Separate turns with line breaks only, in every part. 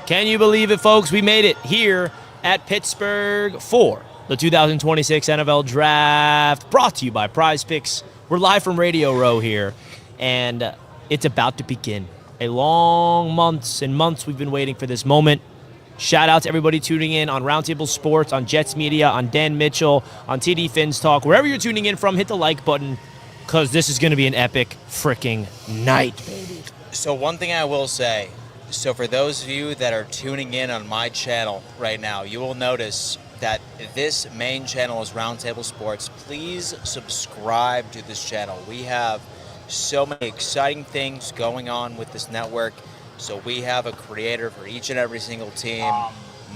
Can you believe it, folks? We made it here at Pittsburgh for the 2026 NFL Draft, brought to you by Prize Picks. We're live from Radio Row here, and it's about to begin. A long months and months we've been waiting for this moment. Shout out to everybody tuning in on Roundtable Sports, on Jets Media, on Dan Mitchell, on TD Finns Talk. Wherever you're tuning in from, hit the like button, because this is going to be an epic freaking night, baby.
So one thing I will say, so for those of you that are tuning in on my channel right now, you will notice that this main channel is Roundtable Sports. Please subscribe to this channel. We have so many exciting things going on with this network. So we have a creator for each and every single team,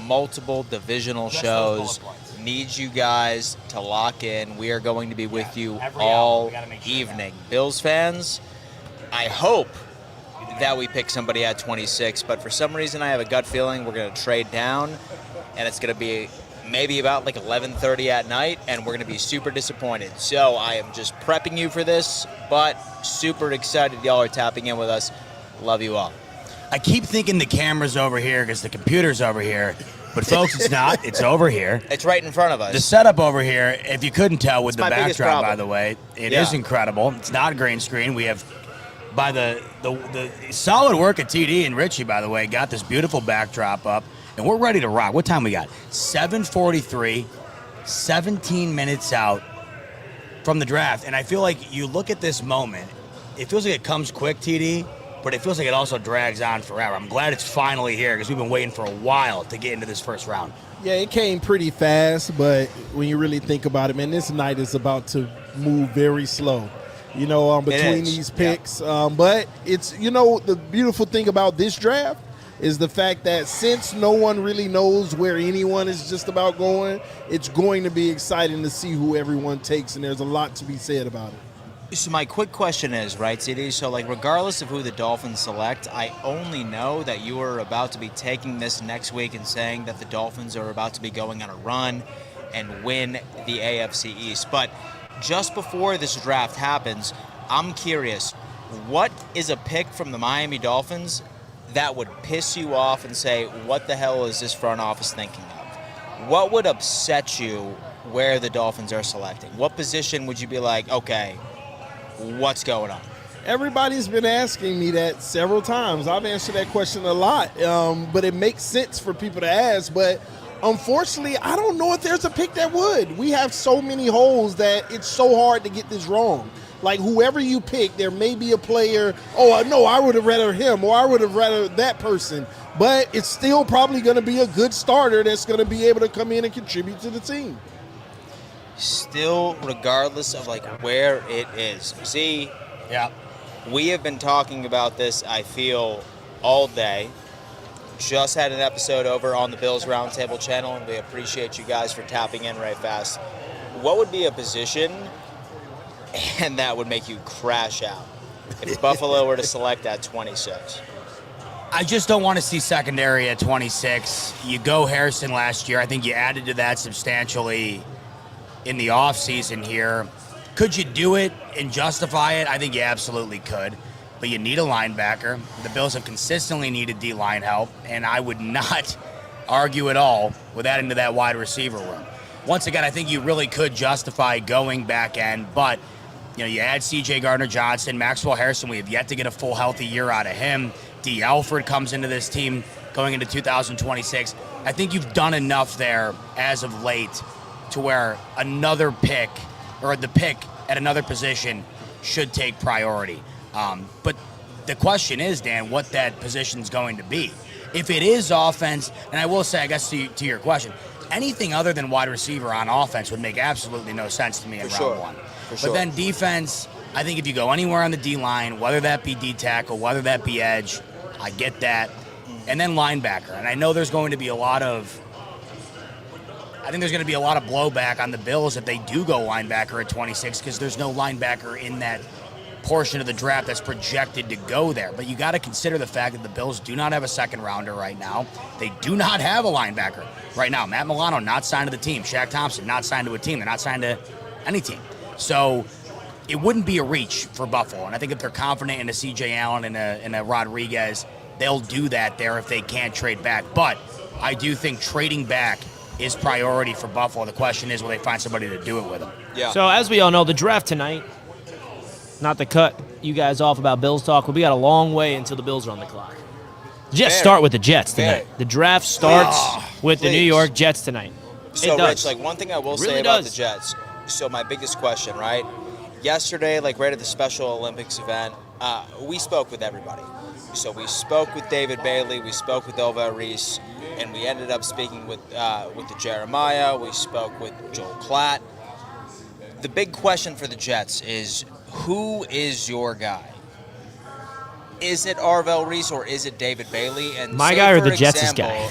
multiple divisional shows. Need you guys to lock in. We are going to be with you all evening. Bills fans, I hope that we pick somebody at 26, but for some reason I have a gut feeling we're going to trade down, and it's going to be maybe about like 11:30 at night, and we're going to be super disappointed. So I am just prepping you for this, but super excited y'all are tapping in with us. Love you all.
I keep thinking the camera's over here because the computer's over here, but folks, it's not. It's over here.
It's right in front of us.
The setup over here, if you couldn't tell with
It's
the
my biggest
backdrop,
problem.
by the way, it is incredible. It's not a green screen. We have, by the solid work of TD and Richie, by the way, got this beautiful backdrop up, and we're ready to rock. What time we got? 7:43, 17 minutes out from the draft, and I feel like you look at this moment, it feels like it comes quick, TD, but it feels like it also drags on forever. I'm glad it's finally here because we've been waiting for a while to get into this first round.
Yeah, it came pretty fast, but when you really think about it, man, this night is about to move very slow, between these picks. Yeah. But it's, the beautiful thing about this draft is the fact that since no one really knows where anyone is just about going, it's going to be exciting to see who everyone takes, and there's a lot to be said about it.
So my quick question is, right, CD, so regardless of who the Dolphins select, I only know that you are about to be taking this next week and saying that the Dolphins are about to be going on a run and win the AFC East. But just before this draft happens, I'm curious, what is a pick from the Miami Dolphins that would piss you off and say, what the hell is this front office thinking of? What would upset you where the Dolphins are selecting? What position would you be like, okay, what's going on?
Everybody's been asking me that several times. I've answered that question a lot, but it makes sense for people to ask. But unfortunately, I don't know if there's a pick that would. We have so many holes that it's so hard to get this wrong. Like, whoever you pick, there may be a player, no, I would have rather him, or I would have rather that person. But it's still probably going to be a good starter that's going to be able to come in and contribute to the team.
Still, regardless of where it is. See, we have been talking about this, I feel, all day. Just had an episode over on the Bills Roundtable channel, and we appreciate you guys for tapping in right fast. What would be a position and that would make you crash out if Buffalo were to select at 26?
I just don't want to see secondary at 26. You go Harrison last year. I think you added to that substantially in the offseason here. Could you do it and justify it? I think you absolutely could. But you need a linebacker. The Bills have consistently needed D-line help, and I would not argue at all with adding to that wide receiver room. Once again, I think you really could justify going back end, but you add C.J. Gardner-Johnson, Maxwell Harrison. We have yet to get a full healthy year out of him. D. Alford comes into this team going into 2026. I think you've done enough there as of late to where another pick, or the pick at another position, should take priority. But the question is, Dan, what that position's going to be. If it is offense, and I will say, I guess to your question, anything other than wide receiver on offense would make absolutely no sense to me in round one. But then defense, I think if you go anywhere on the D-line, whether that be D-tackle, whether that be edge, I get that. And then linebacker. And I know there's going to be a lot of blowback on the Bills if they do go linebacker at 26 because there's no linebacker in that portion of the draft that's projected to go there. But you got to consider the fact that the Bills do not have a second rounder right now. They do not have a linebacker right now. Matt Milano not signed to the team. Shaq Thompson not signed to a team. They're not signed to any team. So it wouldn't be a reach for Buffalo. And I think if they're confident in a C.J. Allen and a Rodriguez, they'll do that there if they can't trade back. But I do think trading back is priority for Buffalo. The question is, will they find somebody to do it with them?
Yeah.
So as we all know, the draft tonight, not to cut you guys off about Bills talk, but we got a long way until the Bills are on the clock. The Jets start with the Jets tonight. The draft starts with the New York Jets tonight.
So,
it does.
Rich, like one thing I will
It really
say about
does.
the Jets. So my biggest question, right? Yesterday, like right at the Special Olympics event, we spoke with everybody. So we spoke with David Bailey, we spoke with Reese, and we ended up speaking with the Jeremiah. We spoke with Joel Klatt. The big question for the Jets is, who is your guy? Is it Reese or is it David Bailey? And
My
say,
guy or
for
the Jets'
example,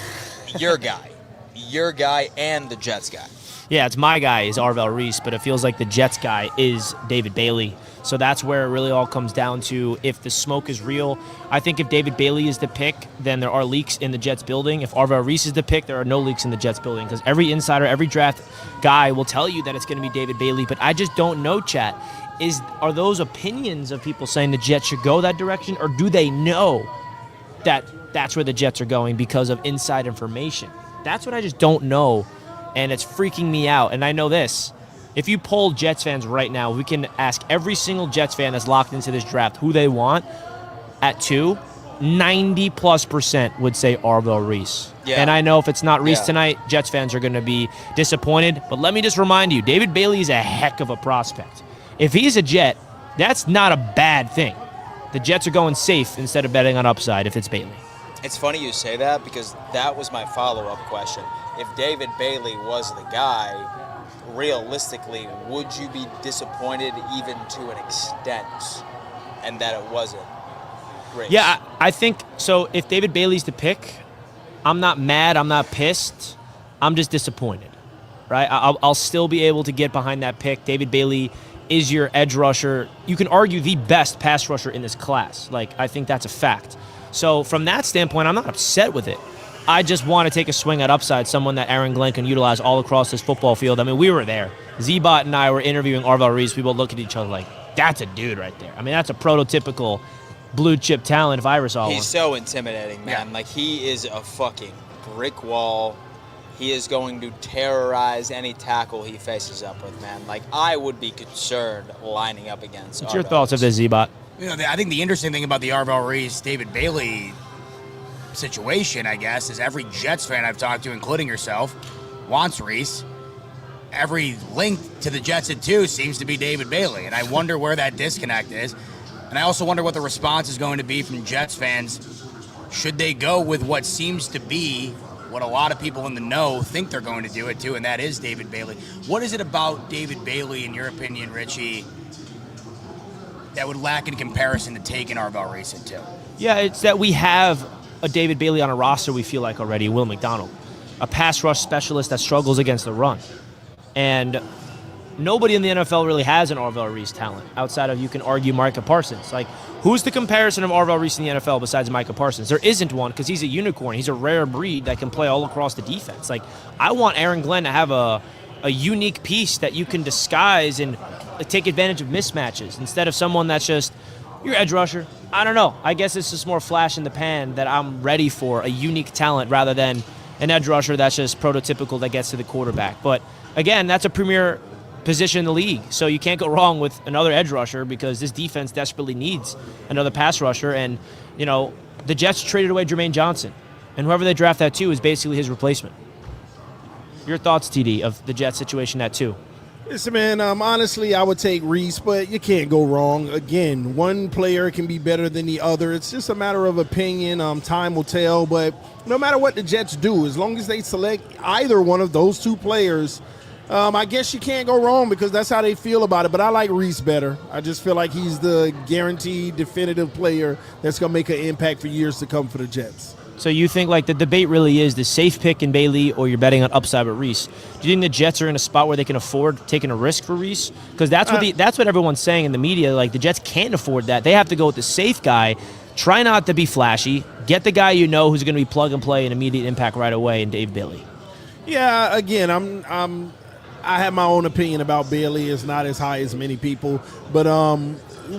guy?
Your guy and the Jets guy.
Yeah, it's my guy is Reese, but it feels like the Jets guy is David Bailey. So that's where it really all comes down to if the smoke is real. I think if David Bailey is the pick, then there are leaks in the Jets building. If Reese is the pick, there are no leaks in the Jets building because every insider, every draft guy will tell you that it's going to be David Bailey. But I just don't know, chat. Are those opinions of people saying the Jets should go that direction, or do they know that that's where the Jets are going because of inside information? That's what I just don't know, and it's freaking me out. And I know this. If you poll Jets fans right now, we can ask every single Jets fan that's locked into this draft who they want at 2, 90+% would say Reese.
Yeah.
And I know if it's not Reese
Yeah.
tonight, Jets fans are going to be disappointed. But let me just remind you, David Bailey is a heck of a prospect. If he's a Jet, that's not a bad thing. The Jets are going safe instead of betting on upside if it's Bailey.
It's funny you say that because that was my follow-up question. If David Bailey was the guy, realistically, would you be disappointed even to an extent and that it wasn't Reese?
Yeah, I think so. If David Bailey's the pick, I'm not mad. I'm not pissed. I'm just disappointed, right? I'll still be able to get behind that pick. David Bailey is your edge rusher. You can argue the best pass rusher in this class. Like, I think that's a fact. So from that standpoint, I'm not upset with it. I just want to take a swing at upside, someone that Aaron Glenn can utilize all across this football field. I mean, we were there. Z-Bot and I were interviewing Reese. We both look at each other like, that's a dude right there. I mean, that's a prototypical blue-chip talent if I ever saw one.
He's so intimidating, man.
Yeah.
Like, he is a fucking brick wall. He is going to terrorize any tackle he faces up with, man. Like, I would be concerned lining up against
What's your thoughts of this, Z-Bot?
You know, I think the interesting thing about the Reese, David Bailey situation, I guess, is every Jets fan I've talked to, including yourself, wants Reese. Every link to the Jets at 2 seems to be David Bailey, and I wonder where that disconnect is. And I also wonder what the response is going to be from Jets fans. Should they go with what seems to be what a lot of people in the know think they're going to do it too, and that is David Bailey. What is it about David Bailey, in your opinion, Richie, that would lack in comparison to taking Reese at 2?
Yeah, it's that we have a David Bailey on a roster we feel like already, Will McDonald, a pass rush specialist that struggles against the run. And nobody in the NFL really has an Reese talent outside of, you can argue, Micah Parsons. Like, who's the comparison of Reese in the NFL besides Micah Parsons? There isn't one because he's a unicorn. He's a rare breed that can play all across the defense. Like, I want Aaron Glenn to have a unique piece that you can disguise and take advantage of mismatches instead of someone that's just your edge rusher. I don't know. I guess it's just more flash in the pan that I'm ready for, a unique talent rather than an edge rusher that's just prototypical that gets to the quarterback. But again, that's a premier position in the league. So you can't go wrong with another edge rusher because this defense desperately needs another pass rusher. And, you know, the Jets traded away Jermaine Johnson. And whoever they draft at 2 is basically his replacement. Your thoughts, TD, of the Jets situation at 2?
Listen, man, honestly, I would take Reese, but you can't go wrong. Again, one player can be better than the other. It's just a matter of opinion. Time will tell. But no matter what the Jets do, as long as they select either one of those 2 players, I guess you can't go wrong because that's how they feel about it. But I like Reese better. I just feel like he's the guaranteed, definitive player that's going to make an impact for years to come for the Jets.
So you think like the debate really is the safe pick in Bailey or you're betting on upside with Reese? Do you think the Jets are in a spot where they can afford taking a risk for Reese? Because that's what everyone's saying in the media. Like, the Jets can't afford that. They have to go with the safe guy. Try not to be flashy. Get the guy you know who's going to be plug and play and immediate impact right away in Dave Bailey.
Yeah, again, I have my own opinion about Bailey. It's not as high as many people, but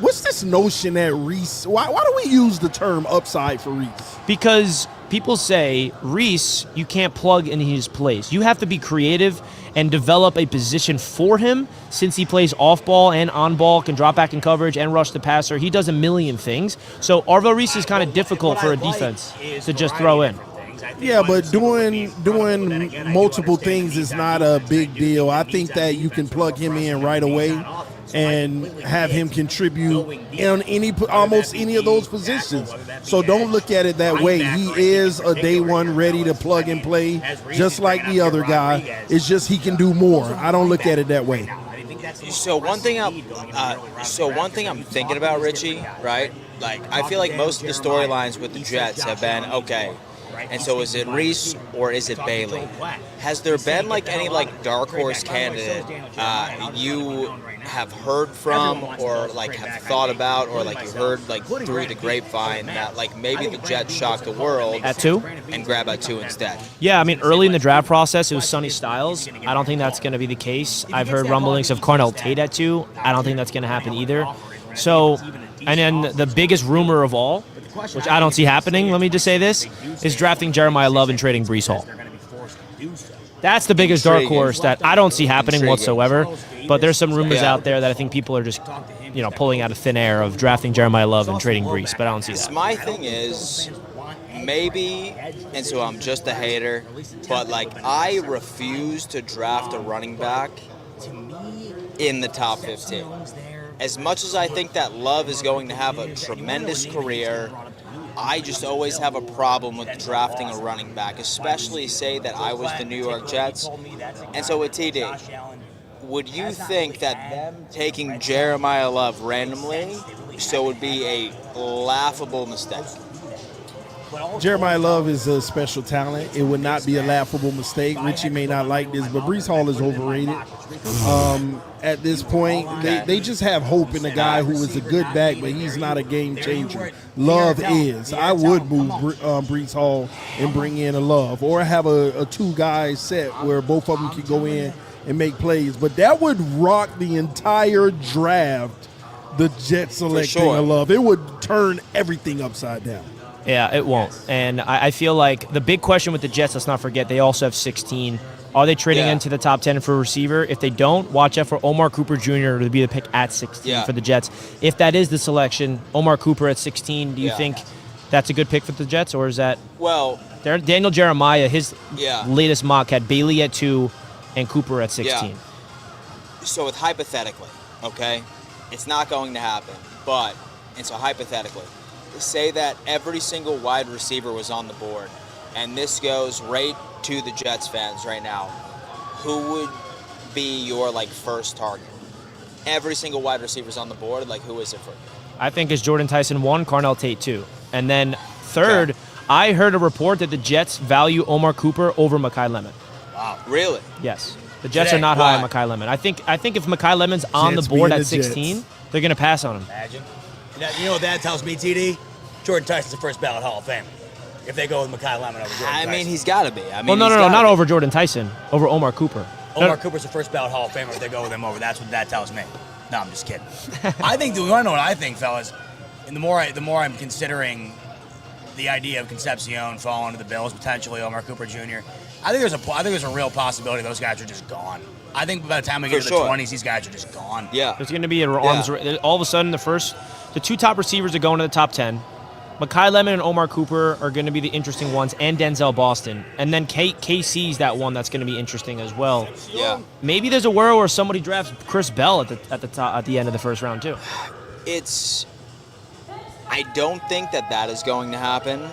what's this notion that Reese? Why do we use the term upside for Reese?
Because people say, Reese, you can't plug in his place. You have to be creative and develop a position for him, since he plays off ball and on ball, can drop back in coverage and rush the passer. He does a million things. So Arvo Reese is kind of difficult for a defense to just throw in.
Yeah, but doing multiple things is not a big deal. I think that you can plug him in right away and have him contribute in almost any of those positions. So don't look at it that way. He is a day one ready to plug and play, just like the other guy. It's just he can do more. I don't look at it that way.
So one thing I'm thinking about, Richie, right? Like, I feel like most of the storylines with the Jets have been, okay, and so is it Reese or is it Bailey? Has there been like any like dark horse candidate you have heard from, or like have thought about, or like you heard like through the grapevine that like maybe the Jets shock the world
At 2?
and grab at 2 instead?
Yeah, I mean, early in the draft process, it was Sonny Styles. I don't think that's going to be the case. I've heard rumblings of Carnell Tate at 2. I don't think that's going to happen either. So, and then the biggest rumor of all, which I don't see happening, let me just say this, is drafting Jeremiah Love and trading Breece Hall. That's the biggest dark horse that I don't see happening whatsoever. But there's some rumors out there that I think people are just, pulling out of thin air of drafting Jeremiah Love and trading Breece, but I don't see that.
My thing is, maybe, and so I'm just a hater, but like I refuse to draft a running back in the top 15. As much as I think that Love is going to have a tremendous career, I just always have a problem with drafting a running back, especially say that I was the New York Jets. And so with TD, would you think that them taking Jeremiah Love randomly would be a laughable mistake?
Jeremiah Love is a special talent. It would not be a laughable mistake. Richie may not like this, but Breece Hall is overrated. At this point, they just have hope in a guy who is a good back, but he's not a game changer. Love is. I would move Breece Hall and bring in a Love, or have a two-guy set where both of them can go in and make plays. But that would rock the entire draft, the Jets selecting a Love. It would turn everything upside down.
Yeah, it won't. And I feel like the big question with the Jets, let's not forget, they also have 16. Are they trading into the top 10 for a receiver? If they don't, watch out for Omar Cooper Jr. to be the pick at 16 for the Jets. If that is the selection, Omar Cooper at 16, do you think that's a good pick for the Jets? Or is that...
Well...
Daniel Jeremiah, his latest mock had Bailey at 2 and Cooper at 16.
Yeah. So with hypothetically, okay, it's not going to happen, but, and so hypothetically, say that every single wide receiver was on the board, and this goes right to the Jets fans right now, who would be your first target? Every single wide receiver's on the board, who is it for you?
I think it's Jordan Tyson 1, Carnell Tate 2. And then third, I heard a report that the Jets value Omar Cooper over Mekhi Lemon.
Wow. Really?
Yes. The Jets are not high on Mekhi Lemon. I think if Mekhi Lemon's on the board at 16, they're going to pass on him.
Imagine. You know what that tells me, TD? Jordan Tyson's the first ballot Hall of Famer. If they go with Mekhi Lemon over Jordan Tyson.
I mean, he's got to be.
No, not over Jordan Tyson. Over Omar Cooper.
Omar Cooper's the first ballot Hall of Famer if they go with him over. That's what that tells me. No, I'm just kidding. I think, you want to know what I think, fellas? And the more I'm considering the idea of Concepcion falling to the Bills, potentially Omar Cooper Jr., I think there's a real possibility those guys are just gone. I think by the time we get to the 20s, these guys are just gone.
Yeah.
There's going to be all of a sudden the two top receivers are going to the top 10. Mekhi Lemon and Omar Cooper are going to be the interesting ones, and Denzel Boston. And then KC's that one that's going to be interesting as well.
Yeah.
Maybe there's a world where somebody drafts Chris Bell at the end of the first round too.
I don't think that is going to happen.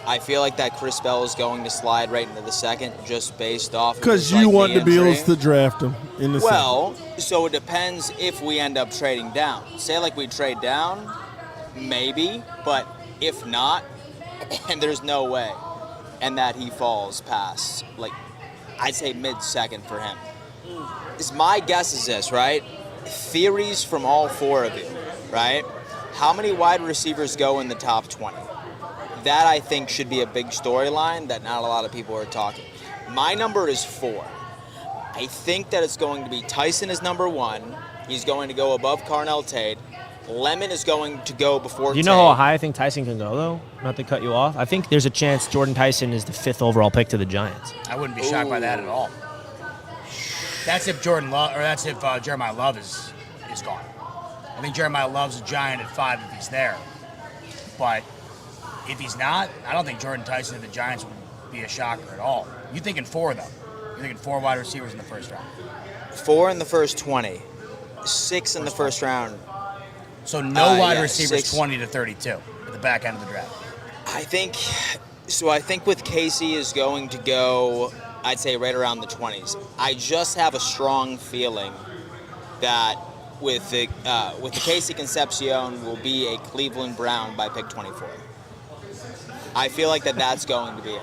I feel like that Chris Bell is going to slide right into the second, just based off
because you want the Bills to draft him in the second.
So it depends if we end up trading down. Say we trade down, maybe, but if not, and there's no way, and that he falls past, I'd say mid-second for him. My guess is this, right? Theories from all four of you, right? How many wide receivers go in the top 20? That, I think, should be a big storyline that not a lot of people are talking. My number is 4. I think that it's going to be Tyson is number 1. He's going to go above Carnell Tate. Lemon is going to go before
You know how
Tate.
high I think Tyson can go, though? Not to cut you off. I think there's a chance Jordan Tyson is the 5th overall pick to the Giants.
I wouldn't be shocked by that at all. That's if Jeremiah Love is gone. I think Jeremiah Love's a Giant at 5 if he's there. But if he's not, I don't think Jordan Tyson to the Giants would be a shocker at all. You thinking 4 though? You're thinking 4 wide receivers in the first round.
4 in the first 20. 6 in the first round.
So no wide
yeah,
receivers
6.
20 to 32 at the back end of the draft.
I think with Casey is going to go, I'd say right around the 20s. I just have a strong feeling that with the Casey Concepcion will be a Cleveland Brown by pick 24. I feel like that's going to be it.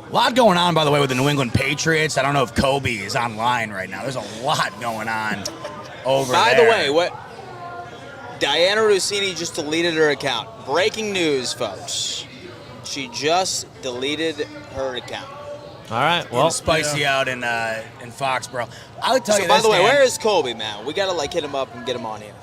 A lot going on, by the way, with the New England Patriots. I don't know if Kobe is online right now. There's a lot going on over
By
there.
the way, Diana Rossini just deleted her account. Breaking news, folks. She just deleted her account.
All right, well.
Spicy out in Foxborough. I would tell you
By
this,
the way,
Dan,
where is Colby, man? We got to hit him up and get him on here.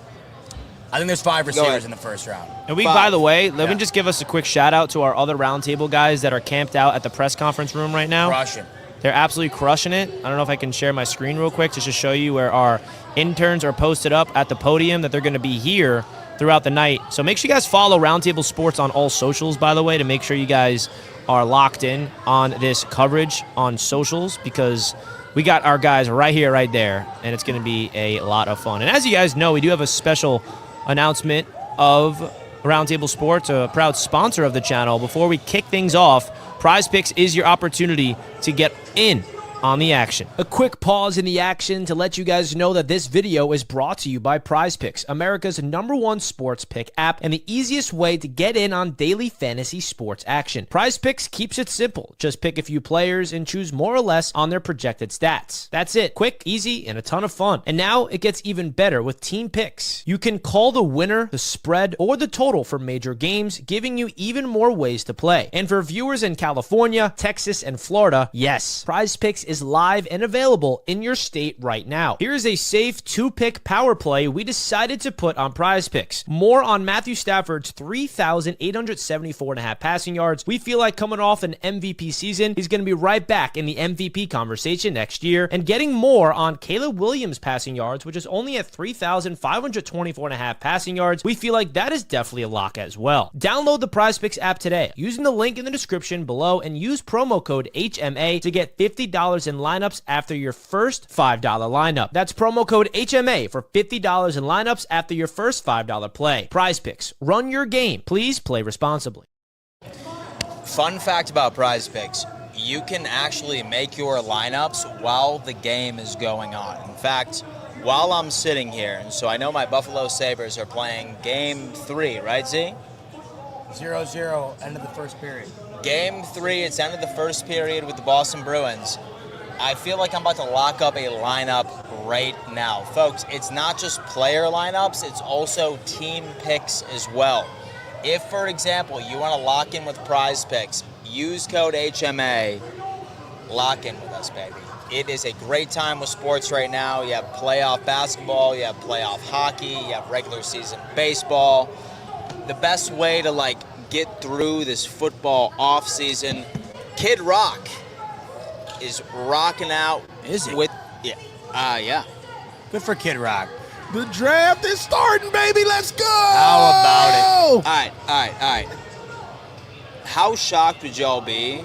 I think there's 5
ahead.
receivers in the first round.
And we,
5.
by the way, let me
Yeah.
just give us a quick shout out to our other roundtable guys that are camped out at the press conference room right now.
Russian.
They're absolutely crushing it. I don't know if I can share my screen real quick just to show you where our interns are posted up at the podium, that they're going to be here throughout the night. So make sure you guys follow Roundtable Sports on all socials, by the way, to make sure you guys are locked in on this coverage on socials, because we got our guys right here, right there, and it's going to be a lot of fun. And as you guys know, we do have a special announcement of Roundtable Sports, a proud sponsor of the channel. Before we kick things off, Prize Picks is your opportunity to get in on the action. A quick pause in the action to let you guys know that this video is brought to you by Prize Picks, America's #1 sports pick app and the easiest way to get in on daily fantasy sports action. Prize Picks keeps it simple. Just pick a few players and choose more or less on their projected stats. That's it. Quick, easy, and a ton of fun. And now it gets even better with team picks. You can call the winner, the spread, or the total for major games, giving you even more ways to play. And for viewers in California, Texas, and Florida, yes, Prize Picks is live and available in your state right now. Here's a safe 2-pick power play we decided to put on Prize Picks. More on Matthew Stafford's 3,874.5 passing yards. We feel like coming off an MVP season, he's going to be right back in the MVP conversation next year. And getting more on Caleb Williams' passing yards, which is only at 3,524.5 passing yards. We feel like that is definitely a lock as well. Download the Prize Picks app today using the link in the description below and use promo code HMA to get $50 in lineups after your first $5 lineup. That's promo code HMA for $50 in lineups after your first $5 play. Prize Picks. Run your game. Please play responsibly.
Fun fact about Prize Picks. You can actually make your lineups while the game is going on. In fact, while I'm sitting here, and so I know my Buffalo Sabres are playing Game 3, right, Z?
0-0, end of the first period.
Game 3, it's end of the first period with the Boston Bruins. I feel like I'm about to lock up a lineup right now. Folks, it's not just player lineups, it's also team picks as well. If, for example, you want to lock in with Prize Picks, use code HMA, lock in with us, baby. It is a great time with sports right now. You have playoff basketball, you have playoff hockey, you have regular season baseball. The best way to get through this football offseason, Kid Rock is rocking out.
Is he?
Yeah.
Good for Kid Rock.
The draft is starting, baby. Let's go.
How about it?
All right. How shocked would y'all be?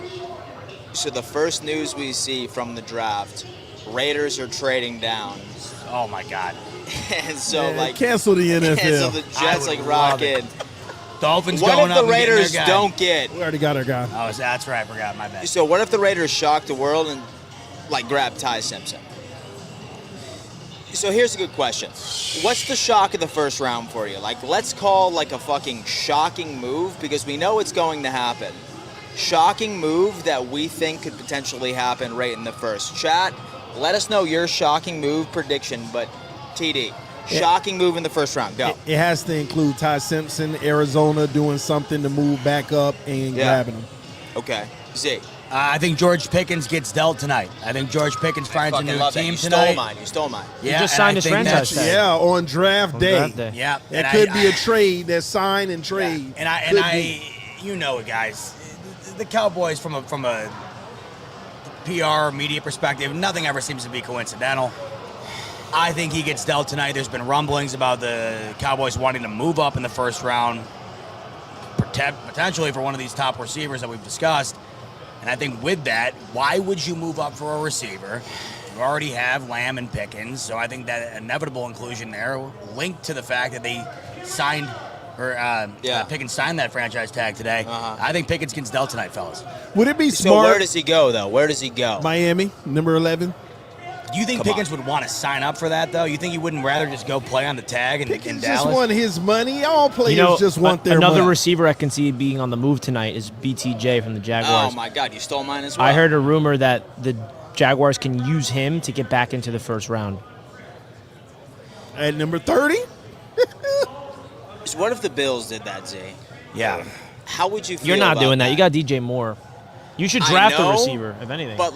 So the first news we see from the draft, Raiders are trading down.
Oh, my God.
And so,
cancel the NFL.
And so the Jets,
I would
rock
love it.
in.
Dolphins
What
going
if
up
the
and getting
Raiders
their guy.
don't get?
We already got our guy.
Oh, that's right. I forgot. My bad.
So what if the Raiders shock the world and, grab Ty Simpson? So here's a good question. What's the shock of the first round for you? Let's call a fucking shocking move, because we know it's going to happen. Shocking move that we think could potentially happen right in the first. Chat, let us know your shocking move prediction, but TD, shocking move in the first round. Go.
It has to include Ty Simpson, Arizona doing something to move back up and grabbing him.
Okay. Z.
I think George Pickens gets dealt tonight. I think George Pickens finds a new team tonight.
You stole mine.
He just signed his franchise tag.
Yeah, on draft day.
Yeah,
That could be a trade. That sign and trade.
Yeah. And I, you know it, guys. The Cowboys, from a PR media perspective, nothing ever seems to be coincidental. I think he gets dealt tonight. There's been rumblings about the Cowboys wanting to move up in the first round, potentially for one of these top receivers that we've discussed. And I think with that, why would you move up for a receiver? You already have Lamb and Pickens, so I think that inevitable inclusion there, linked to the fact that they signed, Pickens signed that franchise tag today. I think Pickens gets dealt tonight, fellas.
Would it be
So
smart?
where does he go, though? Where does he go?
Miami, number 11.
Do you think Pickens would want to sign up for that, though? You think he wouldn't rather just go play on the tag in
Pickens
Dallas?
just want his money. All players just want their
another
money.
receiver I can see being on the move tonight is BTJ from the Jaguars.
Oh, my God. You stole mine as well.
I heard a rumor that the Jaguars can use him to get back into the first round.
At number 30?
So what if the Bills did that, Z?
Yeah.
How would you feel
You're not
about
doing that. You got DJ Moore. You should draft
know,
a receiver, if anything.
But,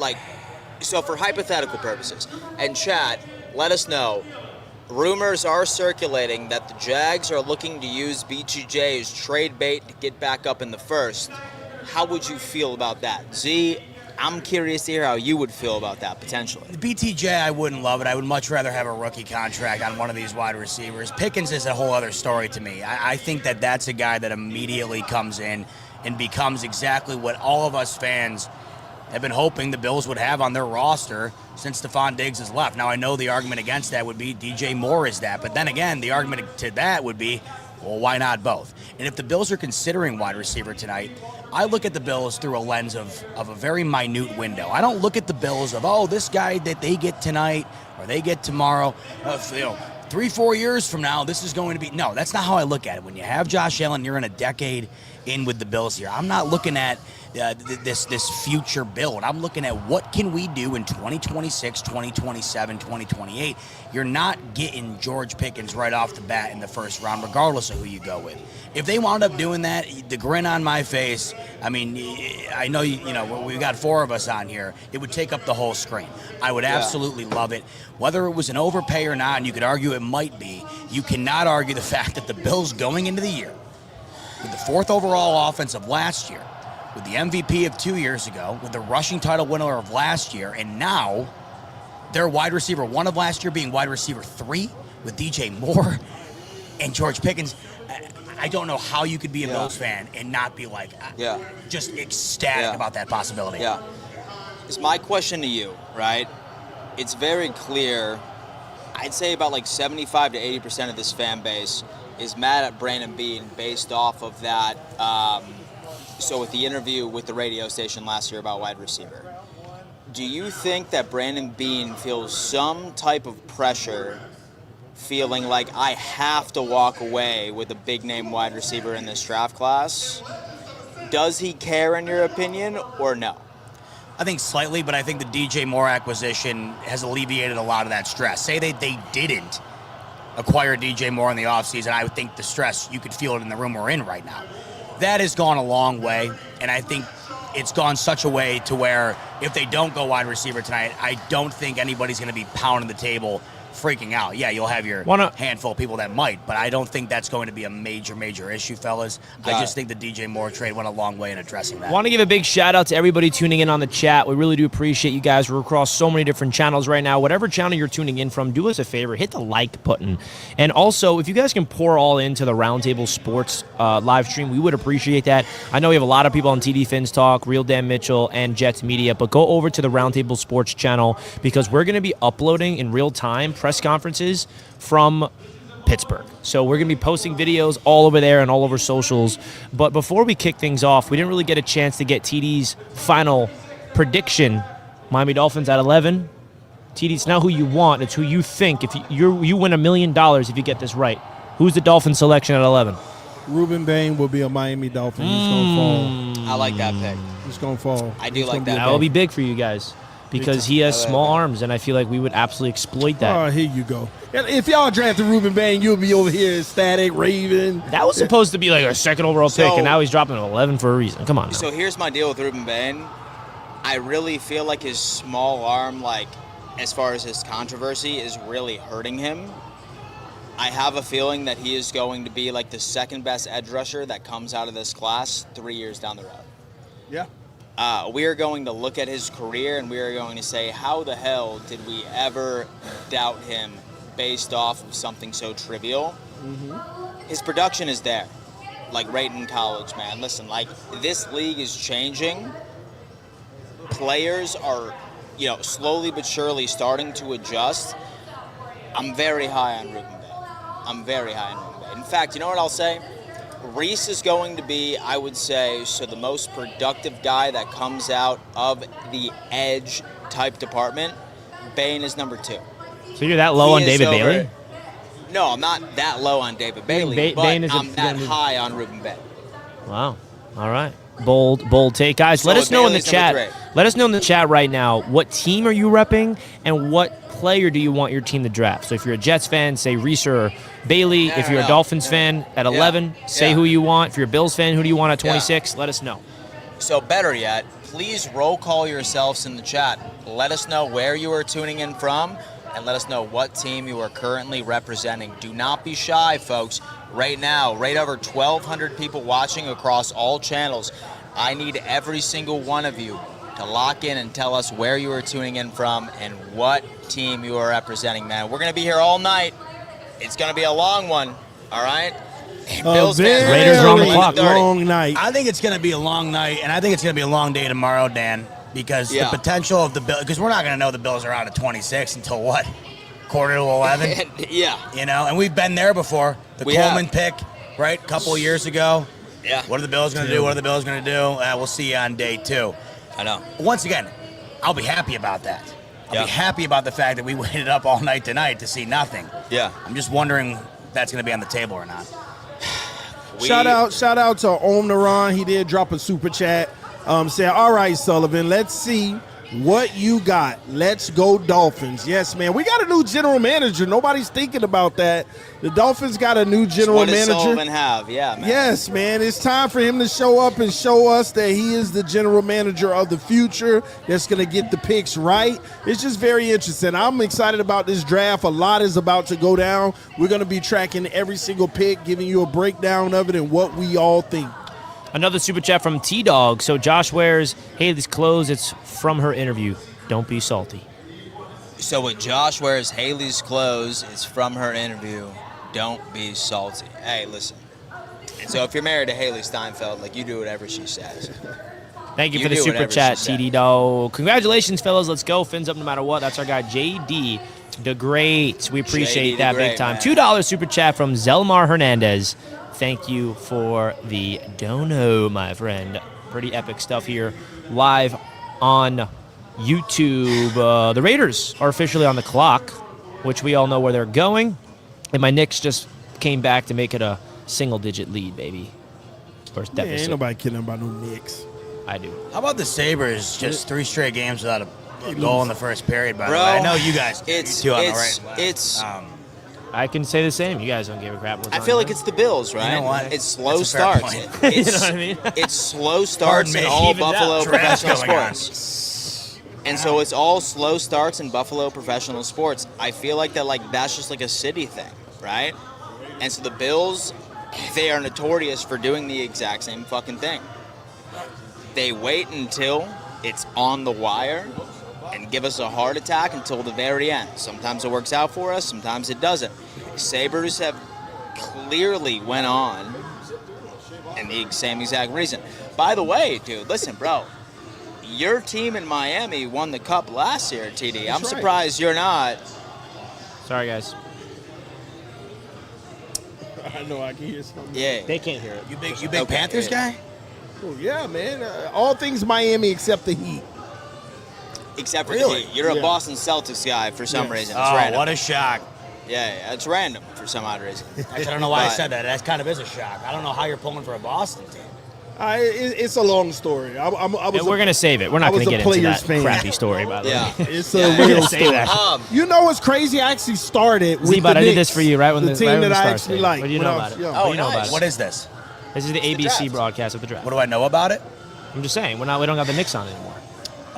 so for hypothetical purposes, and chat, let us know. Rumors are circulating that the Jags are looking to use BTJ as trade bait to get back up in the first. How would you feel about that? Z, I'm curious to hear how you would feel about that, potentially.
The BTJ, I wouldn't love it. I would much rather have a rookie contract on one of these wide receivers. Pickens is a whole other story to me. I think that that's a guy that immediately comes in and becomes exactly what all of us fans have been hoping the Bills would have on their roster since Stephon Diggs has left. Now, I know the argument against that would be DJ Moore is that, but then again, the argument to that would be, well, why not both? And if the Bills are considering wide receiver tonight, I look at the Bills through a lens of a very minute window. I don't look at the Bills of, this guy that they get tonight or they get tomorrow, 3-4 years from now, this is going to be. No, that's not how I look at it. When you have Josh Allen, you're in a decade in with the Bills here. I'm not looking at this future build. I'm looking at what can we do in 2026, 2027, 2028. You're not getting George Pickens right off the bat in the first round, regardless of who you go with. If they wound up doing that, the grin on my face, I mean, I know, we've got 4 of us on here. It would take up the whole screen. I would absolutely love it. Whether it was an overpay or not, and you could argue it might be, you cannot argue the fact that the Bills going into the year with the 4th overall offense of last year, with the MVP of 2 years ago, with the rushing title winner of last year, and now their wide receiver 1 of last year being wide receiver 3 with DJ Moore and George Pickens. I don't know how you could be a Bills fan and not be just ecstatic about that possibility.
Yeah. It's my question to you, right? It's very clear. I'd say about 75 to 80% of this fan base is mad at Brandon Beane based off of that. So with the interview with the radio station last year about wide receiver, do you think that Brandon Beane feels some type of pressure, feeling like I have to walk away with a big name wide receiver in this draft class? Does he care, in your opinion, or no?
I think slightly, but I think the DJ Moore acquisition has alleviated a lot of that stress. Say they didn't acquire DJ Moore in the offseason, I would think the stress, you could feel it in the room we're in right now. That has gone a long way, and I think it's gone such a way to where if they don't go wide receiver tonight, I don't think anybody's going to be pounding the table freaking out. Yeah, you'll have your handful of people that might, but I don't think that's going to be a major issue, fellas. I just think the DJ Moore trade went a long way in addressing that.
Want to give a big shout out to everybody tuning in on the chat. We really do appreciate you guys. We're across so many different channels right now. Whatever channel you're tuning in from, do us a favor, hit the like button. And also, if you guys can pour all into the Roundtable Sports live stream, we would appreciate that. I know we have a lot of people on TD Fins Talk, Real Dan Mitchell, and Jets Media, but go over to the Roundtable Sports channel because we're going to be uploading in real time press conferences from Pittsburgh. So we're going to be posting videos all over there and all over socials. But before we kick things off, we didn't really get a chance to get TD's final prediction. Miami Dolphins at 11. TD, it's not who you want, it's who you think. If you win $1 million if you get this right. Who's the Dolphin selection at 11?
Ruben Bain will be a Miami Dolphin. He's going to fall.
I like that pick.
He's going to fall.
I do like that.
That will be big for you guys. Because he has small arms, and I feel like we would absolutely exploit that.
Oh, here you go. If y'all drafted Ruben Bain, you'll be over here ecstatic, raving.
That was supposed to be like a second overall pick, and now he's dropping to 11 for a reason. Come on now.
So here's my deal with Ruben Bain. I really feel like his small arm, like, as far as his controversy, is really hurting him. I have a feeling that he is going to be like the second best edge rusher that comes out of this class 3 years down the road.
Yeah.
We are going to look at his career and we are going to say, how the hell did we ever doubt him based off of something so trivial? Mm-hmm. His production is there, like right in college, man. Listen, like, this league is changing. Players are, slowly but surely starting to adjust. I'm very high on Ruben Bay. In fact, you know what I'll say? Reese is going to be, I would say, the most productive guy that comes out of the edge type department. Bain is number 2.
So you're that low on David Bailey?
No, I'm not that low on David Bailey, but I'm that high on Ruben Bay.
Wow. All right. Bold take. Guys, let us know in the chat. Let us know in the chat right now, what team are you repping and what player do you want your team to draft? So if you're a Jets fan, say Reese or Bailey. If you're a Dolphins fan at 11, say who you want. If you're a Bills fan, who do you want at 26? Let us know.
So better yet, please roll call yourselves in the chat. Let us know where you are tuning in from and let us know what team you are currently representing. Do not be shy, folks. Right now, right over 1,200 people watching across all channels. I need every single one of you to lock in and tell us where you are tuning in from and what team you are representing, man. We're going to be here all night. It's going to be a long one, all right? Bills fans,
Raiders are on the clock.
Long night.
I think it's going to be a long night, and I think it's going to be a long day tomorrow, Dan, because the potential of the Bills, because we're not going to know the Bills are out at 26 until what? Quarter to 11?
Yeah.
And we've been there before. The Coleman pick, right? A couple of years ago.
Yeah.
What are the Bills going to do? We'll see you on day 2.
I know.
Once again, I'll be happy about that. I'll be happy about the fact that we waited up all night tonight to see nothing.
Yeah.
I'm just wondering if that's going to be on the table or not.
Shout out to Om Naran. He did drop a super chat. Saying, all right, Sullivan, let's see what you got. Let's go Dolphins. Yes, man. We got a new general manager. Nobody's thinking about that. The Dolphins got a new general manager.
What does Sullivan have? Yeah, man.
Yes, man. It's time for him to show up and show us that he is the general manager of the future that's going to get the picks right. It's just very interesting. I'm excited about this draft. A lot is about to go down. We're going to be tracking every single pick, giving you a breakdown of it and what we all think.
Another super chat from T-Dog. So Josh wears Haley's clothes. It's from her interview. Don't be salty.
So when Josh wears Haley's clothes, it's from her interview. Don't be salty. Hey, listen. And so if you're married to Haley Steinfeld, like, you do whatever she says.
Thank you for the super chat, TD Dog. Congratulations, fellas. Let's go. Fins up no matter what. That's our guy, JD the Great. We appreciate
JD
that
the Great,
big time.
man.
$2 super chat from Zelmar Hernandez. Thank you for the dono, my friend. Pretty epic stuff here live on YouTube. The Raiders are officially on the clock, which we all know where they're going. And my Knicks just came back to make it a single-digit lead, baby. First
Man,
deficit.
ain't nobody kidding about no Knicks.
I do.
How about the Sabres? Just 3 straight games without a goal in the first period, by the way.
Bro,
I know you guys.
it's-
you two on the
it's-
right.
it's-
I can say the same. You guys don't give a crap. What's
I
on
feel like
here.
it's the Bills, right?
You know what?
It's slow
That's a fair
starts.
point.
You know what I mean?
It's slow starts in
me.
all
Evens out.
Buffalo
Draft
professional
going on.
sports. And so it's all slow starts in Buffalo professional sports. I feel like that's just like a city thing, right? And so the Bills, they are notorious for doing the exact same fucking thing. They wait until it's on the wire and give us a heart attack until the very end. Sometimes it works out for us, sometimes it doesn't. Sabres have clearly went on and the same exact reason. By the way, dude, listen, bro. Your team in Miami won the cup last year, TD. I'm
right.
surprised you're not.
Sorry, guys.
I know I can hear something.
Yeah.
They can't hear it.
You big
Okay,
Panthers
yeah.
guy?
Oh, yeah, man. All things Miami except the Heat.
Except for
Really?
the Heat. You're a
Yeah.
Boston Celtics guy for some
Yes.
reason. It's
Oh,
random.
what a shock.
Yeah, it's random for some odd reason.
Actually, I don't know why I
But-
said that. That kind of is a shock. I don't know how you're pulling for a Boston team.
It's a long story. I was
And we're going to save it. We're
I
not
was
going to
a
get into
Players
that
fan.
crappy story, by the
Yeah.
way.
It's a
Yeah,
real
gonna say
story.
that.
You know what's crazy? I actually started with
Z-Bot,
the
I did
Knicks,
this for you right when the
team
right when
that
the
I
star
actually
stayed.
liked.
What do you
when
know
I
about
was
it?
young.
Oh,
What do you know
nice.
about it?
What is this?
This is the
the
ABC
draft.
broadcast of the draft.
What do I know about it?
I'm just saying, we don't got the Knicks on anymore.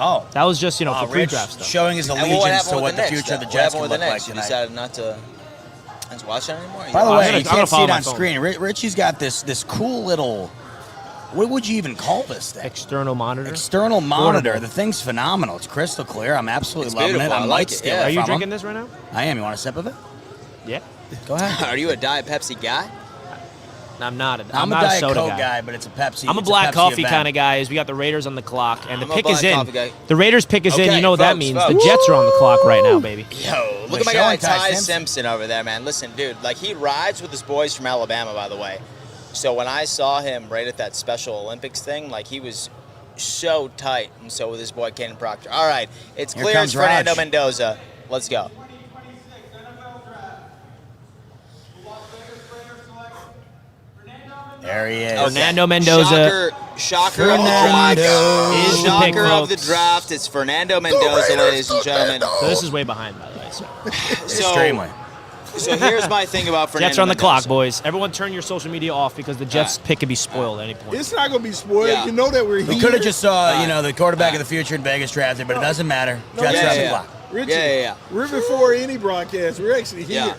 Oh.
That was just, for
Rich
pre-draft stuff.
showing his
And what
allegiance
happened
to
with
what the
Knicks,
future of the
then?
Jets
What
can
happened
look
with the
like
Knicks? You
tonight.
decided not to watch that anymore?
By the
I'm
way,
gonna
you can't see
follow
it
my
on
phone.
screen. Richie's got this cool little, what would you even call this thing?
External monitor.
External monitor.
Portable.
The thing's phenomenal. It's crystal clear. I'm absolutely
It's
loving it.
beautiful.
I
I
might
like it,
steal
yeah.
it
Are you
from
drinking
him.
this right now?
I am. You want a sip of it?
Yeah.
Go ahead.
Are you a Diet Pepsi guy?
I'm not.
I'm a
not a
Diet
soda
Coke
guy.
guy, but it's a Pepsi.
I'm a
it's
black
Pepsi
coffee
event.
kind of guy. Is we got the Raiders on the clock, and
I'm
the
a
pick is
black
in.
coffee guy.
The Raiders pick is in.
Okay,
You know what that
folks,
means.
folks.
The Jets are on the clock right now, baby.
Yo, look
We're
at my
showing
guy
Ty
Ty
Simpson.
Simpson over there, man. Listen, dude, like he rides with his boys from Alabama, by the way. So when I saw him right at that Special Olympics thing, like he was so tight, and so with his boy Caden Proctor. All right, it's
Here
clear.
comes
It's Fernando
Raj.
Mendoza. Let's go.
There he is.
Okay.
Fernando Mendoza.
Shocker of the
Fernando
draft.
is the pick,
Shocker of the
folks.
draft. It's Fernando Mendoza, ladies and gentlemen.
So this is way behind, by the way. So
Extremely.
So here's my thing about Fernando
Jets are on the
Mendoza.
clock, boys. Everyone, turn your social media off because the Jets pick could be spoiled at any point.
It's not going to be spoiled.
Yeah.
You know that we're here.
We could have just saw, the quarterback of the future in Vegas drafted, but it doesn't matter. Jets
yeah,
are on the
yeah.
clock.
Richie,
Yeah.
we're before any broadcast. We're actually here.
Yeah.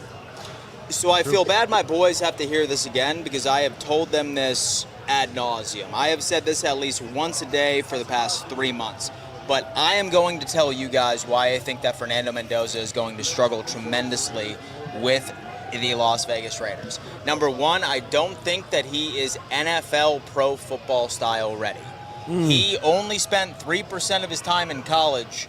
So I feel bad my boys have to hear this again because I have told them this ad nauseum. I have said this at least once a day for the past 3 months. But I am going to tell you guys why I think that Fernando Mendoza is going to struggle tremendously with the Las Vegas Raiders. Number one, I don't think that he is NFL pro football style ready. He only spent 3% of his time in college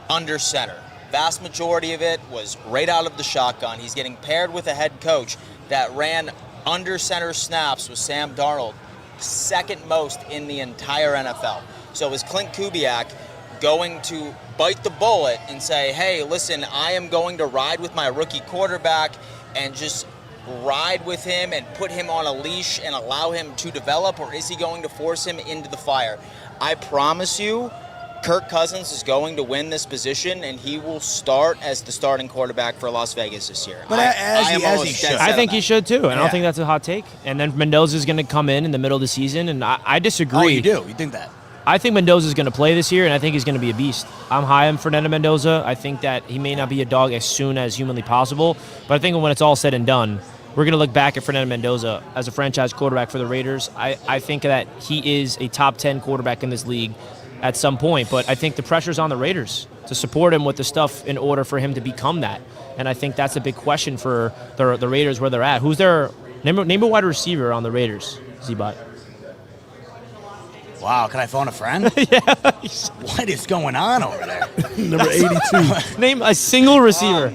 under center. Vast majority of it was right out of the shotgun. He's getting paired with a head coach that ran under center snaps with Sam Darnold, second most in the entire NFL. So is Clint Kubiak going to bite the bullet and say, hey, listen, I am going to ride with my rookie quarterback and just ride with him and put him on a leash and allow him to develop, or is he going to force him into the fire? I promise you, Kirk Cousins is going to win this position, and he will start as the starting quarterback for Las Vegas this year.
But as he
almost
should.
dead set
I
on
think he
that.
should too. I don't
Yeah.
think that's a hot take. And then Mendoza's going to come in the middle of the season, and I disagree.
Oh, you do? You think that?
I think Mendoza's going to play this year, and I think he's going to be a beast. I'm high on Fernando Mendoza. I think that he may not be a dog as soon as humanly possible, but I think when it's all said and done, we're going to look back at Fernando Mendoza as a franchise quarterback for the Raiders. I think that he is a top 10 quarterback in this league at some point, but I think the pressure's on the Raiders to support him with the stuff in order for him to become that. And I think that's a big question for the Raiders where they're at. Who's their name a wide receiver on the Raiders, Z-Bot?
Wow, can I phone a friend?
Yeah.
What is going on over there?
Number 82.
Name a single receiver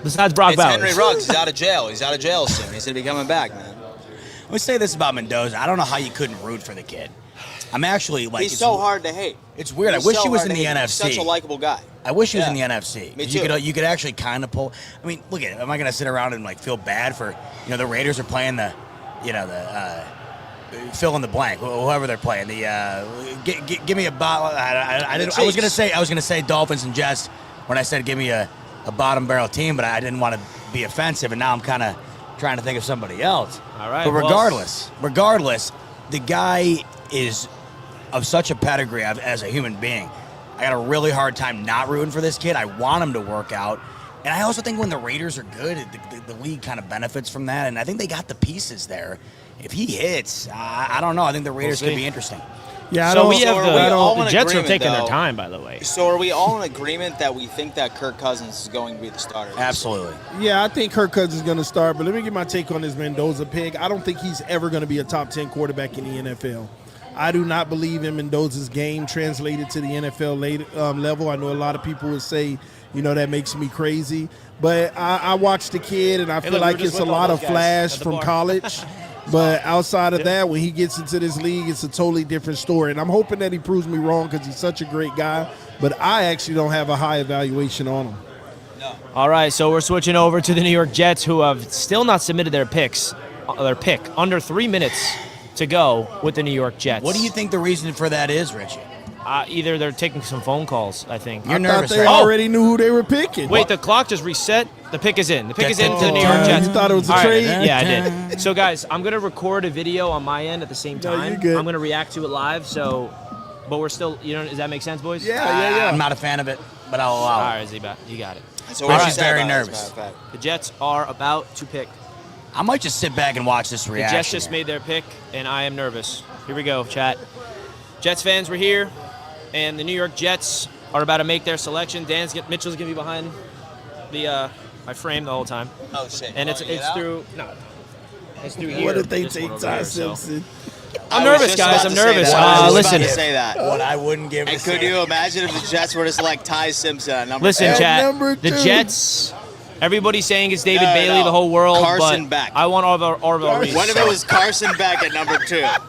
besides Brock
It's
Bowers.
Henry Ruggs. He's out of jail. He's out of jail soon. He's going to be coming back, man.
Let me say this about Mendoza. I don't know how you couldn't root for the kid. I'm actually like,
He's so hard to hate.
It's weird.
He's
I wish
so
he was
hard
in
to
the
hate.
NFC.
He's such a likable guy.
I wish he was in the
Yeah.
NFC.
Me
You
too.
could actually kind of pull. I mean, look at it. Am I going to sit around and like feel bad for the Raiders are playing the fill in the blank, whoever they're playing. Give me a bottle. I was going to say Dolphins and Jets when I said give me a bottom barrel team, but I didn't want to be offensive, and now I'm kind of trying to think of somebody else.
All right,
But
well-
regardless, the guy is of such a pedigree as a human being. I got a really hard time not rooting for this kid. I want him to work out. And I also think when the Raiders are good, the league kind of benefits from that. And I think they got the pieces there. If he hits, I don't know. I think the Raiders
We'll
could
see.
be interesting.
Yeah, I
So
don't,
we have
So are we all
the
in
Jets are
agreement,
taking their
though?
time, by the way.
So are we all in agreement that we think that Kirk Cousins is going to be the starter?
Absolutely.
Yeah, I think Kirk Cousins is going to start, but let me get my take on this Mendoza pick. I don't think he's ever going to be a top 10 quarterback in the NFL. I do not believe in Mendoza's game translated to the NFL level. I know a lot of people would say, that makes me crazy. But I watched the kid, and I feel
look,
like
we're just
it's a
with all
lot
those
of
guys
flash
at the
from
bar.
college. But outside of that, when he gets into this league, it's a totally different story. And I'm hoping that he proves me wrong because he's such a great guy. But I actually don't have a high evaluation on him.
All right, so we're switching over to the New York Jets, who have still not submitted their pick under 3 minutes to go with the New York Jets.
What do you think the reason for that is, Richie?
Either they're taking some phone calls, I think.
You're
I thought
nervous,
they
right?
already knew who they were picking.
Wait, the clock just reset. The pick is in. The pick is in to the New York
Oh,
Jets.
you thought it was a
All right.
trade?
Yeah, I did. So, guys, I'm going to record a video on my end at the same
No,
time.
you're good.
I'm going to react to it live. So but we're still, does that make sense, boys?
Yeah.
I'm not a fan of it, but I'll allow
All
it.
right, Z-Bat, you got it.
So
Rich
what
is
you
very
said about it,
nervous.
as a matter of fact.
The Jets are about to pick.
I might just sit back and watch this
The
reaction.
Jets just made their pick, and I am nervous. Here we go, chat. Jets fans, we're here, and the New York Jets are about to make their selection. Mitchell's gonna be behind my frame the whole time,
Oh shit!
and it's through here.
What if they
this one
take
over
Ty
here, so.
Simpson?
I'm
I was
nervous,
just
guys.
about
I'm
to say
nervous.
that. I was just
Listen,
about to say that.
What I wouldn't give
And
to
could
see
you
it.
imagine if the Jets were to select Ty Simpson at number
listen,
two?
At
chat.
number
The
2.
Jets. Everybody's saying it's David
No,
Bailey,
no.
the whole world,
Carson
but
Beck.
I want Orville Reese.
What if it was Carson Beck at number 2?
right,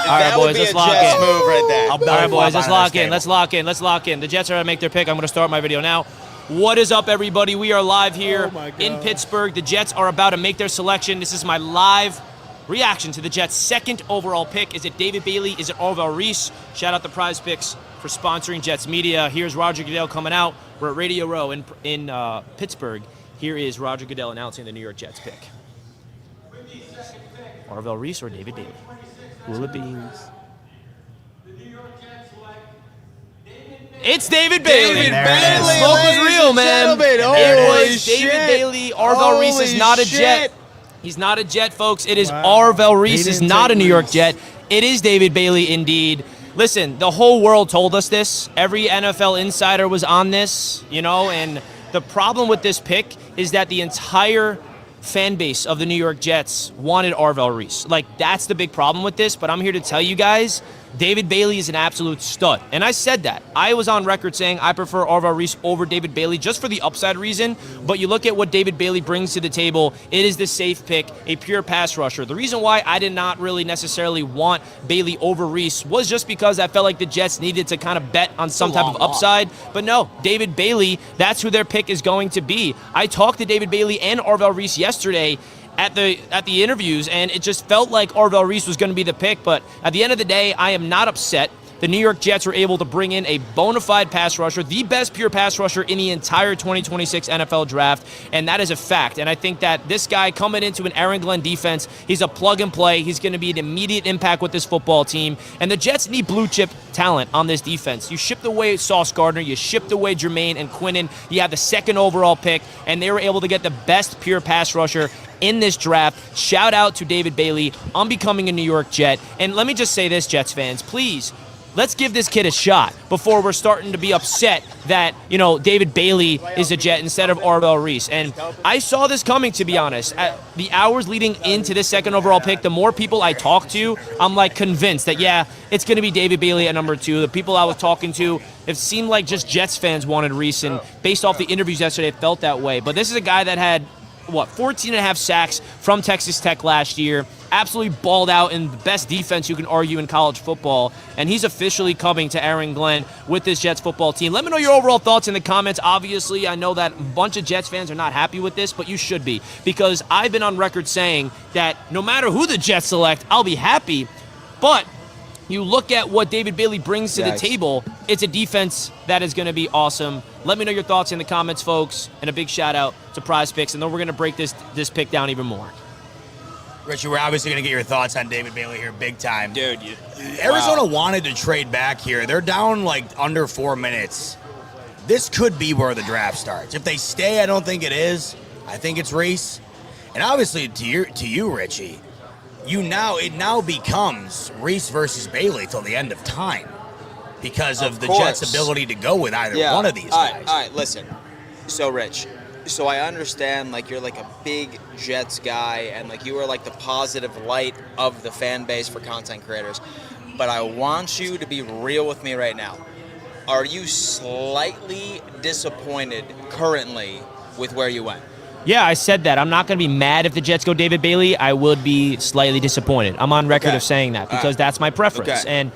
That
boys,
would be
let's
a
lock
Jets
in.
move right there.
I'll
All right, boys, let's lock in.
Let's
Let's lock in. The Jets are going to make their pick. I'm going to start my video now. What is up, everybody? We are live here
Oh, my God.
in Pittsburgh. The Jets are about to make their selection. This is my live reaction to the Jets' second overall pick. Is it David Bailey? Is it Orville Reese? Shout out to Prize Picks for sponsoring Jets Media. Here's Roger Goodell coming out. We're at Radio Row in Pittsburgh. Here is Roger Goodell announcing the New York Jets pick. Orville Reese or David Bailey? Who will it be? It's David Bailey.
David
There it is.
Bailey,
Smoke was
ladies
real,
and
man.
gentlemen.
It
Holy
was David
shit.
Bailey. Orville Reese is
Holy
not a
shit.
Jet. He's not a Jet, folks. It is
Wow.
Orville Reese.
He
Is
didn't
not a
take
New York
Reese.
Jet. It is David Bailey, indeed. Listen, the whole world told us this. Every NFL insider was on this, and the problem with this pick is that the entire fan base of the New York Jets wanted Orville Reese. That's the big problem with this, but I'm here to tell you guys, David Bailey is an absolute stud. And I said that. I was on record saying I prefer Orville Reese over David Bailey just for the upside reason. But you look at what David Bailey brings to the table, it is the safe pick, a pure pass rusher. The reason why I did not really necessarily want Bailey over Reese was just because I felt like the Jets needed to kind of bet on some type of upside. But no, David Bailey, that's who their pick is going to be. I talked to David Bailey and Orville Reese yesterday at the interviews, and it just felt like Orville Reese was going to be the pick. But at the end of the day, I am not upset. The New York Jets were able to bring in a bona fide pass rusher, the best pure pass rusher in the entire 2026 NFL draft, and that is a fact. And I think that this guy coming into an Aaron Glenn defense, he's a plug and play. He's going to be an immediate impact with this football team. And the Jets need blue chip talent on this defense. You shipped away Sauce Gardner, you shipped away Jermaine and Quinnen. You have the second overall pick, and they were able to get the best pure pass rusher in this draft. Shout out to David Bailey on becoming a New York Jet. And let me just say this, Jets fans, please, let's give this kid a shot before we're starting to be upset that, David Bailey is a Jet instead of Orville Reese. And I saw this coming, to be honest. At the hours leading into this second overall pick, the more people I talk to, I'm convinced that, yeah, it's going to be David Bailey at number 2. The people I was talking to, it seemed like just Jets fans wanted Reese, and based off the interviews yesterday, it felt that way. But this is a guy that had 14 and a half sacks from Texas Tech last year. Absolutely balled out in the best defense you can argue in college football. And he's officially coming to Aaron Glenn with this Jets football team. Let me know your overall thoughts in the comments. Obviously, I know that a bunch of Jets fans are not happy with this, but you should be. Because I've been on record saying that no matter who the Jets select, I'll be happy. But you look at what David Bailey brings to the table, it's a defense that is going to be awesome. Let me know your thoughts in the comments, folks. And a big shout out to Prize Picks. And then we're going to break this pick down even more.
Richie, we're obviously going to get your thoughts on David Bailey here big time.
Dude,
Arizona wanted to trade back here. They're down under 4 minutes. This could be where the draft starts. If they stay, I don't think it is. I think it's Reese. And obviously, to you, Richie, it now becomes Reese versus Bailey till the end of time because of the Jets' ability to go with either one of these guys.
All right, listen. So, Rich, I understand, you're a big Jets guy, and, you are, the positive light of the fan base for content creators. But I want you to be real with me right now. Are you slightly disappointed currently with where you went?
Yeah, I said that. I'm not going to be mad if the Jets go David Bailey. I would be slightly disappointed. I'm on record of saying that because that's my preference. And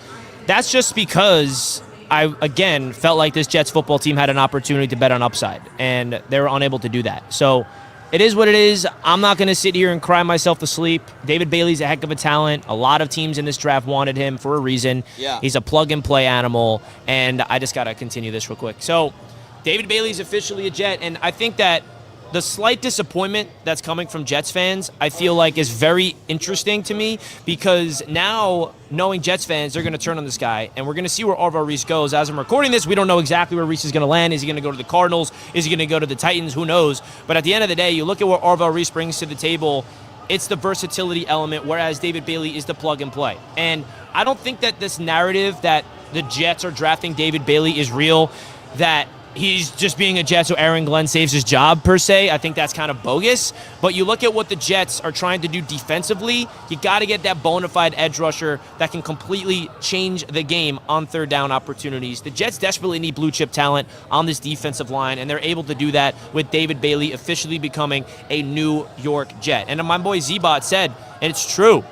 that's just because I, again, felt like this Jets football team had an opportunity to bet on upside, and they were unable to do that. So it is what it is. I'm not going to sit here and cry myself to sleep. David Bailey's a heck of a talent. A lot of teams in this draft wanted him for a reason.
Yeah.
He's a plug-and-play animal, and I just got to continue this real quick. So David Bailey's officially a Jet, and I think that the slight disappointment that's coming from Jets fans, I feel like is very interesting to me, because now knowing Jets fans, they're going to turn on this guy, and we're going to see where Arvell Reese goes. As I'm recording this, we don't know exactly where Reese is going to land. Is he going to go to the Cardinals? Is he going to go to the Titans? Who knows? But at the end of the day, you look at what Arvell Reese brings to the table, it's the versatility element, whereas David Bailey is the plug and play. And I don't think that this narrative that the Jets are drafting David Bailey is real, that he's just being a Jet so Aaron Glenn saves his job, per se. I think that's kind of bogus. But you look at what the Jets are trying to do defensively, you got to get that bona fide edge rusher that can completely change the game on third down opportunities. The Jets desperately need blue chip talent on this defensive line, and they're able to do that with David Bailey officially becoming a New York Jet. And my boy Z-Bot said, and it's true,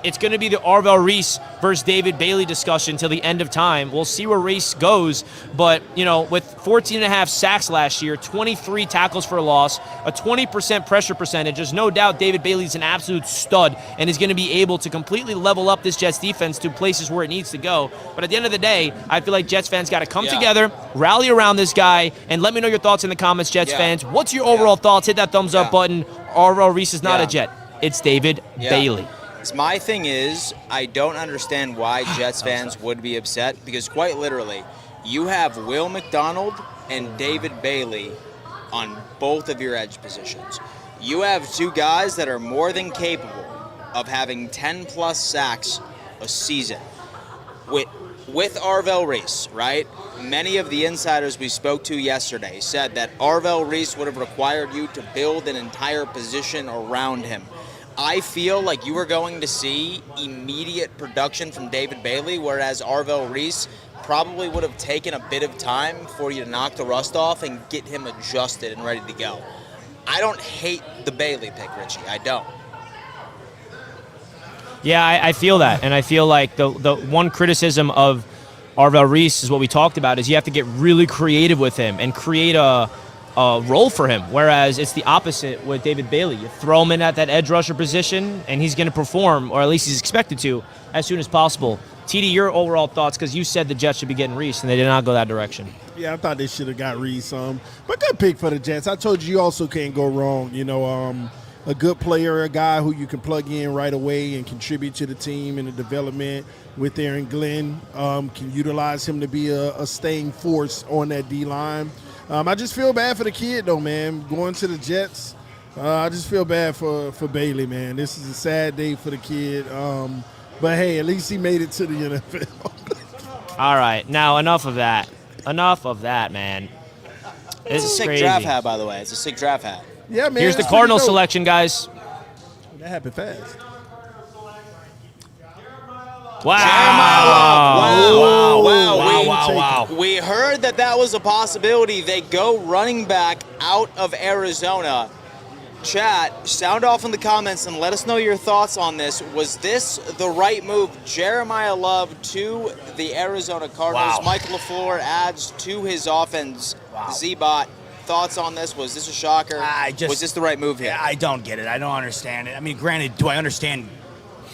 it's going to be the Arvell Reese versus David Bailey discussion till the end of time. We'll see where Reese goes. But, with 14.5 sacks last year, 23 tackles for a loss, a 20% pressure percentage, there's no doubt David Bailey's an absolute stud and is going to be able to completely level up this Jets defense to places where it needs to go. But at the end of the day, I feel like Jets fans got to come together, rally around this guy, and let me know your thoughts in the comments, Jets fans. What's your overall thoughts? Hit that thumbs up button. Arvell Reese is not a Jet. It's David Bailey.
My thing is, I don't understand why Jets fans would be upset, because quite literally, you have Will McDonald and David Bailey on both of your edge positions. You have two guys that are more than capable of having 10-plus sacks a season. With Arvell Reese, right? Many of the insiders we spoke to yesterday said that Arvell Reese would have required you to build an entire position around him. I feel like you are going to see immediate production from David Bailey, whereas Arvell Reese probably would have taken a bit of time for you to knock the rust off and get him adjusted and ready to go. I don't hate the Bailey pick, Richie. I don't.
Yeah, I feel that. And I feel like the one criticism of Arvell Reese is what we talked about, is you have to get really creative with him and create a role for him, whereas it's the opposite with David Bailey. You throw him in at that edge rusher position, and he's going to perform, or at least he's expected to, as soon as possible. TD, your overall thoughts, because you said the Jets should be getting Reese, and they did not go that direction.
Yeah, I thought they should have got Reese. But good pick for the Jets. I told you also can't go wrong. A good player, a guy who you can plug in right away and contribute to the team and the development with Aaron Glenn. Can utilize him to be a staying force on that D-line. I just feel bad for the kid, though, man. Going to the Jets, I just feel bad for Bailey, man. This is a sad day for the kid. But, hey, at least he made it to the NFL.
All right. Now, enough of that. Enough of that, man.
It's a sick draft hat, by the way. It's a sick draft hat.
Yeah, man.
Here's the Cardinal selection, guys.
That happened fast.
Wow.
We heard that was a possibility. They go running back out of Arizona. Chat, sound off in the comments and let us know your thoughts on this. Was this the right move? Jeremiah Love to the Arizona Cardinals. Michael LaFleur adds to his offense. Z-Bot, thoughts on this? Was this a shocker? Was this the right move here?
I don't get it. I don't understand it. I mean, granted, do I understand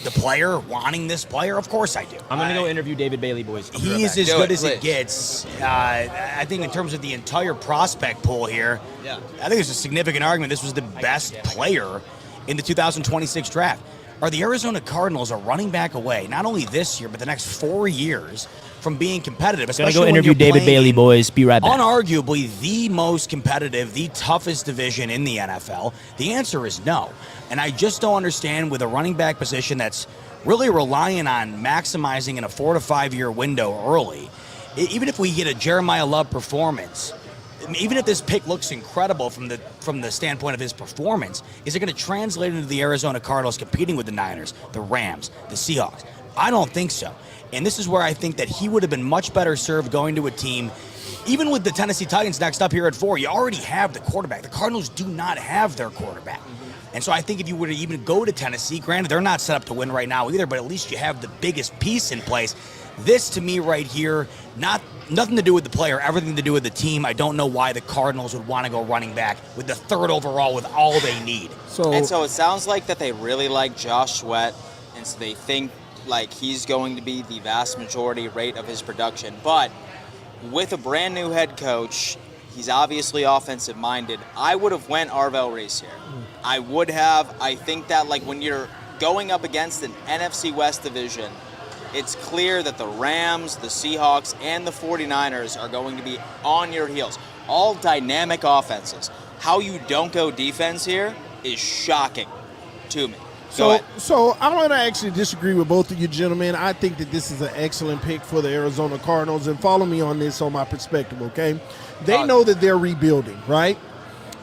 the player wanting this player? Of course I do.
I'm going to go interview David Bailey, boys.
He is as good as it gets. I think in terms of the entire prospect pool here, I think there's a significant argument this was the best player in the 2026 draft. Are the Arizona Cardinals a running back away, not only this year, but the next 4 years from being competitive?
Going to go interview David Bailey, boys. Be right back.
Unarguably the most competitive, the toughest division in the NFL. The answer is no. And I just don't understand with a running back position that's really relying on maximizing in a 4 to 5 year window early. Even if we get a Jeremiah Love performance, even if this pick looks incredible from the standpoint of his performance, is it going to translate into the Arizona Cardinals competing with the Niners, the Rams, the Seahawks? I don't think so. And this is where I think that he would have been much better served going to a team, even with the Tennessee Titans next up here at 4. You already have the quarterback. The Cardinals do not have their quarterback. And so I think if you were to even go to Tennessee, granted they're not set up to win right now either, but at least you have the biggest piece in place. This, to me right here, nothing to do with the player, everything to do with the team. I don't know why the Cardinals would want to go running back with the 3rd overall with all they need.
So it sounds like that they really like Josh Sweat, and so they think like he's going to be the vast majority rate of his production. But with a brand new head coach, He's obviously offensive minded. I would have went Arvell Reese here. I would have. I think that like when you're going up against an NFC West division, it's clear that the Rams, the Seahawks, and the 49ers are going to be on your heels. All dynamic offenses. How you don't go defense here is shocking to me.
So I'm going to actually disagree with both of you gentlemen. I think that this is an excellent pick for the Arizona Cardinals, and follow me on this on my perspective, okay? They know that they're rebuilding, right?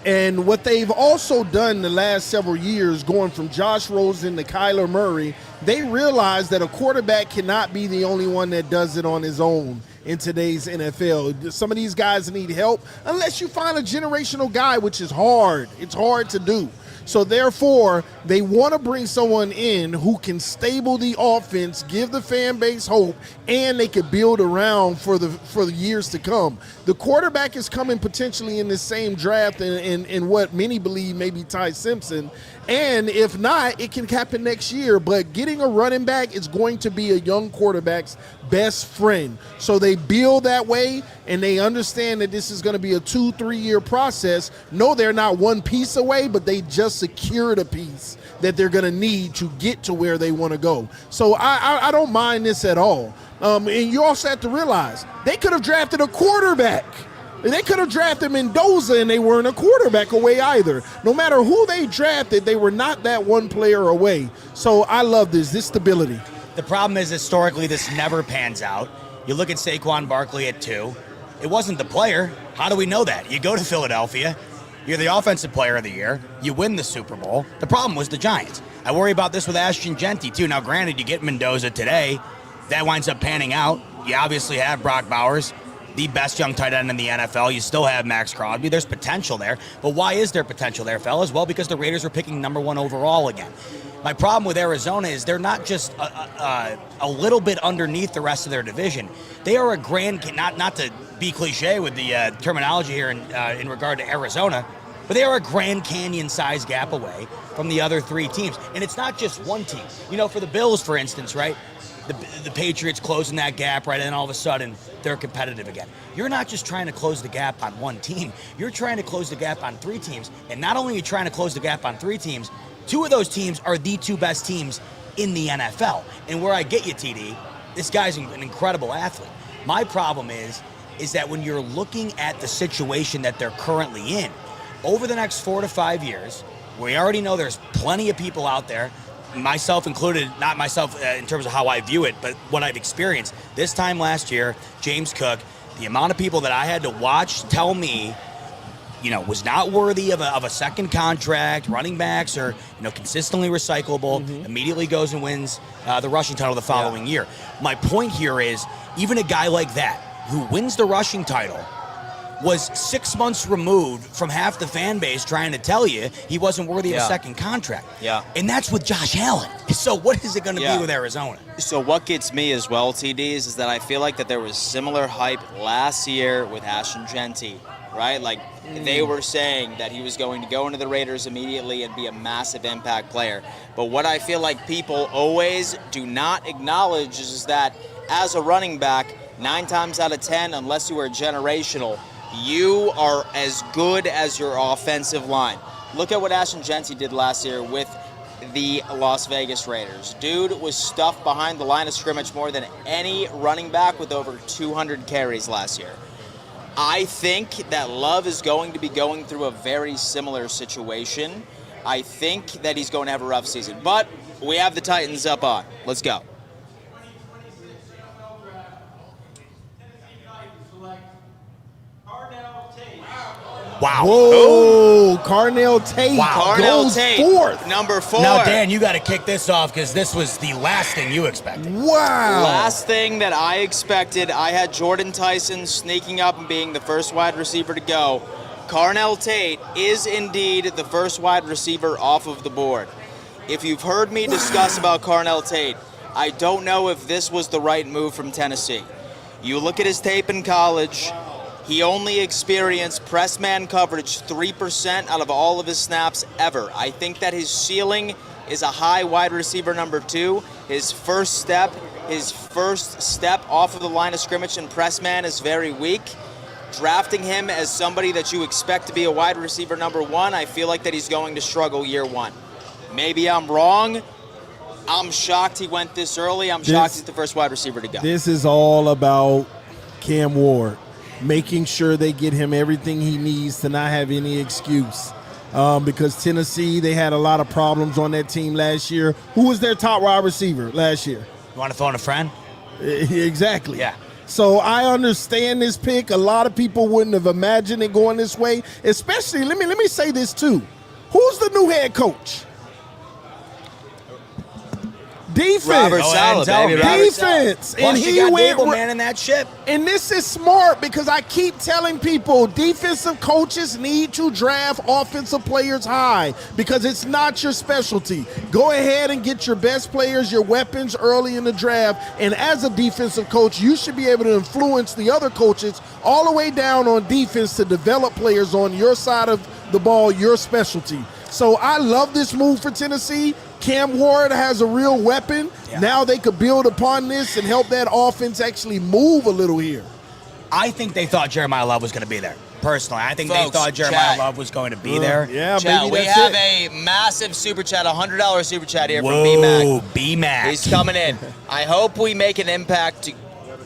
And what they've also done the last several years, going from Josh Rosen to Kyler Murray, they realize that a quarterback cannot be the only one that does it on his own in today's NFL. Some of these guys need help unless you find a generational guy, which is hard. It's hard to do. So therefore, they want to bring someone in who can stable the offense, give the fan base hope, and they could build around for the years to come. The quarterback is coming potentially in the same draft in what many believe may be Ty Simpson. And if not, it can happen next year. But getting a running back is going to be a young quarterback's best friend. So they build that way, and they understand that this is going to be a 2-3 year process. No, they're not one piece away, but they just secured a piece that they're going to need to get to where they want to go. So I don't mind this at all. And you also have to realize they could have drafted a quarterback. They could have drafted Mendoza, and they weren't a quarterback away either. No matter who they drafted, they were not that one player away. So I love this stability.
The problem is historically this never pans out. You look at Saquon Barkley at 2. It wasn't the player. How do we know that? You go to Philadelphia. You're the offensive player of the year. You win the Super Bowl. The problem was the Giants. I worry about this with Ashton Genty, too. Now, granted, you get Mendoza today. That winds up panning out. You obviously have Brock Bowers, the best young tight end in the NFL. You still have Max Crosby. There's potential there. But why is there potential there, fellas? Well, because the Raiders are picking number 1 overall again. My problem with Arizona is they're not just a little bit underneath the rest of their division. They are a grand, not to be cliche with the terminology here in regard to Arizona, but they are a Grand Canyon-sized gap away from the other 3 teams. And it's not just one team. You know, for the Bills, for instance, right? The Patriots closing that gap, right, and all of a sudden they're competitive again. You're not just trying to close the gap on one team. You're trying to close the gap on 3 teams. And not only are you trying to close the gap on 3 teams, 2 of those teams are the 2 best teams in the NFL. And where I get you, TD, this guy's an incredible athlete. My problem is that when you're looking at the situation that they're currently in, over the next 4 to 5 years, we already know there's plenty of people out there, myself included, not myself in terms of how I view it, but what I've experienced. This time last year, James Cook, the amount of people that I had to watch tell me, was not worthy of a second contract, running backs are, consistently recyclable, immediately goes and wins the rushing title the following year. My point here is, even a guy like that, who wins the rushing title, was 6 months removed from half the fan base trying to tell you he wasn't worthy of a second contract.
Yeah.
And that's with Josh Allen. So what is it going to be with Arizona?
So what gets me as well, TDs, is that I feel like that there was similar hype last year with Ashton Genty, right? Like they were saying that he was going to go into the Raiders immediately and be a massive impact player. But what I feel like people always do not acknowledge is that as a running back, 9 times out of 10, unless you are generational, you are as good as your offensive line. Look at what Ashton Genty did last year with the Las Vegas Raiders. Dude was stuffed behind the line of scrimmage more than any running back with over 200 carries last year. I think that Love is going to be going through a very similar situation. I think that he's going to have a rough season. But we have the Titans up on. Let's go.
Wow.
Whoa, Carnell Tate
Carnell
goes
Tate,
4th.
number 4.
Now, Dan, you got to kick this off because this was the last thing you expected.
Wow.
Last thing that I expected, I had Jordan Tyson sneaking up and being the first wide receiver to go. Carnell Tate is indeed the first wide receiver off of the board. If you've heard me discuss about Carnell Tate, I don't know if this was the right move from Tennessee. You look at his tape in college, he only experienced press man coverage 3% out of all of his snaps ever. I think that his ceiling is a high wide receiver number 2. His first step off of the line of scrimmage in press man is very weak. drafting him as somebody that you expect to be a wide receiver number 1, I feel like that he's going to struggle year 1. Maybe I'm wrong. I'm shocked he went this early. I'm shocked he's the first wide receiver to go.
This is all about Cam Ward, making sure they get him everything he needs to not have any excuse. Because Tennessee, they had a lot of problems on that team last year. Who was their top wide receiver last year?
You want to phone a friend?
Exactly.
Yeah.
So I understand this pick. A lot of people wouldn't have imagined it going this way. Especially, let me say this too. Who's the new head coach? Defense.
Robert Saleh, baby. Robert Saleh.
Defense.
Plus,
And
you
he
got
went.
Dable man in that ship.
And this is smart because I keep telling people defensive coaches need to draft offensive players high because it's not your specialty. Go ahead and get your best players, your weapons early in the draft. And as a defensive coach, you should be able to influence the other coaches all the way down on defense to develop players on your side of the ball, your specialty. So I love this move for Tennessee. Cam Ward has a real weapon.
Yeah.
Now they could build upon this and help that offense actually move a little here.
I think they thought Jeremiah Love was going to be there. Personally, I think they
Folks,
thought Jeremiah
chat.
Love was going to be there.
Yeah,
Chat,
baby,
we
that's
have
it.
a massive super chat, $100 super chat here from B-Mac.
Whoa, B-Mac.
He's coming in. I hope we make an impact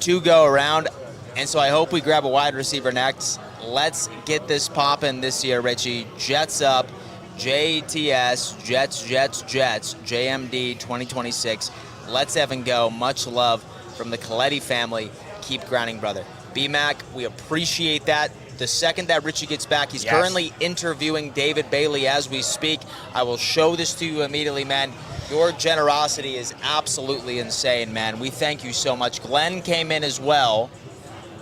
to go around, and so I hope we grab a wide receiver next. Let's get this popping this year, Richie. Jets up. JTS, Jets, JMD 2026. Let's Evan go. Much love from the Coletti family. Keep grinding, brother. B-Mac, we appreciate that. The second that Richie gets back, he's currently interviewing David Bailey as we speak. I will show this to you immediately, man. Your generosity is absolutely insane, man. We thank you so much. Glenn came in as well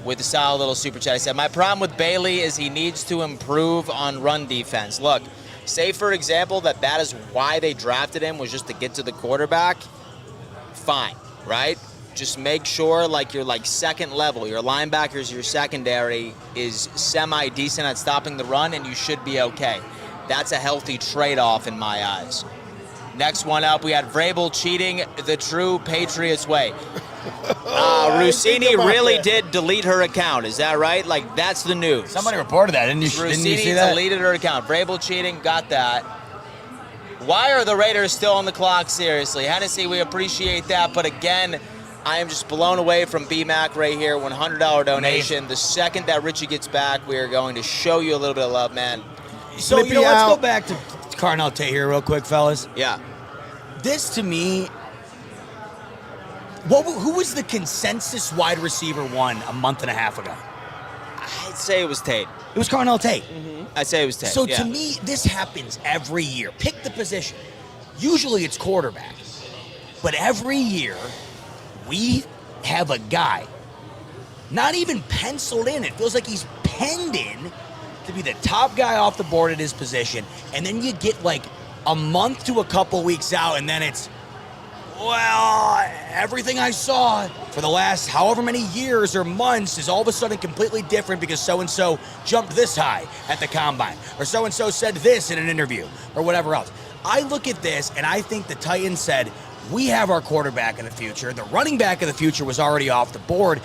with a solid little super chat. He said, my problem with Bailey is he needs to improve on run defense. Look, say, for example, that is why they drafted him, was just to get to the quarterback. Fine, right? Just make sure, like, you're like second level. Your linebackers, your secondary is semi-decent at stopping the run, and you should be okay. That's a healthy trade-off in my eyes. Next one up, we had Vrabel cheating the true Patriots way. Rossini really did delete her account. Is that right? Like, that's the news.
Somebody reported that. Didn't you see
Rossini
that?
deleted her account. Vrabel cheating, got that. Why are the Raiders still on the clock? Seriously. Hennessy, we appreciate that. But again, I am just blown away from B-Mac right here. $100 donation.
Amazing.
The second that Richie gets back, we are going to show you a little bit of love, man.
So, let's go back to Carnell Tate here real quick, fellas.
Yeah.
This, to me, who was the consensus wide receiver one a month and a half ago?
I'd say it was Tate.
It was Carnell Tate.
I'd say it was Tate.
So
yeah.
to me, this happens every year. Pick the position. Usually it's quarterback. But every year, we have a guy not even penciled in. It feels like he's penned in to be the top guy off the board at his position. And then you get like a month to a couple weeks out, and then it's, well, everything I saw for the last however many years or months is all of a sudden completely different because so-and-so jumped this high at the combine, or so-and-so said this in an interview, or whatever else. I look at this, and I think the Titans said, we have our quarterback of the future. The running back of the future was already off the board.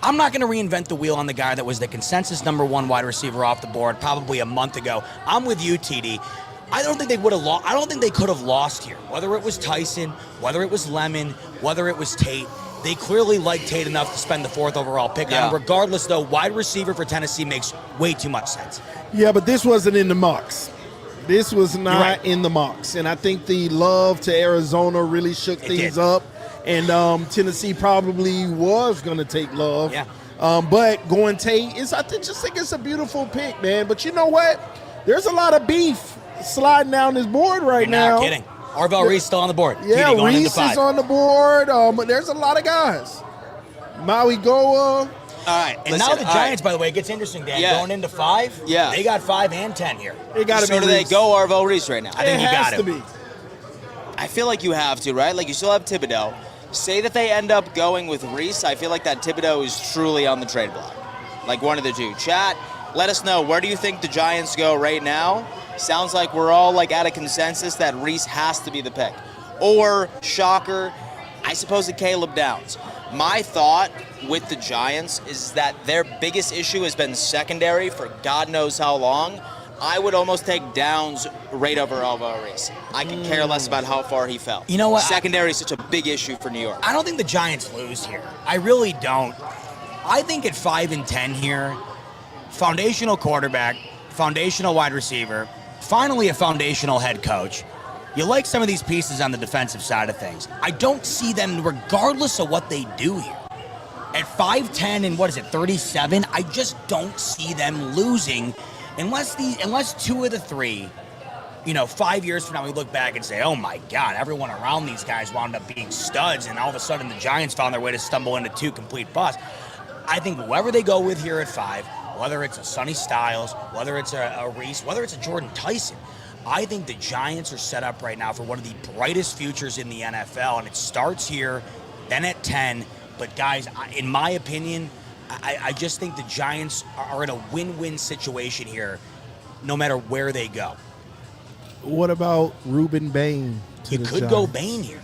I'm not going to reinvent the wheel on the guy that was the consensus number one wide receiver off the board probably a month ago. I'm with you, TD. I don't think they would have lost. I don't think they could have lost here. Whether it was Tyson, whether it was Lemon, whether it was Tate, they clearly liked Tate enough to spend the 4th overall pick on him. Regardless, though, wide receiver for Tennessee makes way too much sense.
Yeah, but this wasn't in the mocks. This was not
right.
in the mocks. And I think the love to Arizona really shook things up. And Tennessee probably was going to take Love.
Yeah.
But going Tate, I just think it's a beautiful pick, man. But you know what? There's a lot of beef sliding down this board right now.
You're not kidding. Arvell Reese still on the board.
Yeah,
TD going into
Reese
5.
is on the board. But there's a lot of guys. Maui Goa.
All right.
And now the Giants, by the way, it gets interesting, Dan.
Yeah.
Going into 5,
Yeah.
they got 5 and 10 here.
It got to
So
be
do they
Reese.
go Arvell Reese right now?
I think
it
you
has
got
to
to.
be.
I feel like you have to, right? Like, you still have Thibodeau. Say that they end up going with Reese, I feel like that Thibodeau is truly on the trade block. Like one of the two. Chat, let us know, where do you think the Giants go right now? Sounds like we're all like at a consensus that Reese has to be the pick. Or, shocker, I suppose that Caleb Downs. My thought with the Giants is that their biggest issue has been secondary for God knows how long. I would almost take Downs right over Alvaro Reese. I could care less about how far he fell.
You know what?
Secondary is such a big issue for New York.
I don't think the Giants lose here. I really don't. I think at 5-10 here, foundational quarterback, foundational wide receiver, finally a foundational head coach. You like some of these pieces on the defensive side of things. I don't see them, regardless of what they do here. At 5-10 and 37, I just don't see them losing unless two of the three, 5 years from now we look back and say, oh my God, everyone around these guys wound up being studs, and all of a sudden the Giants found their way to stumble into 2 complete busts. I think whoever they go with here at 5, whether it's a Sonny Styles, whether it's a Reese, whether it's a Jordan Tyson, I think the Giants are set up right now for one of the brightest futures in the NFL, and it starts here, then at 10. But guys, in my opinion, I just think the Giants are in a win-win situation here, no matter where they go.
What about Ruben Bain?
You could go Bain here.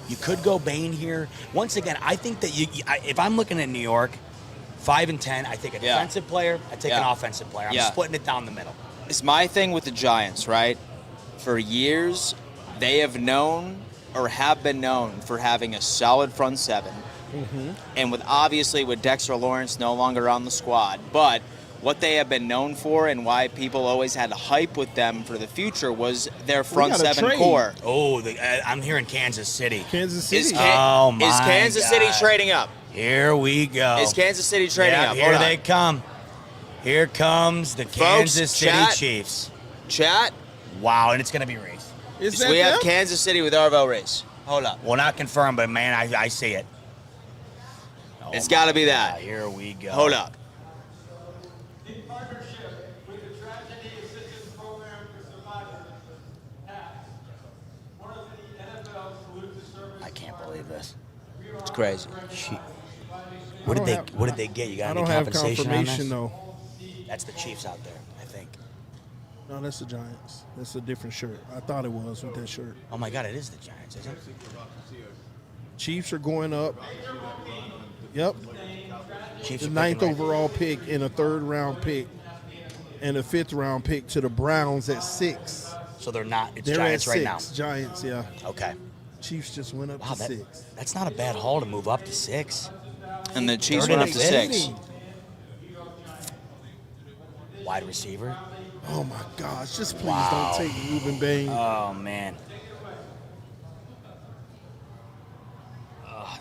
You could go Bain here. Once again, I think that if I'm looking at New York, 5-10, I take a defensive player, I take an offensive player. I'm splitting it down the middle.
It's my thing with the Giants, right? For years, they have known or have been known for having a solid front seven. Mm-hmm. And with Dexter Lawrence no longer on the squad. But what they have been known for and why people always had hype with them for the future was their front seven core.
Oh, I'm hearing Kansas City.
Kansas City.
Is Kansas City trading up?
Here we go.
Is Kansas City trading up?
Here they come. Here comes the Kansas City Chiefs.
Chat.
Wow, and it's going to be Reese.
So we have Kansas City with Arvo Reese. Hold up.
Well, not confirmed, but man, I see it.
It's got to be that.
God, here we go.
Hold up.
In partnership with the Tragedy Assistance Program for Survivors, TAPS, one of the NFL Salute to Service.
I can't believe this.
It's crazy.
What did they get? You got any compensation on this?
No.
That's the Chiefs out there, I think.
No, that's the Giants. That's a different shirt. I thought it was with that shirt.
Oh my God, it is the Giants, isn't it?
Chiefs are going up. Yep.
Chiefs
The
are
9th
picking right.
overall pick and a 3rd round pick and a 5th round pick to the Browns at 6.
So they're not. It's
They're
Giants
at
right now.
6. Giants, yeah.
Okay.
Chiefs just went up to 6.
That's not a bad haul to move up to 6.
And the Chiefs
Third
went
and
up to
fifth.
6.
Wide receiver.
Oh my gosh! Just please
Wow.
don't take Ruben Bain.
Oh man.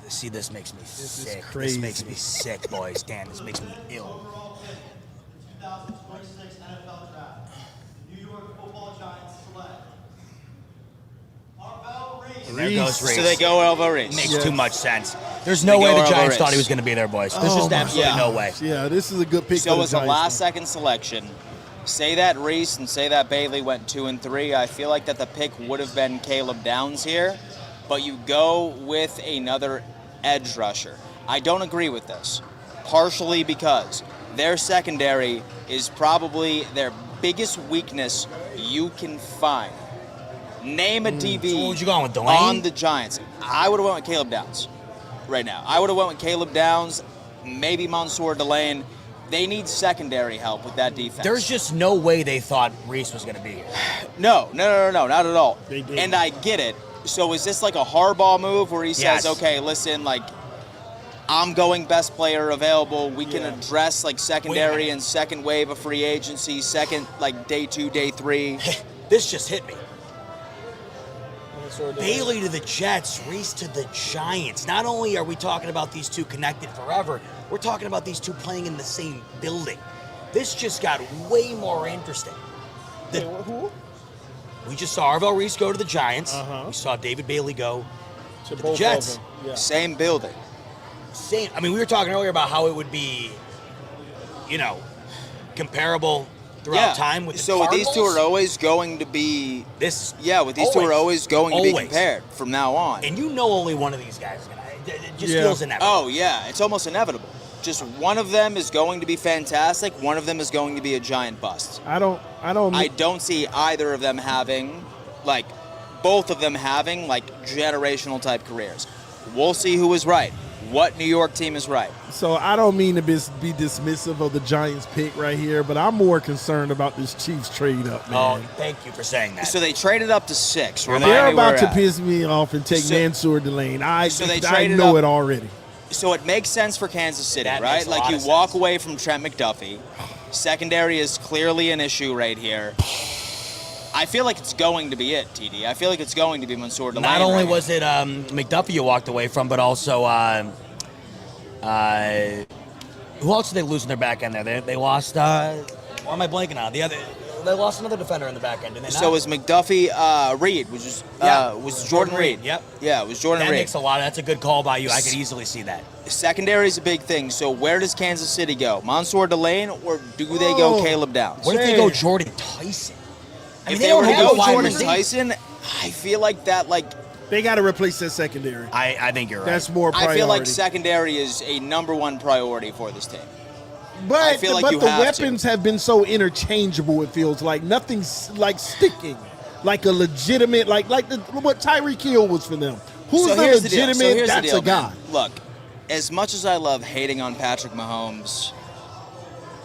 See, this makes me sick.
is crazy.
This makes me sick, boys. Damn, this makes me ill.
2026 NFL Draft. New York Football Giants select Arvell Reese.
And there goes Reese.
So they go Arvo Reese.
Makes too much sense. There's no way
go
the
Arvo
Giants
Reese.
thought he was going to be there, boys. There's just
my
absolutely
God.
no way.
Yeah, this is a good pick.
So it was a
Giants.
last-second selection. Say that Reese and say that Bailey went 2 and 3. I feel like that the pick would have been Caleb Downs here, but you go with another edge rusher. I don't agree with this, partially because their secondary is probably their biggest weakness you can find. Name a DB
So what would you go with, Delane?
on the Giants. I would have went with Caleb Downs right now. I would have went with Caleb Downs, maybe Mansour Delane. They need secondary help with that defense.
There's just no way they thought Reese was going to be here.
No, not at all.
They did.
And I get it. So is this like a Harbaugh move where he
Yes.
says, okay, listen, like, I'm going best player available. We can address like secondary and second wave of free agency, second like day 2, day 3.
This just hit me. Bailey to the Jets, Reese to the Giants. Not only are we talking about these two connected forever, we're talking about these two playing in the same building. This just got way more interesting.
Who?
We just saw Arvell Reese go to the Giants.
Uh-huh.
We saw David Bailey go
To
the
both
Jets.
of them. Yeah.
Same building.
same. I mean, we were talking earlier about how it would be, comparable throughout time with the
So
Cardinals.
these two are always going to be two are always going to be compared from now on.
And only one of these guys is gonna. It just
Yeah.
feels inevitable.
Oh yeah, it's almost inevitable. Just one of them is going to be fantastic. One of them is going to be a giant bust.
I don't.
I don't see either of them having, both of them having, generational type careers. We'll see who is right. What New York team is right?
So I don't mean to be dismissive of the Giants pick right here, but I'm more concerned about this Chiefs trade up, man.
Oh, thank you for saying that.
So they traded up to 6. Remind
They're
me where
about to
we're at.
piss me off and take Mansour Delane. I
traded
know
up-
it already.
So it makes sense for Kansas City,
That
right?
makes a
Like
lot
you
of
walk
sense.
away from Trent McDuffie. Secondary is clearly an issue right here. I feel like it's going to be it, TD. I feel like it's going to be Mansour Delane.
Not only
right
was it McDuffie you walked away from, but also who else did they lose in their back end there? They lost. Why am I blanking on they lost another defender in the back end. Did they
So
not?
was McDuffie Reed, which was Jordan Reed.
Yep.
Yeah, it was Jordan
That
Reed.
makes a lot. That's a good call by you. I could easily see that.
Secondary is a big thing. So where does Kansas City go? Mansour Delane, or do they go Caleb Downs?
What if they go Jordan Tyson? I mean,
If
they
they were
don't
to
have
go
a wide
Jordan
receiver.
Tyson, I feel like that.
They got to replace that secondary.
I think you're right.
That's more priority.
I feel like secondary is a #1 priority for this team.
But
I feel like
but
you
the
have
weapons have been so interchangeable. It feels like nothing's like sticking, like a legitimate what Tyreek Hill was for them. Who's the
here's the deal.
legitimate?
So here's
That's
the deal,
a guy.
man. Look, as much as I love hating on Patrick Mahomes,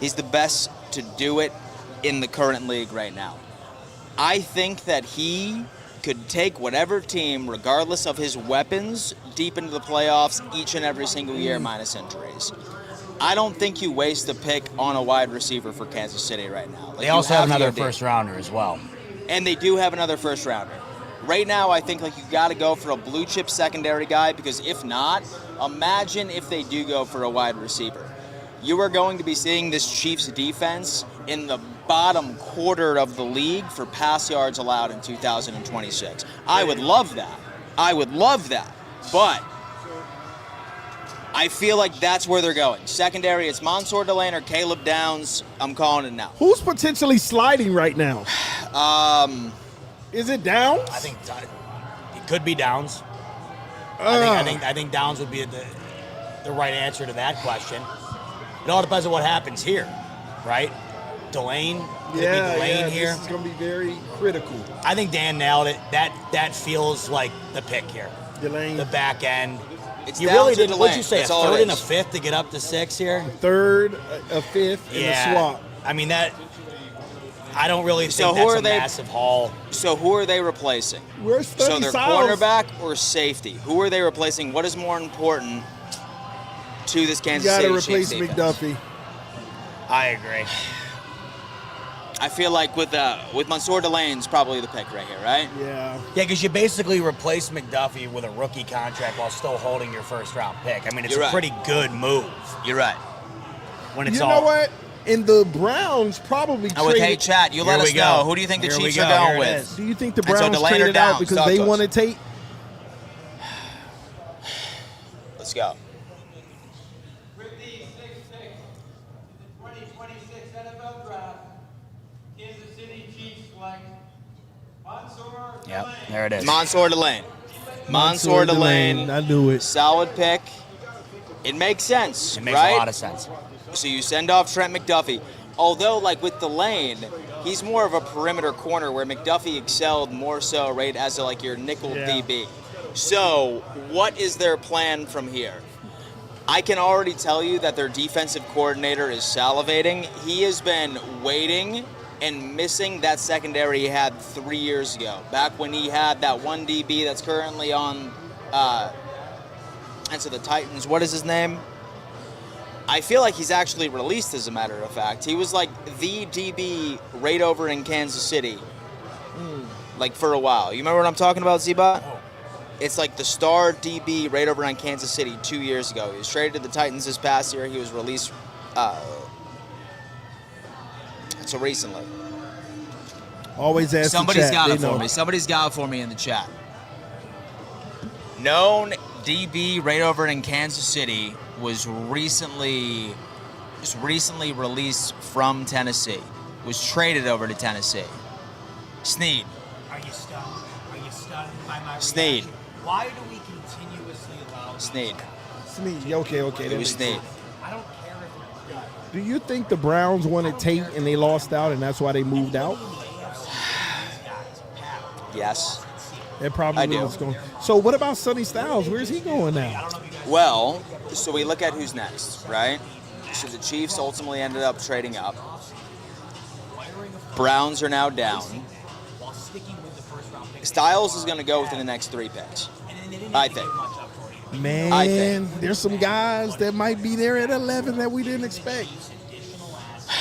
he's the best to do it in the current league right now. I think that he could take whatever team, regardless of his weapons, deep into the playoffs each and every single year, minus injuries. I don't think you waste a pick on a wide receiver for Kansas City right now. Like,
They
you
also have
to go
another
deep.
first rounder as well.
And they do have another first rounder. Right now, I think like you got to go for a blue chip secondary guy, because if not, imagine if they do go for a wide receiver. You are going to be seeing this Chiefs defense in the bottom quarter of the league for pass yards allowed in 2026. I would love that. But I feel like that's where they're going. Secondary, it's Mansour Delane or Caleb Downs. I'm calling it now.
Who's potentially sliding right now? Is it Downs?
I think it could be Downs. I think Downs would be the right answer to that question. It all depends on what happens here, right? Delane, could it be Delane here?
This is going to be very critical.
I think Dan nailed it. That feels like the pick here.
Delane.
The back end.
It's
You
Downs
really
or
did. What'd
Delane.
you say?
That's
A
all it
third and a
is.
fifth to get up to 6 here?
Third, a fifth, and a swap.
I mean that. I don't really think
So who
that's
are
a
they-
massive haul.
So who are they replacing?
Where's
So
30
they're
Styles?
cornerback or safety? Who are they replacing? What is more important to this
You
Kansas
got to
City
replace
Chiefs defense?
McDuffie.
I agree.
I feel like with Mansour Delane's probably the pick right here, right?
Yeah.
Yeah, because you basically replace McDuffie with a rookie contract while still holding your first round pick. I mean, it's
You're
a
right.
pretty good move
You're right.
when it's
You
all.
know what? And the Browns probably
Now with Hey
traded.
Chat, you
Here
let
we
us
go.
know. Who do you think the
Here we
Chiefs
go.
are going
Here it
with?
is.
Do you think the
And so
Browns
Delane or
traded out
Downs?
because
Talk
they
to us.
wanted Tate?
Let's go.
With the sixth pick in the 2026 NFL Draft, Kansas City Chiefs select Mansour
Yep,
Delane.
there it is.
Mansour Delane. Mansour Delane.
I knew it.
Solid pick. It makes sense,
It makes
right?
a lot of sense.
So you send off Trent McDuffie. Although, like with Delane, he's more of a perimeter corner where McDuffie excelled more so right as like your nickel
Yeah.
DB. So what is their plan from here? I can already tell you that their defensive coordinator is salivating. He has been waiting and missing that secondary he had 3 years ago, back when he had that one DB that's currently on and so the Titans. What is his name? I feel like he's actually released, as a matter of fact. He was like the DB right over in Kansas City, like for a while. You remember what I'm talking about, Z-Bot? It's like the star DB right over on Kansas City 2 years ago. He was traded to the Titans this past year. He was released so recently.
Always ask
Somebody's
the chat.
got
They
it for
know.
me. Somebody's got it for me in the chat. Known DB right over in Kansas City was recently released from Tennessee. Was traded over to Tennessee. Snead.
Are you stunned? Are you stunned by my
Snead.
reaction? Why do we continuously allow
Snead.
Snead. Okay.
It
that
was
makes
Snead.
sense.
I don't care if you're good.
Do you think the Browns wanted Tate and they lost out, and that's why they moved out?
Yes.
That probably
I do.
was going. So what about Sonny Styles? Where's he going now?
I don't know if you guys
Well, so we look at who's next, right? So the Chiefs ultimately ended up trading up. Browns are now down. Styles is going to go within the next 3 picks, I think.
Man, there's some guys that might be there at 11 that we didn't expect.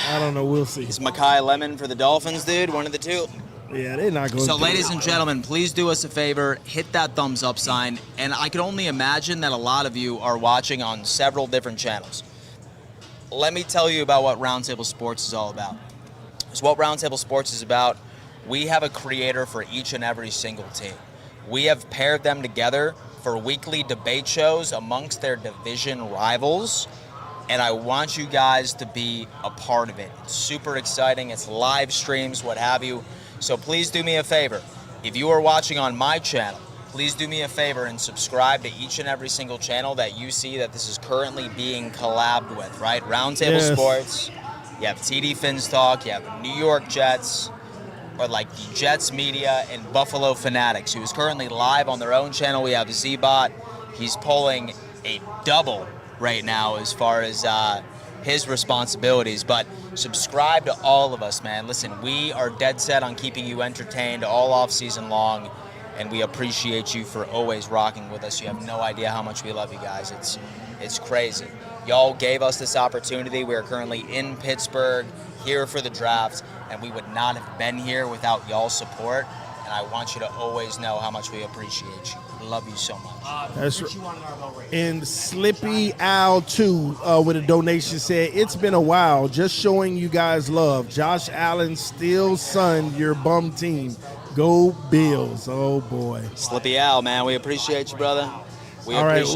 I don't know. We'll see.
Is Mekhi Lemon for the Dolphins, dude? One of the two.
Yeah, they're not going to.
So, ladies and gentlemen, please do us a favor. Hit that thumbs up sign. And I can only imagine that a lot of you are watching on several different channels. Let me tell you about what Roundtable Sports is all about. So what Roundtable Sports is about, we have a creator for each and every single team. We have paired them together for weekly debate shows amongst their division rivals, and I want you guys to be a part of it. It's super exciting. It's live streams, what have you. So please do me a favor. If you are watching on my channel, please do me a favor and subscribe to each and every single channel that you see that this is currently being collabed with, right? Roundtable Sports, you have TD Fins Talk, you have New York Jets, or like the Jets Media, and Buffalo Fanatics, who is currently live on their own channel. We have Z-Bot. He's pulling a double right now as far as his responsibilities. But subscribe to all of us, man. Listen, we are dead set on keeping you entertained all off season long, and we appreciate you for always rocking with us. You have no idea how much we love you guys. It's crazy. Y'all gave us this opportunity. We are currently in Pittsburgh, here for the draft, and we would not have been here without y'all's support. And I want you to always know how much we appreciate you. Love you so much.
That's right. And Slippy Owl 2 with a donation said, it's been a while, just showing you guys love. Josh Allen still son your bum team. Go Bills. Oh boy.
Slippy Owl, man, we appreciate you, brother.
All right,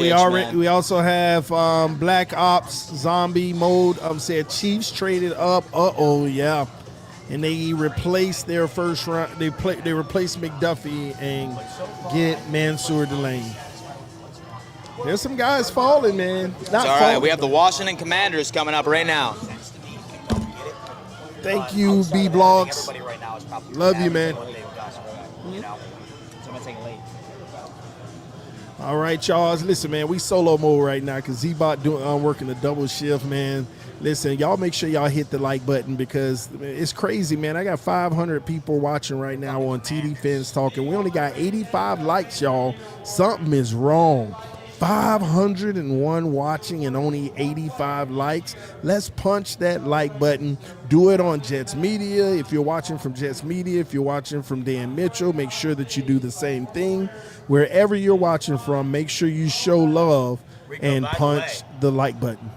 we also have Black Ops Zombie Mode said Chiefs traded up. Yeah. And they replaced their first round. They replaced McDuffie and get Mansour Delane. There's some guys falling, man.
It's all right. We have the Washington Commanders coming up right now.
Thank you, B Blogs. Love you, man. All right, y'all. Listen, man, we solo mode right now because Z-Bot working a double shift, man. Listen, y'all make sure y'all hit the like button because it's crazy, man. I got 500 people watching right now on TD Fins Talking. We only got 85 likes, y'all. Something is wrong. 501 watching and only 85 likes. Let's punch that like button. Do it on Jets Media. If you're watching from Jets Media, if you're watching from Dan Mitchell, make sure that you do the same thing. Wherever you're watching from, make sure you show love and punch the like button.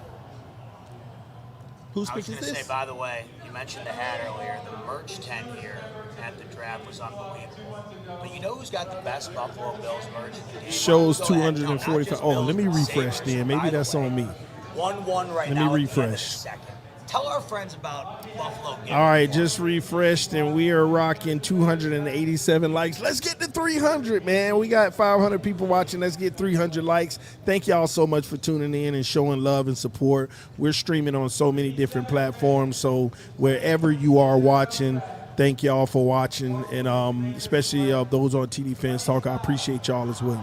Whose pick is this?
Say, by the way, you mentioned the hat earlier. The merch tent here at the draft was unbelievable. But you know who's got the best Buffalo Bills merch?
Shows 245. Oh, let me refresh then. Maybe that's on me.
1-1 right now.
Let me refresh.
Tell our friends about Buffalo.
All right, just refreshed, and we are rocking 287 likes. Let's get to 300, man. We got 500 people watching. Let's get 300 likes. Thank y'all so much for tuning in and showing love and support. We're streaming on so many different platforms, so wherever you are watching, thank y'all for watching, and especially those on TD Fans Talk. I appreciate y'all as well.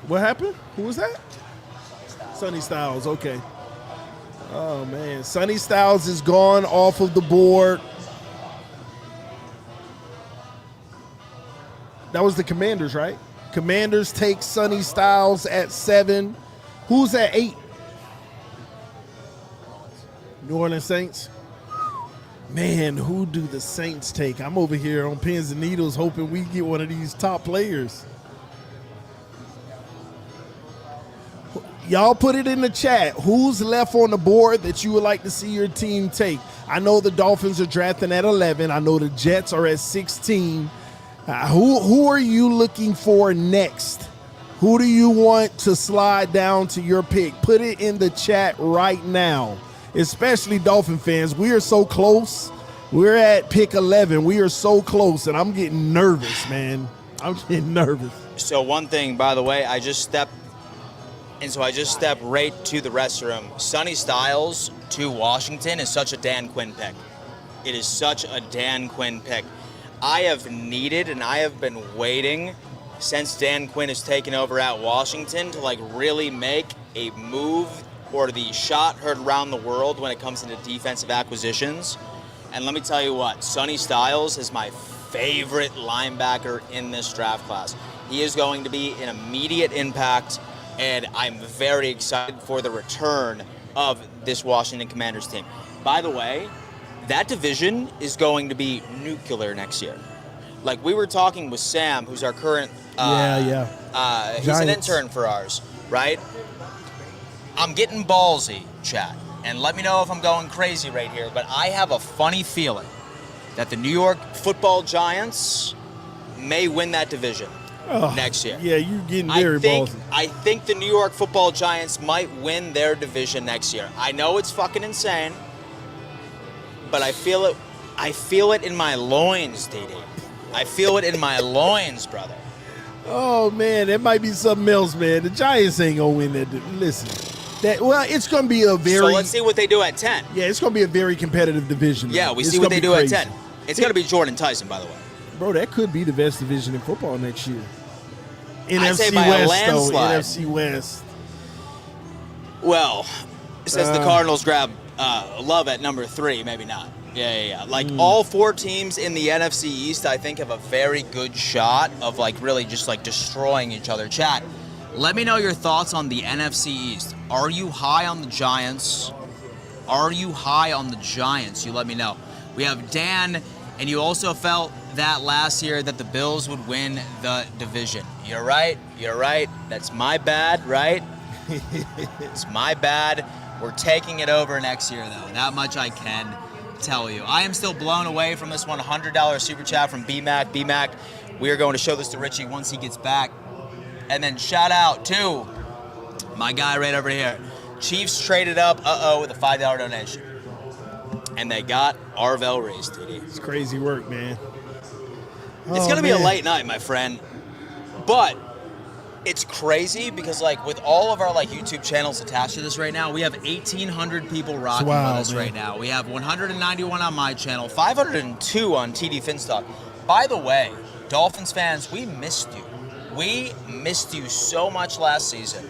What happened? Who was that? Sonny Styles, okay. Oh, man. Sonny Styles is gone off of the board. That was the Commanders, right? Commanders take Sonny Styles at 7. Who's at 8? New Orleans Saints. Man, who do the Saints take? I'm over here on pins and needles hoping we get one of these top players. Y'all put it in the chat. Who's left on the board that you would like to see your team take? I know the Dolphins are drafting at 11. I know the Jets are at 16. Who are you looking for next? Who do you want to slide down to your pick? Put it in the chat right now, especially Dolphin fans. We are so close. We're at pick 11. We are so close, and I'm getting nervous, man. I'm getting nervous.
So one thing, by the way, I just stepped right to the restroom. Sonny Styles to Washington is such a Dan Quinn pick. It is such a Dan Quinn pick. I have needed and I have been waiting since Dan Quinn has taken over at Washington to like really make a move or the shot heard around the world when it comes into defensive acquisitions. And let me tell you what, Sonny Styles is my favorite linebacker in this draft class. He is going to be an immediate impact, and I'm very excited for the return of this Washington Commanders team. By the way, that division is going to be nuclear next year. Like we were talking with Sam, who's our current, he's an intern for ours, right? I'm getting ballsy, chat, and let me know if I'm going crazy right here, but I have a funny feeling that the New York Football Giants may win that division next year.
Yeah, you're getting very ballsy.
I think the New York Football Giants might win their division next year. I know it's fucking insane, but I feel it. I feel it in my loins, DD. I feel it in my loins, brother.
Oh, man, that might be something else, man. The Giants ain't going to win that. Listen, it's going to be a very...
So let's see what they do at 10.
Yeah, it's going to be a very competitive division.
Yeah, we see what they do crazy. At 10. It's going to be Jordan Tyson, by the way.
Bro, that could be the best division in football next year.
I'd say
NFC
by
West,
a landslide.
though. NFC West.
Well, it says the Cardinals grab Love at number 3. Maybe not. Yeah. Like all 4 teams in the NFC East, I think, have a very good shot of like really just like destroying each other. Chat, let me know your thoughts on the NFC East. Are you high on the Giants? Are you high on the Giants? You let me know. We have Dan, and you also felt that last year that the Bills would win the division. You're right. That's my bad, right? It's my bad. We're taking it over next year, though. That much I can tell you. I am still blown away from this $100 super chat from BMAC. BMAC, we are going to show this to Richie once he gets back. And then shout out to my guy right over here. Chiefs traded up, with a $5 donation. And they got Arvell Reese, TD.
It's crazy work, man.
It's going to be a late night, my friend. But it's crazy because, like, with all of our, like, YouTube channels attached to this right now, we have 1,800 people rocking with us right now. We have 191 on my channel, 502 on TD Finstock. By the way, Dolphins fans, we missed you. We missed you so much last season.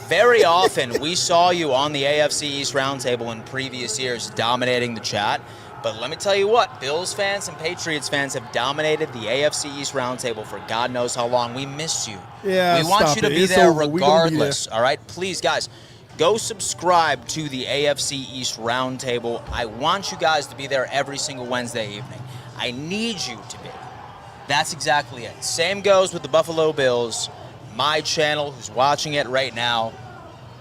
Very often, we saw you on the AFC East Roundtable in previous years dominating the chat. But let me tell you what, Bills fans and Patriots fans have dominated the AFC East Roundtable for God knows how long. We miss you.
Yeah,
we want you to be there regardless,
there.
all right? Please, guys, go subscribe to the AFC East Roundtable. I want you guys to be there every single Wednesday evening. I need you to be. That's exactly it. Same goes with the Buffalo Bills. My channel, who's watching it right now.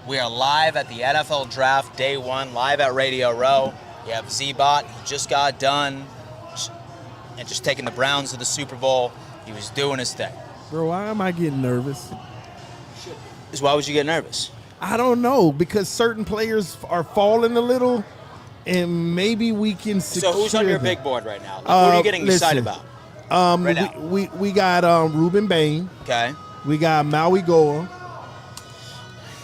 We are live at the NFL Draft Day 1, live at Radio Row. You have Z-Bot, he just got done and just taking the Browns to the Super Bowl. He was doing his thing.
Bro, why am I getting nervous?
Why would you get nervous?
I don't know, because certain players are falling a little, and maybe we can secure
So who's on your
them.
big board right now? Like, who are you getting excited about? Right now?
We got Ruben Bain.
Okay.
We got Maui Goa.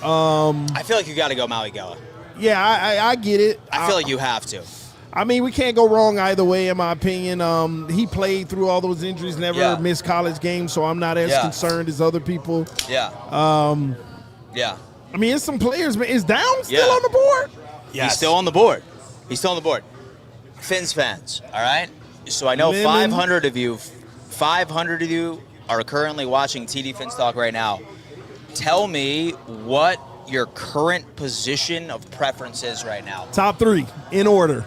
I feel like you got to go Maui Goa.
Yeah, I get it.
I feel like you have to.
I mean, we can't go wrong either way, in my opinion. He played through all those injuries, never missed college games, so I'm not as concerned as other people.
Yeah. Yeah.
I mean, it's some players, man. Is Downs still on the board?
Yes. He's still on the board. Fins fans, all right? So I know 500 of you are currently watching TD Finstock right now. Tell me what your current position of preference is right now.
Top 3 in order.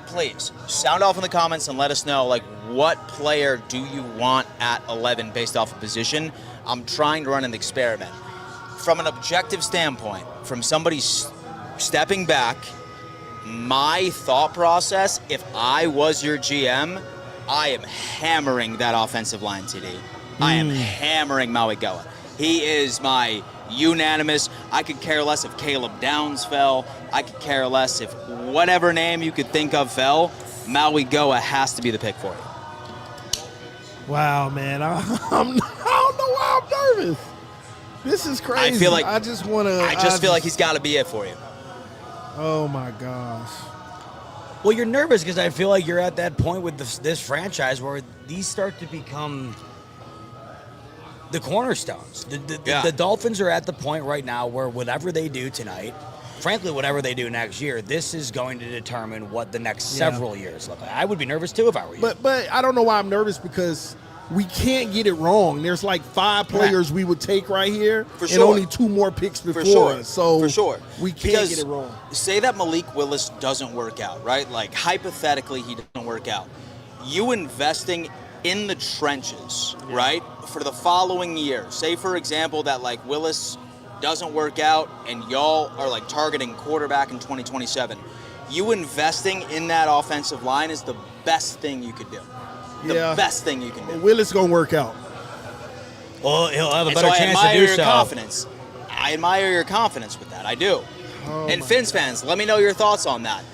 Please sound off in the comments and let us know, like, what player do you want at 11 based off of position. I'm trying to run an experiment. From an objective standpoint, from somebody stepping back, my thought process, if I was your GM, I am hammering that offensive line, TD. I am hammering Maui Goa. He is my unanimous. I could care less if Caleb Downs fell. I could care less if whatever name you could think of fell. Maui Goa has to be the pick for you.
Wow, man. I don't know why I'm nervous. This is crazy.
I feel like
I just want to.
I just feel like he's got to be it for you.
Oh my gosh.
Well, you're nervous because I feel like you're at that point with this franchise where these start to become the cornerstones. The
Yeah.
Dolphins are at the point right now where whatever they do tonight, frankly, whatever they do next year, this is going to determine what the next several years look like. I would be nervous too if I were you.
But I don't know why I'm nervous, because we can't get it wrong. There's like 5 players we would take right here,
For
and
sure.
only 2 more picks before
For sure.
us. So
For sure.
we can't
Because
get it wrong.
Say that Malik Willis doesn't work out, right? Like, hypothetically, he doesn't work out. You investing in the trenches, right, for the following year. Say, for example, that, like, Willis doesn't work out and y'all are, like, targeting quarterback in 2027. You investing in that offensive line is the best thing you could do. The best thing you can do.
Willis gonna work out.
Well, he'll have a
And
better
so I
chance
admire
to do
your
so.
confidence. I admire your confidence with that. I do. And Fins fans, let me know your thoughts on that.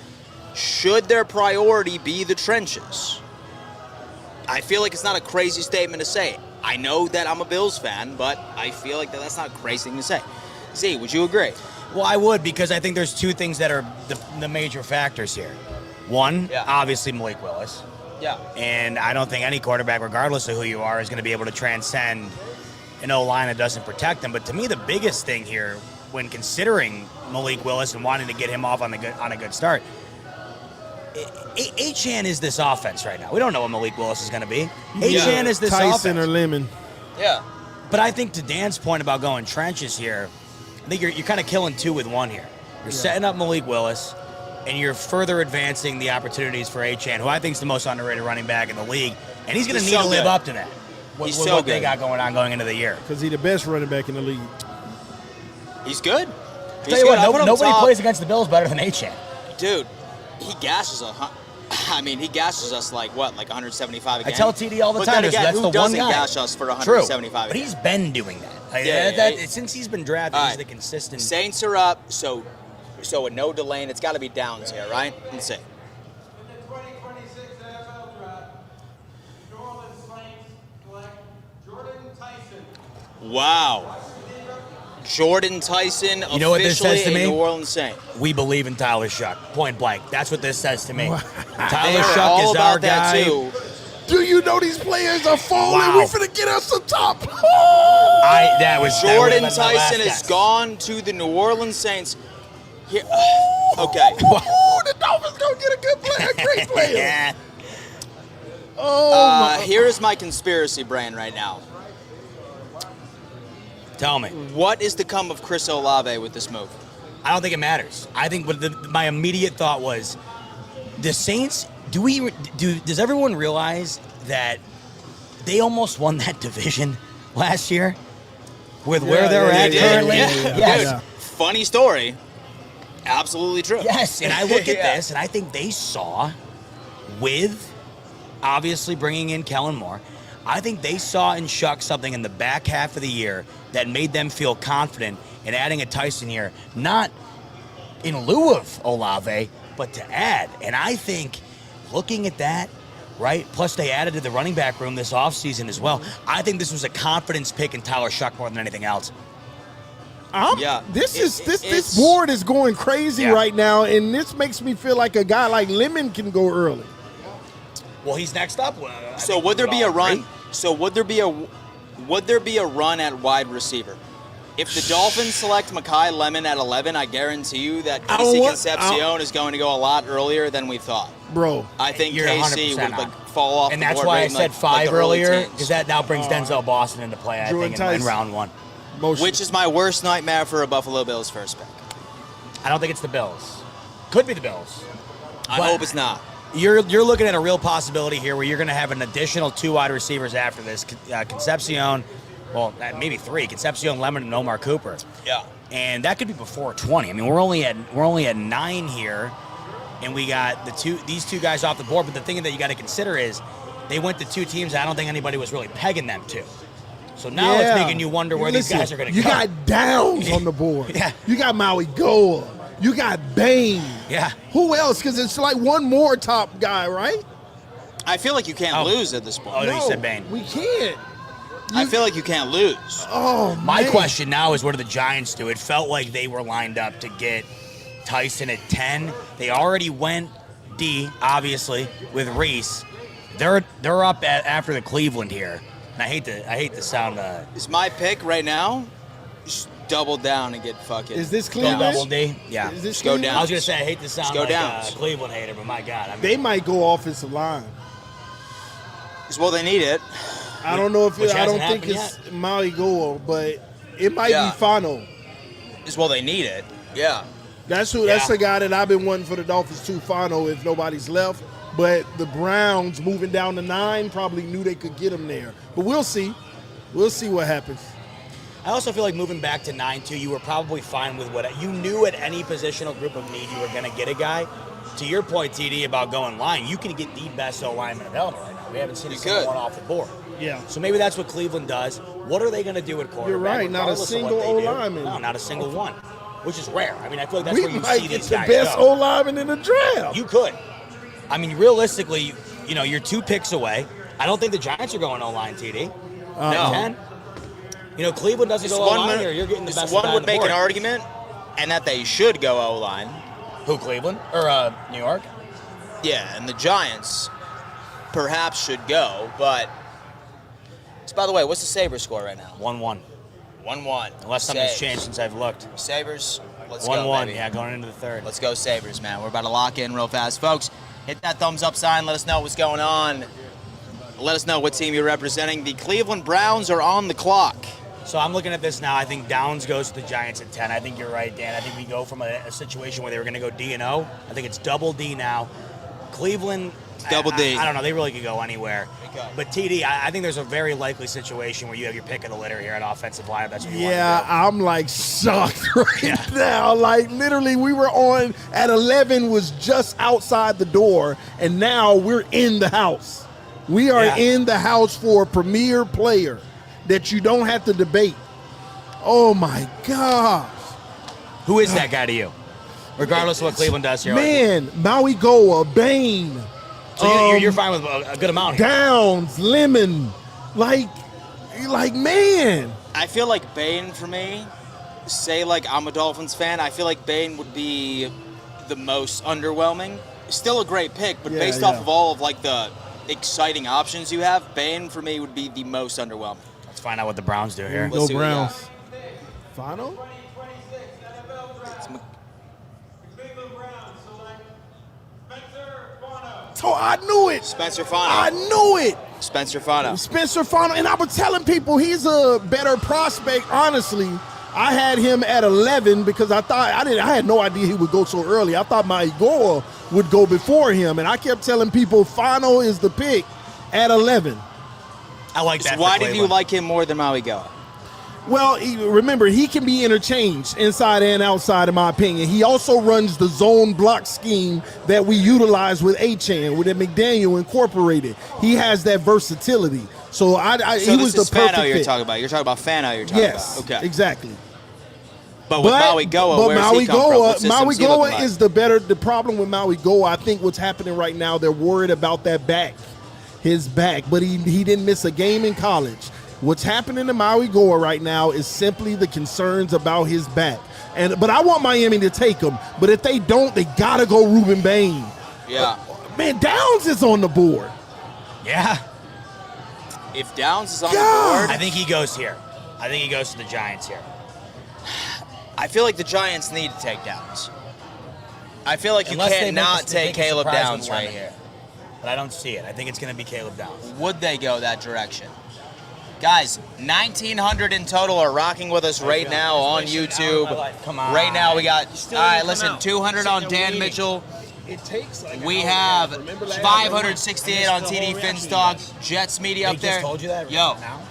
Should their priority be the trenches? I feel like it's not a crazy statement to say. I know that I'm a Bills fan, but I feel like that's not a crazy thing to say. Z, would you agree?
Well, I would, because I think there's 2 things that are the major factors here. One, obviously Malik Willis.
Yeah.
And I don't think any quarterback, regardless of who you are, is going to be able to transcend an O-line that doesn't protect them. But to me, the biggest thing here, when considering Malik Willis and wanting to get him off on a good start, Achane is this offense right now. We don't know what Malik Willis is going to be. Achane is this
Tyson
offense.
or Lemon.
Yeah.
But I think to Dan's point about going trenches here, I think you're kind of killing 2 with 1 here. You're setting up Malik Willis, and you're further advancing the opportunities for Achane, who I think is the most underrated running back in the league, and he's going to need to live up to that. With
so
what they
good.
got going into the year.
Because he's the best running back in the league.
He's good. He's
Tell you
good. I
what,
put him
nobody
top.
plays against the Bills better than Achane.
Dude, he gasses us. I mean, he gasses us like what, like 175 a game?
I tell TD all the
But
time,
then again,
that's
who
the one
doesn't
guy.
gash us for
True,
175
but
a game?
he's been doing that. Since he's been drafted,
All
he's
right.
the consistent.
Saints are up, so with no delay, and it's got to be downs here, right? Let's see.
In the 2026 NFL Draft, New Orleans Saints select Jordan Tyson.
Wow. Jordan Tyson
You know what this
officially
says to
a
me?
New Orleans Saint.
We believe in Tyler Shuck. Point blank. That's what this says to me.
They
Tyler
are
Shuck
all
is our
about that
guy.
too.
Do you know these players are falling?
Wow.
We finna get us some top.
That would've
Jordan
been my last
Tyson has
guess.
gone to the New Orleans Saints. Here, okay.
Ooh, the Dolphins gonna get a good player, a great player.
Yeah.
Oh,
Here is my conspiracy brain right now.
Tell me.
What is to come of Chris Olave with this move?
I don't think it matters. I think my immediate thought was, the Saints. Does everyone realize that they almost won that division last year with where they're at
They did,
currently?
yeah.
Yes.
Dude, funny story. Absolutely true.
Yes, and I look at
Yeah.
this, and I think they saw, with obviously bringing in Kellen Moore, I think they saw in Shuck something in the back half of the year that made them feel confident in adding a Tyson here, not in lieu of Olave, but to add. And I think looking at that, right, plus they added to the running back room this offseason as well, I think this was a confidence pick in Tyler Shuck more than anything else.
Yeah.
This board is going crazy
Yeah.
right now, and this makes me feel like a guy like Lemon can go early.
Well, he's next up.
So would there be a run? So would there be a run at wide receiver? If the Dolphins select Mekhi Lemon at 11, I guarantee you that Casey Concepcion is going to go a lot earlier than we thought.
Bro,
I think
You're
Casey
100%
would
on.
fall off
And
the
that's
board
why I
right in,
said
like
5
the early
earlier,
teens.
because that now brings Denzel Boston into play, I
Jordan
think, in
Tyson.
round 1.
motion.
Which is my worst nightmare for a Buffalo Bills first pick.
I don't think it's the Bills. Could be the Bills.
I
But
hope it's not.
You're looking at a real possibility here where you're going to have an additional 2 wide receivers after this. Concepcion, well, maybe 3. Concepcion, Lemon, and Omar Cooper.
Yeah.
And that could be before 20. I mean, we're only at 9 here, and we got these two guys off the board. But the thing that you got to consider is they went to 2 teams I don't think anybody was really pegging them to. So now it's making you wonder where these guys are going to go.
You got Downs on the board.
Yeah.
You got Maui Goa. You got Bain.
Yeah.
Who else? Because it's like one more top guy, right?
I feel like you can't
Oh.
lose at this point.
Oh, no, you said Bain.
We can't.
I feel like you can't lose.
Oh,
My
man.
question now is, what do the Giants do? It felt like they were lined up to get Tyson at 10. They already went D, obviously, with Reese. They're up after the Cleveland here. And I hate the sound.
Is my pick right now? Just double down and get fucking.
Is this
Go
Cleveland?
double D. Yeah.
Is this
Just go
Cleveland?
down.
I was gonna say I hate to sound
go
like a
Downs.
Cleveland hater, but my God, I mean,
They might go offensive line.
Well, they need it.
I don't know if
Which
I don't
hasn't
think
happened
it's Maui Goa, but it might
Yeah.
be Fono.
Well, they need it. Yeah.
That's
Yeah.
the guy that I've been wanting for the Dolphins too, Fono, if nobody's left. But the Browns moving down to 9 probably knew they could get him there. But we'll see. We'll see what happens.
I also feel like moving back to 9-2, you were probably fine with what you knew at any positional group of need you were going to get a guy. To your point, TD, about going line, you can get the best O-lineman available right now. We haven't seen a single
could.
one off the board.
Yeah.
So maybe that's what Cleveland does. What are they going to do at quarterback?
You're right, not a
regardless of
single
what they do?
O-lineman.
No, not a single one, which is rare. I mean, I feel like that's
We
where you
might
see
get
these
the
guys
best
go.
O-lineman in the draft.
You could. I mean, realistically, you know, you're 2 picks away. I don't think the Giants are going O-line, TD.
No.
10. You know, Cleveland doesn't go O-line here. You're getting the best
One
guy on
would
the
make
board.
an argument, and that they should go O-line.
Who, Cleveland? Or New York?
Yeah, and the Giants perhaps should go, but. So, by the way, what's the Sabres score right now?
1-1.
1-1.
Unless something's
Sabres.
changed since I've looked.
Sabres, let's go,
1-1,
baby.
yeah, going into the third.
Let's go Sabres, man. We're about to lock in real fast. Folks, hit that thumbs up sign. Let us know what's going on. Let us know what team you're representing. The Cleveland Browns are on the clock.
So I'm looking at this now. I think Downs goes to the Giants at 10. I think you're right, Dan. I think we go from a situation where they were going to go D and O. I think it's double D now. Cleveland,
Double D.
I don't know. They really could go anywhere.
Okay.
But TD, I think there's a very likely situation where you have your pick of the litter here at offensive line. If that's what you
Yeah,
want to
I'm like shocked right
Yeah.
now. Like literally, we were on at 11 was just outside the door, and now we're in the house. We are
Yeah.
in the house for a premier player that you don't have to debate. Oh my gosh,
do. Who is that guy to you? Regardless of what Cleveland does here.
man! Maui Goa, Bain,
So you're fine with a good amount here.
Downs, Lemon, like man.
I feel like Bane for me, say like I'm a Dolphins fan, I feel like Bane would be the most underwhelming. Still a great pick, but
Yeah,
based
yeah.
off of all of like the exciting options you have, Bane for me would be the most underwhelming.
Let's find out what the Browns do here.
Go
see what we got.
Browns. Final?
2026 NFL Draft. The Cleveland Browns select Spencer Fono.
So I knew it.
Spencer
I
Fono.
knew it.
Spencer Fono.
Spencer Fono, and I was telling people he's a better prospect. Honestly, I had him at 11 because I had no idea he would go so early. I thought Maigua would go before him, and I kept telling people Fono is the pick at 11.
I like that.
So
for
why did you
Cleveland.
like him more than Maui Goa?
Well, remember, he can be interchanged inside and outside, in my opinion. He also runs the zone block scheme that we utilize with Achan, with McDaniel Incorporated. He has that versatility. So
So
he was
this is
the perfect
Fano you're
fit.
talking about. You're talking about Fano you're talking
Yes,
about. Okay.
exactly.
But with Maui Goa, where's
Maui
he come from? What systems
Maui
he looking
Goa
like?
is the problem with Maui Goa. I think what's happening right now, they're worried about that back, his back. But he didn't miss a game in college. What's happening to Maui Goa right now is simply the concerns about his back. But I want Miami to take him. But if they don't, they gotta go Ruben Bain.
Yeah.
Man, Downs is on the board.
Yeah.
If Downs is on
God.
the board,
I think he goes here. I think he goes to the Giants here.
I feel like the Giants need to take Downs. I feel like
Unless
you
they
can't
make
not
a- they
take
make a
Caleb
surprise
Downs
with
right
Lemon.
here.
But I don't see it. I think it's going to be Caleb Downs.
Would they go that direction? Guys, 1,900 in total are rocking with us right now on YouTube.
Come on.
Right now we got,
Still
all right,
didn't come
listen,
out.
200 on Dan Mitchell.
It takes like
We have 568 on TD Finstock. Jets media
They
up there.
just told you that
Yo,
now?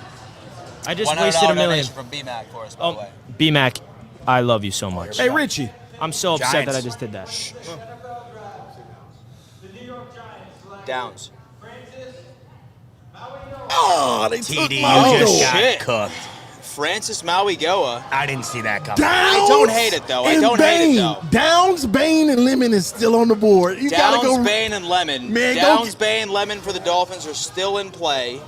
I just
$100
wasted a million.
donation from BMAC for us, by the way.
B-Mac, I love you so much.
Hey, Richie.
I'm so upset
Giants.
that I just did that.
The New York Giants select
Downs.
Francis Maui.
Oh, they
TD,
took
you
my
just
Goa.
got
shit.
cooked.
Francis Maui Goa.
I didn't see that coming.
Downs
I don't hate it, though. I
and
don't hate it,
Bain.
though.
Downs, Bain, and Lemon is still on the board. You gotta
Downs,
go.
Bain, and Lemon.
Man, go
Downs,
get-
Bain, Lemon for the Dolphins are still in play.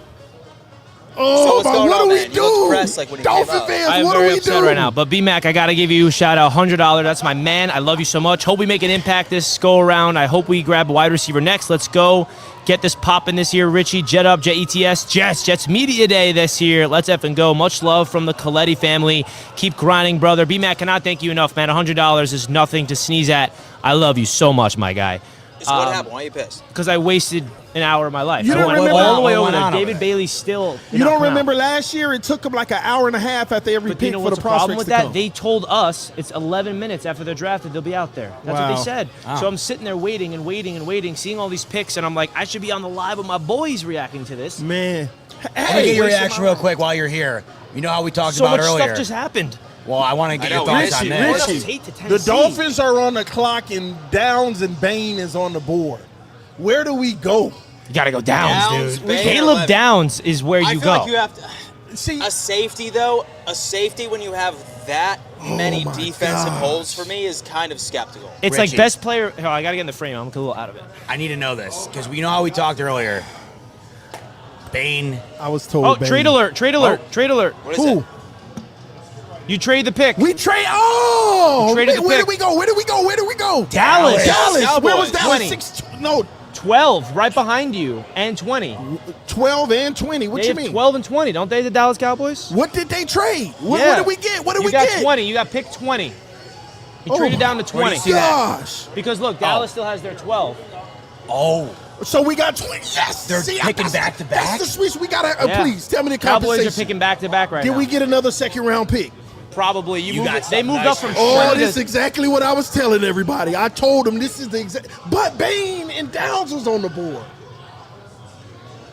Oh,
So what's
but
going
what
on,
do we
man? You look
do?
depressed, like, when you
Dolphin
came up.
fans,
I'm
what do
very
we
upset
do?
right now. But B-Mac, I got to give you a shout out. $100. That's my man. I love you so much. Hope we make an impact this go around. I hope we grab a wide receiver next. Let's go get this popping this year. Richie, Jet Up, Jet-ETS, Jets Media Day this year. Let's effing go. Much love from the Coletti family. Keep grinding, brother. B-Mac, cannot thank you enough, man. $100 is nothing to sneeze at. I love you so much, my guy.
So what happened? Why are you pissed?
Because I wasted an hour of my life.
You
I
don't
went
remember-
all the way
What
over
went on
there.
over
David
there?
Bailey still. did
You
not
don't
come out.
remember last year? It took them like an hour and a half after every
But
pick
you know
for
what's
the
the problem
prospects
with
to
that?
come.
They told us it's 11 minutes after they're drafted they'll be out there. That's what
Wow.
they said.
Wow.
So I'm sitting there waiting and waiting and waiting, seeing all these picks, and I'm like, I should be on the live with my boys reacting to this.
Man.
Let me get your
where's
reaction
some-
real quick while you're here. You know how we talked
So
about
much
earlier.
stuff just happened.
Well, I want to get
I
your
know,
thoughts on
Richie,
this.
Richie.
Richie,
Tate to
the
Tennessee.
Dolphins are on the clock and Downs and Bain is on the board. Where do we go?
You got to go Downs,
Downs,
dude.
Bain,
Caleb
11.
Downs is where
I
you
feel
go.
like you have to.
See,
A safety, though, when you have that many
my
defensive
gosh.
holes for me is kind of skeptical.
It's like
Richie.
best player. Oh, I got to get in the frame. I'm a little out of it.
I need to know this because we know how we talked earlier. Bane.
I was told.
Oh,
Bain.
trade alert, trade alert, trade alert.
What is
Who?
it?
You trade the pick.
We trade. Oh,
We traded the
where
pick.
did we go? Where did we go? Where did we go?
Dallas.
Dallas. Where was
Cowboys.
Dallas?
20.
6.
12 right behind you and 20.
12 and 20. What
They
you
have
mean?
12 and 20, don't they, the Dallas Cowboys?
What did they trade? What
Yeah.
did we get? What did
you
we
got
get?
20. You got pick 20. You
Oh
traded down to
Where do
20.
you see that?
Gosh.
Because look, Dallas still has their 12.
Oh,
So we got 20. Yes.
They're picking
that's-
back to back?
That's the switch. We got to,
Yeah.
please, tell me the
Cowboys
compensation.
are picking back to back right
Did
now.
we get another second round pick?
Probably.
You got
They
something
moved
nice
up from
for
Oh,
20
this is
to,
exactly what I was telling everybody. I told them this is the exact. But Bain and Downs was on the board.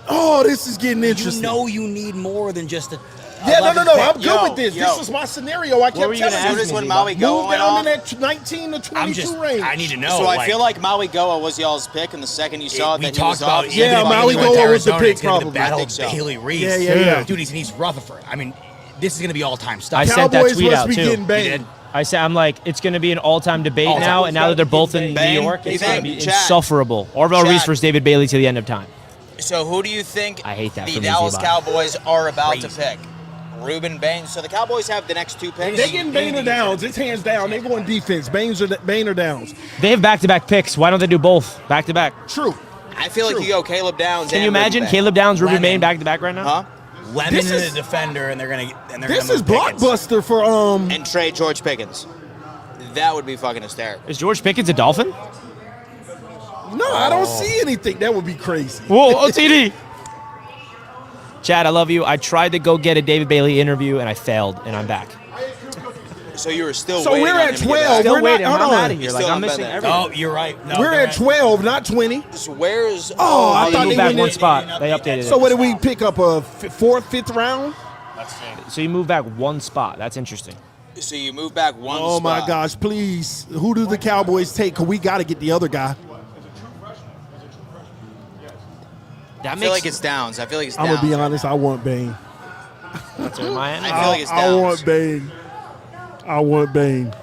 Oh, this is getting
you
interesting.
know you need more than just a.
Yeah, no.
11th
I'm
pick.
good
Yo,
with this.
yo.
This was my scenario. I kept
were you gonna
telling
ask
you.
Notice
me,
when
Z-Bot?
Maui Goa
Move
went
down
off.
in that 19 to 22
I'm just.
range.
I need to know.
So I feel like Maui Goa was y'all's pick, and the second you saw it,
we
that he
talked
was
about
off.
Yeah,
if
Maui
he went to
Goa was the
Arizona,
pick
it's gonna be
probably.
The battle
I
of
think so.
Bailey Reese.
Yeah.
Dude, he's Rutherford. I mean, this is gonna be all time
I
stuff.
sent that
Cowboys
tweet
must
out
be
too.
getting
You
Bain.
did?
I said, I'm like, it's going to be an all-time debate
All-time.
now, and now that they're both in New
Bain?
York, it's
Bain.
going to be
Chad.
insufferable. Orville
Chad.
Reese versus David Bailey to the end of time.
So who do you think
I hate that
the
from you,
Dallas
Z-Bot.
Cowboys are about to
Crazy.
pick? Ruben Bain. So the Cowboys have the next two picks.
They getting Bain or Downs. It's hands down. They going defense. Bain or Downs.
They have back-to-back picks. Why don't they do both back-to-back?
True.
I feel like
True.
you go Caleb Downs.
Can
and
you imagine
Ruben Bain.
Caleb Downs, Ruben
Lemon.
Bain back-to-back right now?
Huh?
Lemon
This
and
is-
a defender, and they're gonna.
This is
move Pickens.
blockbuster for
And trade George Pickens. That would be fucking hysterical.
Is George Pickens a Dolphin?
No, I don't see anything. That would be crazy.
Whoa, OTD. Chad, I love you. I tried to go get a David Bailey interview, and I failed, and I'm back.
So you were still
So
waiting
we're
on
at
him to get
12.
back.
Still
We're not-
waiting.
hold
I'm
on.
out of here.
You're
Like,
still
I'm
on
missing
bed then.
everything.
Oh, you're right. No,
We're
they're
at 12, not 20.
So where's
Oh, I
They
thought
moved
they
back
went
one
in-
spot. They updated
So
it.
what did we pick up? A fourth, fifth round?
So you move back one spot. That's interesting.
So you move back one
Oh my
spot.
gosh! Please, who do the Cowboys take? Cause we got to get the other guy.
That
I
makes
feel like it's Downs. I feel like it's
I'm
Downs.
gonna be honest. I want Bain.
That's in my end.
I feel like it's
I
Downs.
want Bain. I want Bain.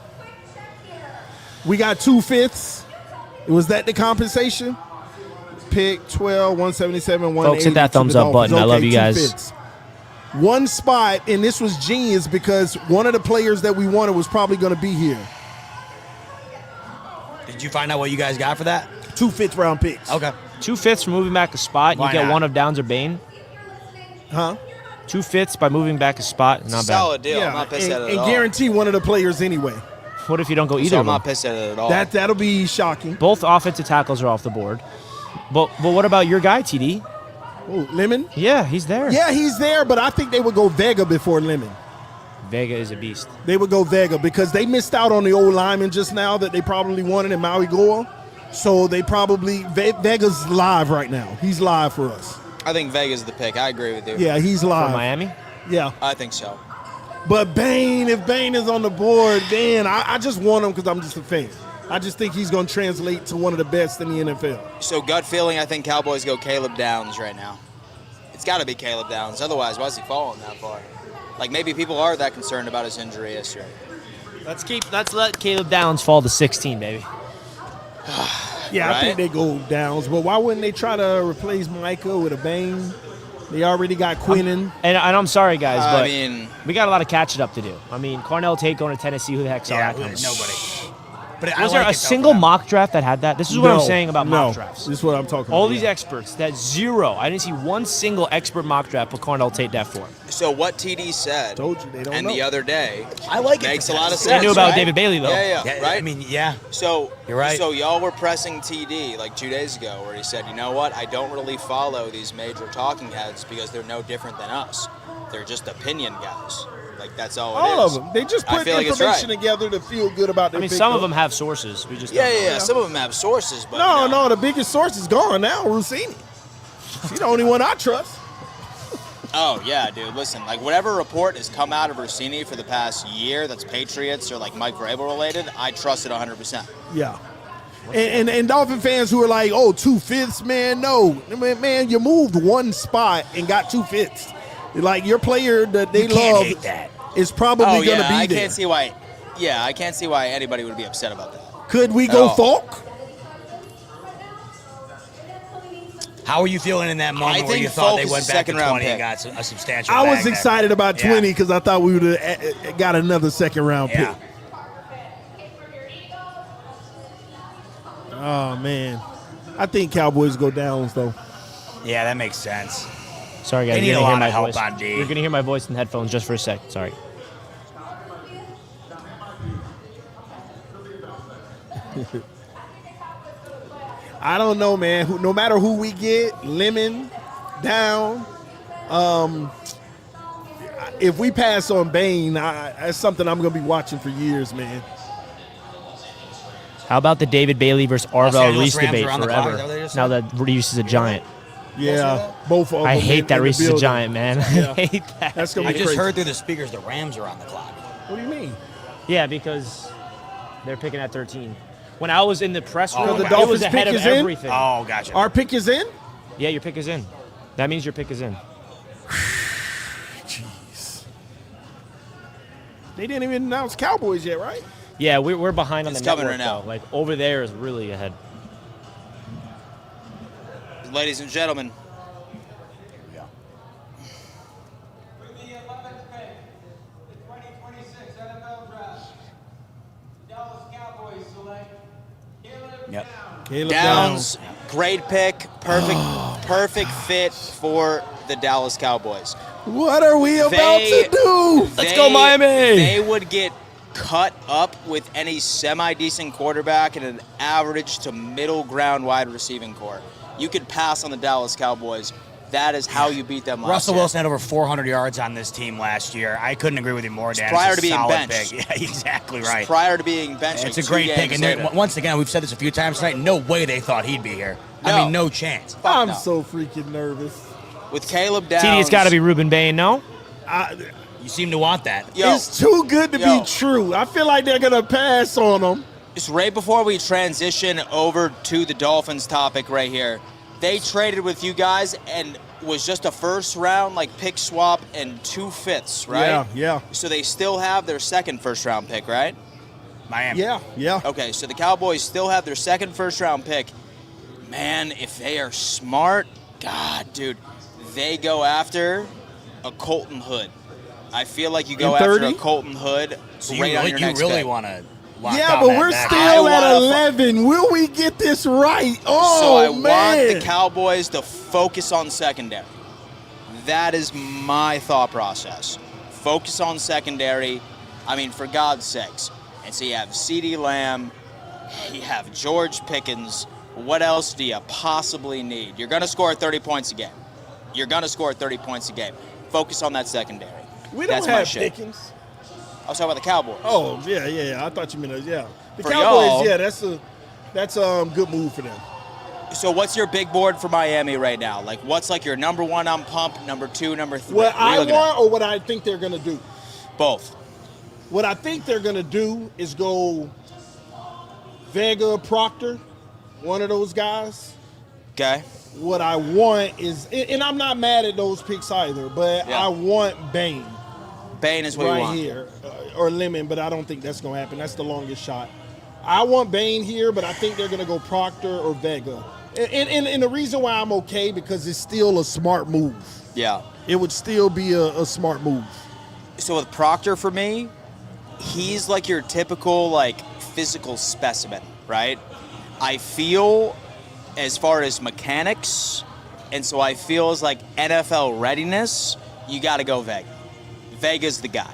We got 2/5. Was that the compensation? Pick 12, 177, 180.
Folks, hit that
to the
thumbs up
Dolphins.
button. I love
Okay,
you guys.
2/5. One spot, and this was genius because one of the players that we wanted was probably going to be here.
Did you find out what you guys got for that?
2 fifth-round picks.
Okay.
2/5 for moving back a spot.
Why
You get
not?
one of Downs or Bain.
Huh?
2/5 by moving back a spot. Not bad.
Solid deal. I'm not pissed
and,
at it
and
at all.
guarantee one of the players anyway.
What if you don't go either
So
of
I'm
them?
not pissed at it at all.
That'll be shocking.
Both offensive tackles are off the board. But what about your guy, TD?
Oh, Lemon?
Yeah, he's there.
Yeah, he's there, but I think they would go Vega before Lemon.
Vega is a beast.
They would go Vega because they missed out on the old lineman just now that they probably wanted in Maui Goa. So they probably Vega's live right now. He's live for us.
I think Vega's the pick. I agree with you.
Yeah, he's
From
live.
Miami?
Yeah,
I think so.
but Bain, if Bain is on the board, then I just want him because I'm just a fan. I just think he's going to translate to one of the best in the NFL.
So gut feeling, I think Cowboys go Caleb Downs right now. It's got to be Caleb Downs. Otherwise, why is he falling that far? Like maybe people are that concerned about his injury yesterday.
Let's let Caleb Downs fall to 16, baby.
Yeah, I think
Right?
they go Downs, but why wouldn't they try to replace Micah with a Bain? They already got Quinnen.
And I'm sorry, guys,
I
but
mean,
we got a lot of catching up to do. I mean, Carnell Tate going to Tennessee. Who the heck saw that coming?
Nobody. But
Was there a single mock draft that had that? This is what I'm saying about mock drafts.
This is what I'm talking about.
All these experts, that zero. I didn't see one single expert mock draft put Carnell Tate that for.
so what TD said,
Told you, they don't
and
know.
the other day,
I like it.
makes a lot of
They
sense.
knew about
right?
David Bailey, though.
Yeah, right.
I mean, yeah.
So
You're right.
So y'all were pressing TD like 2 days ago, where he said, you know what? I don't really follow these major talking heads because they're no different than us. They're just opinion guys. Like that's all it is.
All of them. They just
I
put
feel like it's
information
right.
together to feel good about their
I mean,
pick,
some
though.
of them have sources. We just
Yeah,
don't know.
yeah. Some of them have sources, but
No,
you know.
no, the biggest source is gone now, Rossini. She's the only one I trust.
Oh yeah, dude. Listen, like whatever report has come out of Rossini for the past year that's Patriots or like Mike Vrabel related, I trust it 100%.
Yeah. And Dolphin fans who are like, oh, 2/5, man, no. Man, you moved one spot and got 2/5. Like your player that they
You can't
love
hate that.
is probably
Oh
going to
yeah,
be
I
there.
can't see why. Yeah, I can't see why anybody would be upset about that.
Could we go
Oh.
Falk?
How were you feeling in that moment
I
where
think
you thought
Falk
they
is
went
a
back to
second-round
20 and
pick.
got a substantial
I
bag
was
there?
excited about
Yeah.
20 because I thought we would have got another second-round
Yeah.
pick. Oh, man. I think Cowboys go downs, though.
Yeah, that makes sense.
Sorry, guys.
They need
You're
a
gonna hear
lot
my
of help
voice.
on D.
You're going to hear my voice in the headphones just for a sec. Sorry.
I don't know, man. No matter who we get, Lemon, down. If we pass on Bain, that's something I'm going to be watching for years, man.
How about the David Bailey versus
Los
Arvell
Angeles
Reese
Rams
debate
are on the clock,
forever?
is that what they just
Now
said?
that Reese is a giant.
Yeah, both of them.
I hate that
in the
Reese is a
building.
giant, man.
Yeah.
I hate that.
That's going
I
to be
just
crazy.
heard through the speakers the Rams are on the clock.
What do you mean?
Yeah, because they're picking at 13. When I was in the press
Oh,
room,
the
it
Dolphins
was ahead
pick
of
is in?
everything.
Oh, gotcha.
Our pick is in?
Yeah, your pick is in. That means your pick is in.
Jeez. They didn't even announce Cowboys yet, right?
Yeah, we're behind on
It's
the
coming
network,
right now.
though. Like, over there is really ahead.
Ladies and gentlemen,
With the 11th pick, the 2026 NFL Draft, the Dallas Cowboys select Caleb
Yep.
Downs.
Caleb
Downs, great pick, perfect fit for the Dallas Cowboys.
What are we about
They-
to do?
Let's go, Miami!
They would get cut up with any semi-decent quarterback and an average to middle ground wide receiving core. You could pass on the Dallas Cowboys. That is how you beat them last
Russell
year.
Wilson had over 400 yards on this team last year. I couldn't agree with you more, Dan.
prior
It's a
to being
solid
benched.
pick. Yeah, exactly right.
Prior to being benched,
It's
like
a great
2
pick.
games
And
later.
once again, we've said this a few times tonight. No way they thought he'd be here. I
No.
mean, no chance.
Fuck
I'm
no.
so freaking nervous.
With Caleb Downs,
TD, it's got to be Ruben Bain, no?
You seem to want that.
Yo,
It's too good to
Yo.
be true. I feel like they're going to pass on them.
just right before we transition over to the Dolphins topic right here, they traded with you guys and was just a first round like pick swap and 2 fifths, right?
Yeah, yeah.
So they still have their second first round pick, right?
Miami.
Yeah, yeah.
Okay, so the Cowboys still have their second first round pick. Man, if they are smart, God, dude, they go after a Colton Hood. I feel like you go
In
after
30?
a Colton Hood
So
right on your next
really
pick.
want to lock
Yeah,
down
but
that
we're
back.
still
I
at
wanna
11. Will we get this right? Oh,
So I
man.
want the Cowboys to focus on secondary. That is my thought process. Focus on secondary. I mean, for God's sakes. And so you have CeeDee Lamb, you have George Pickens. What else do you possibly need? You're going to score 30 points a game. You're going to score 30 points a game. Focus on that secondary.
We don't
That's my
have
shit.
Pickens.
I was talking about the Cowboys.
Oh, yeah. I thought you meant, yeah. The
For
Cowboys,
y'all-
yeah, that's a good move for them.
So what's your big board for Miami right now? Like, what's like your number one on pump, number two, number three?
What
What are you
I
looking at?
want or what I think they're going to do?
Both.
What I think they're going to do is go Vega, Proctor, one of those guys.
Okay.
What I want is, and I'm not mad at those picks either, but
Yeah.
I want Bain
Bain is what you
right
want.
here, or Lemon, but I don't think that's going to happen. That's the longest shot. I want Bain here, but I think they're going to go Proctor or Vega. And the reason why I'm okay, because it's still a smart move.
Yeah.
It would still be a smart move.
So with Proctor, for me, he's like your typical like physical specimen, right? I feel as far as mechanics, and so I feel as like NFL readiness, you got to go Vega. Vega's the guy.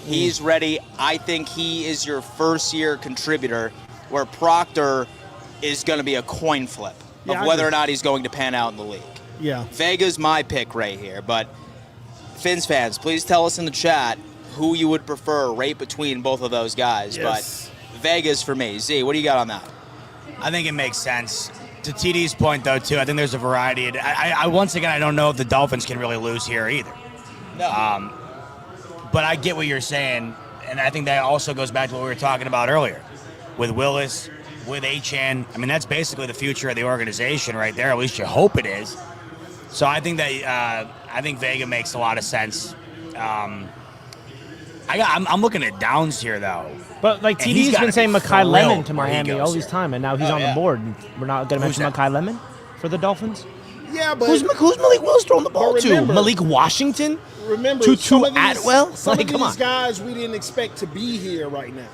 He's ready. I think he is your first-year contributor, where Proctor is going to be a coin flip of whether or not he's going to pan out in the league.
Yeah.
Vega's my pick right here, but Fins fans, please tell us in the chat who you would prefer right between both of those guys.
Yes.
But Vega's for me. Z, what do you got on that?
I think it makes sense. To TD's point, though, too, I think there's a variety. I once again, I don't know if the Dolphins can really lose here either.
No.
But I get what you're saying, and I think that also goes back to what we were talking about earlier. With Willis, with Achane, I mean, that's basically the future of the organization right there. At least you hope it is. So I think that I think Vega makes a lot of sense. I'm looking at Downs here, though.
But like
And he's
TD's
gotta
been saying
be
Mekhi Lemon
thrilled
to
where he
Miami
goes
all this
here.
time, and now he's on
yeah.
the board. We're not going to
Who's
mention
that?
Mekhi Lemon for the Dolphins.
Yeah, but
Who's Malik Willis throwing the ball
But
to?
remember-
Malik Washington?
remember,
Tutu
some of these,
Atwell?
some
Like,
of
come
these
on.
guys we didn't expect to be here right now.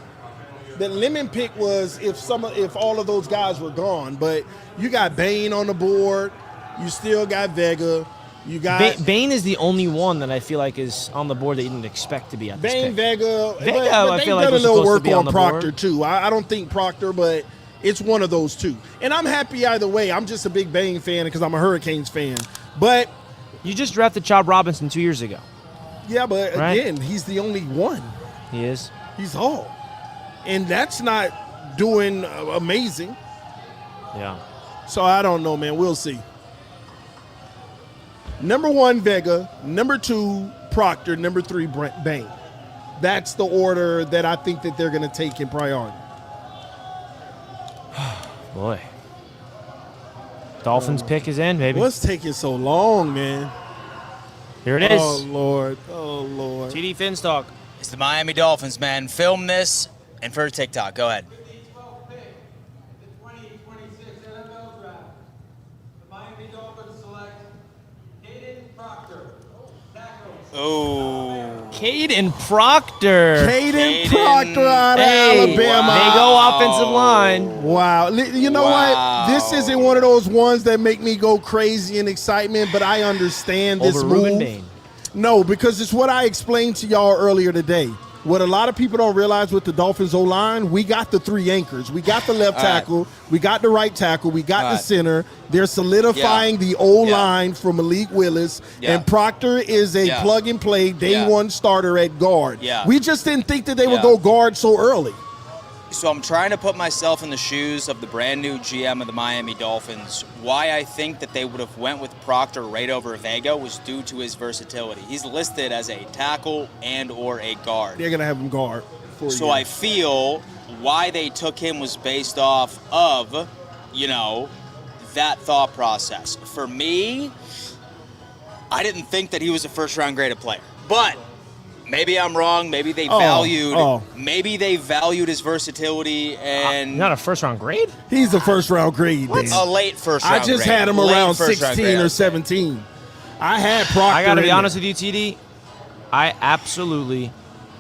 The Lemon pick was if all of those guys were gone, but you got Bain on the board, you still got Vega, you got
Bain is the only one that I feel like is on the board that you didn't expect to be at this
Bain,
pick.
Vega.
Vega,
but
I
they've
feel like
done a
was
little
supposed to
work
be on
on
the
Proctor
board.
too. I don't think Proctor, but it's one of those two. And I'm happy either way. I'm just a big Bain fan because I'm a Hurricanes fan. But
You just drafted Chubb Robinson 2 years ago.
yeah, but
Right.
again, he's the only one.
He is.
He's all, and that's not doing amazing.
Yeah.
So I don't know, man. We'll see. Number 1, Vega. Number 2, Proctor. Number 3, Bain. That's the order that I think that they're going to take in priority.
Boy. Dolphins pick is in, baby.
What's taking so long, man?
Here it is.
Oh, Lord. Oh, Lord.
TD Fins talk.
It's the Miami Dolphins, man. Film this and for TikTok. Go ahead.
12 pick, the 2026 NFL Draft. The Miami Dolphins select Caden Proctor, tackle.
Oh.
Caden Proctor.
Caden
Caden.
Proctor out of
Hey,
Alabama.
They go offensive line.
Wow. You know
Wow.
what? This isn't one of those ones that make me go crazy in excitement, but I understand this
Over
move.
Ruben Bain.
No, because it's what I explained to y'all earlier today. What a lot of people don't realize with the Dolphins O-line, we got the 3 anchors. We got the left
All right.
tackle. We got the right tackle. We got
All
the
right.
center. They're solidifying the O-line for Malik Willis.
Yeah.
And Proctor is a
Yeah.
plug-and-play day
Yeah.
one starter at guard.
Yeah.
We just didn't think that they would
Yeah.
go guard so early.
So I'm trying to put myself in the shoes of the brand new GM of the Miami Dolphins. Why I think that they would have went with Proctor right over Vega was due to his versatility. He's listed as a tackle and or a guard.
They're going to have him guard. For
So
you.
I feel why they took him was based off of, that thought process. For me, I didn't think that he was a first-round graded player. But maybe I'm wrong. Maybe they valued his versatility and
Not a first round grade?
He's a first-round grade, Dan.
a late first-round
I just
grade.
had him
Late
around
first-round
16
grade,
or
I'd say.
17. I had Proctor.
I got to be
in
honest
there.
with you, TD. I absolutely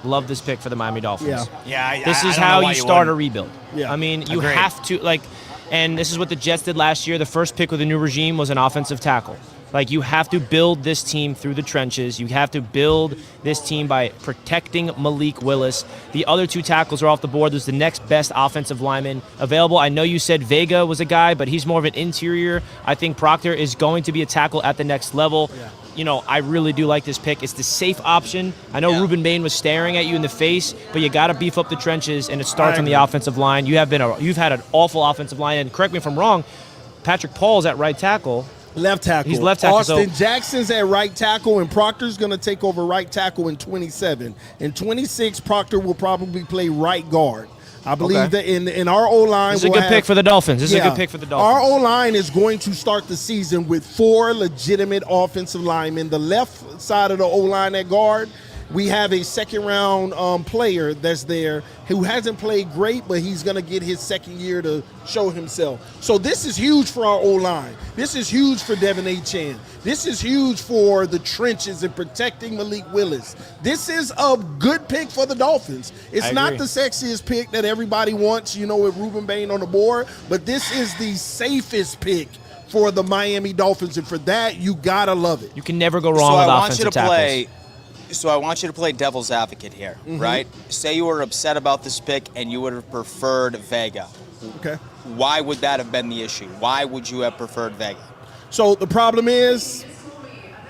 love this pick for the Miami Dolphins.
Yeah.
Yeah,
This
I
is
don't know
how
why
you start a
wouldn't.
rebuild.
Yeah.
I mean, you
Agreed.
have to, and this is what the Jets did last year. The first pick with the new regime was an offensive tackle. Like, you have to build this team through the trenches. You have to build this team by protecting Malik Willis. The other 2 tackles are off the board. There's the next best offensive lineman available. I know you said Vega was a guy, but he's more of an interior. I think Proctor is going to be a tackle at the next level.
Yeah.
I really do like this pick. It's the safe option. I know
Yeah.
Ruben Bain was staring at you in the face, but you got to beef up the trenches, and it starts
I
on the
agree.
offensive line. You've had an awful offensive line, and correct me if I'm wrong, Patrick Paul's at right tackle.
Left tackle.
He's left tackle,
Austin
so-
Jackson's at right tackle, and Proctor's going to take over right tackle in 27. In 26, Proctor will probably play right guard. I believe
Okay.
that in our O-line,
This is a good pick for the Dolphins. This is a good pick for the
Our
Dolphins.
O-line is going to start the season with 4 legitimate offensive linemen. The left side of the O-line at guard, We have a second-round player that's there who hasn't played great, but he's going to get his second year to show himself. So this is huge for our O-line. This is huge for Devin Achane. This is huge for the trenches and protecting Malik Willis. This is a good pick for the Dolphins. It's not the sexiest pick that everybody wants, with Ruben Bain on the board, but this is the safest pick for the Miami Dolphins, and for that, you got to love it.
You can never go wrong with offensive tackles.
So I want you to play devil's advocate here, right? Say you were upset about this pick and you would have preferred Vega.
Okay.
Why would that have been the issue? Why would you have preferred Vega?
So the problem is,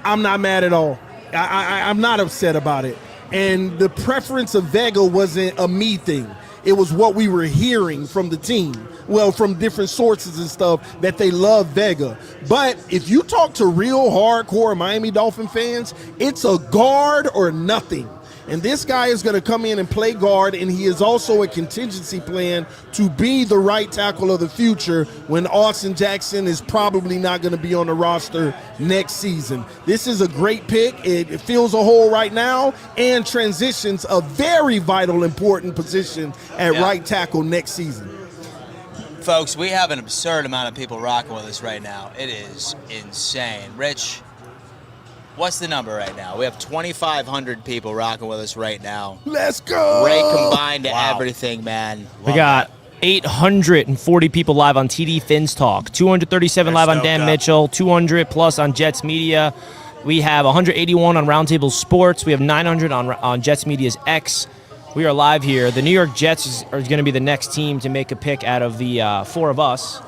I'm not mad at all. I'm not upset about it. And the preference of Vega wasn't a me thing. It was what we were hearing from the team. Well, from different sources and stuff, that they love Vega. But if you talk to real hardcore Miami Dolphin fans, it's a guard or nothing. And this guy is going to come in and play guard, and he is also a contingency plan to be the right tackle of the future when Austin Jackson is probably not going to be on the roster next season. This is a great pick. It fills a hole right now and transitions a very vital, important position at right tackle next season.
Folks, we have an absurd amount of people rocking with us right now. It is insane. Rich, what's the number right now? We have 2,500 people rocking with us right now.
Let's go!
Great combined to everything, man.
We got 840 people live on TD Fins Talk, 237 live on Dan Mitchell, 200 plus on Jets Media. We have 181 on Roundtable Sports. We have 900 on Jets Media's X. We are live here. The New York Jets are going to be the next team to make a pick out of the four of us.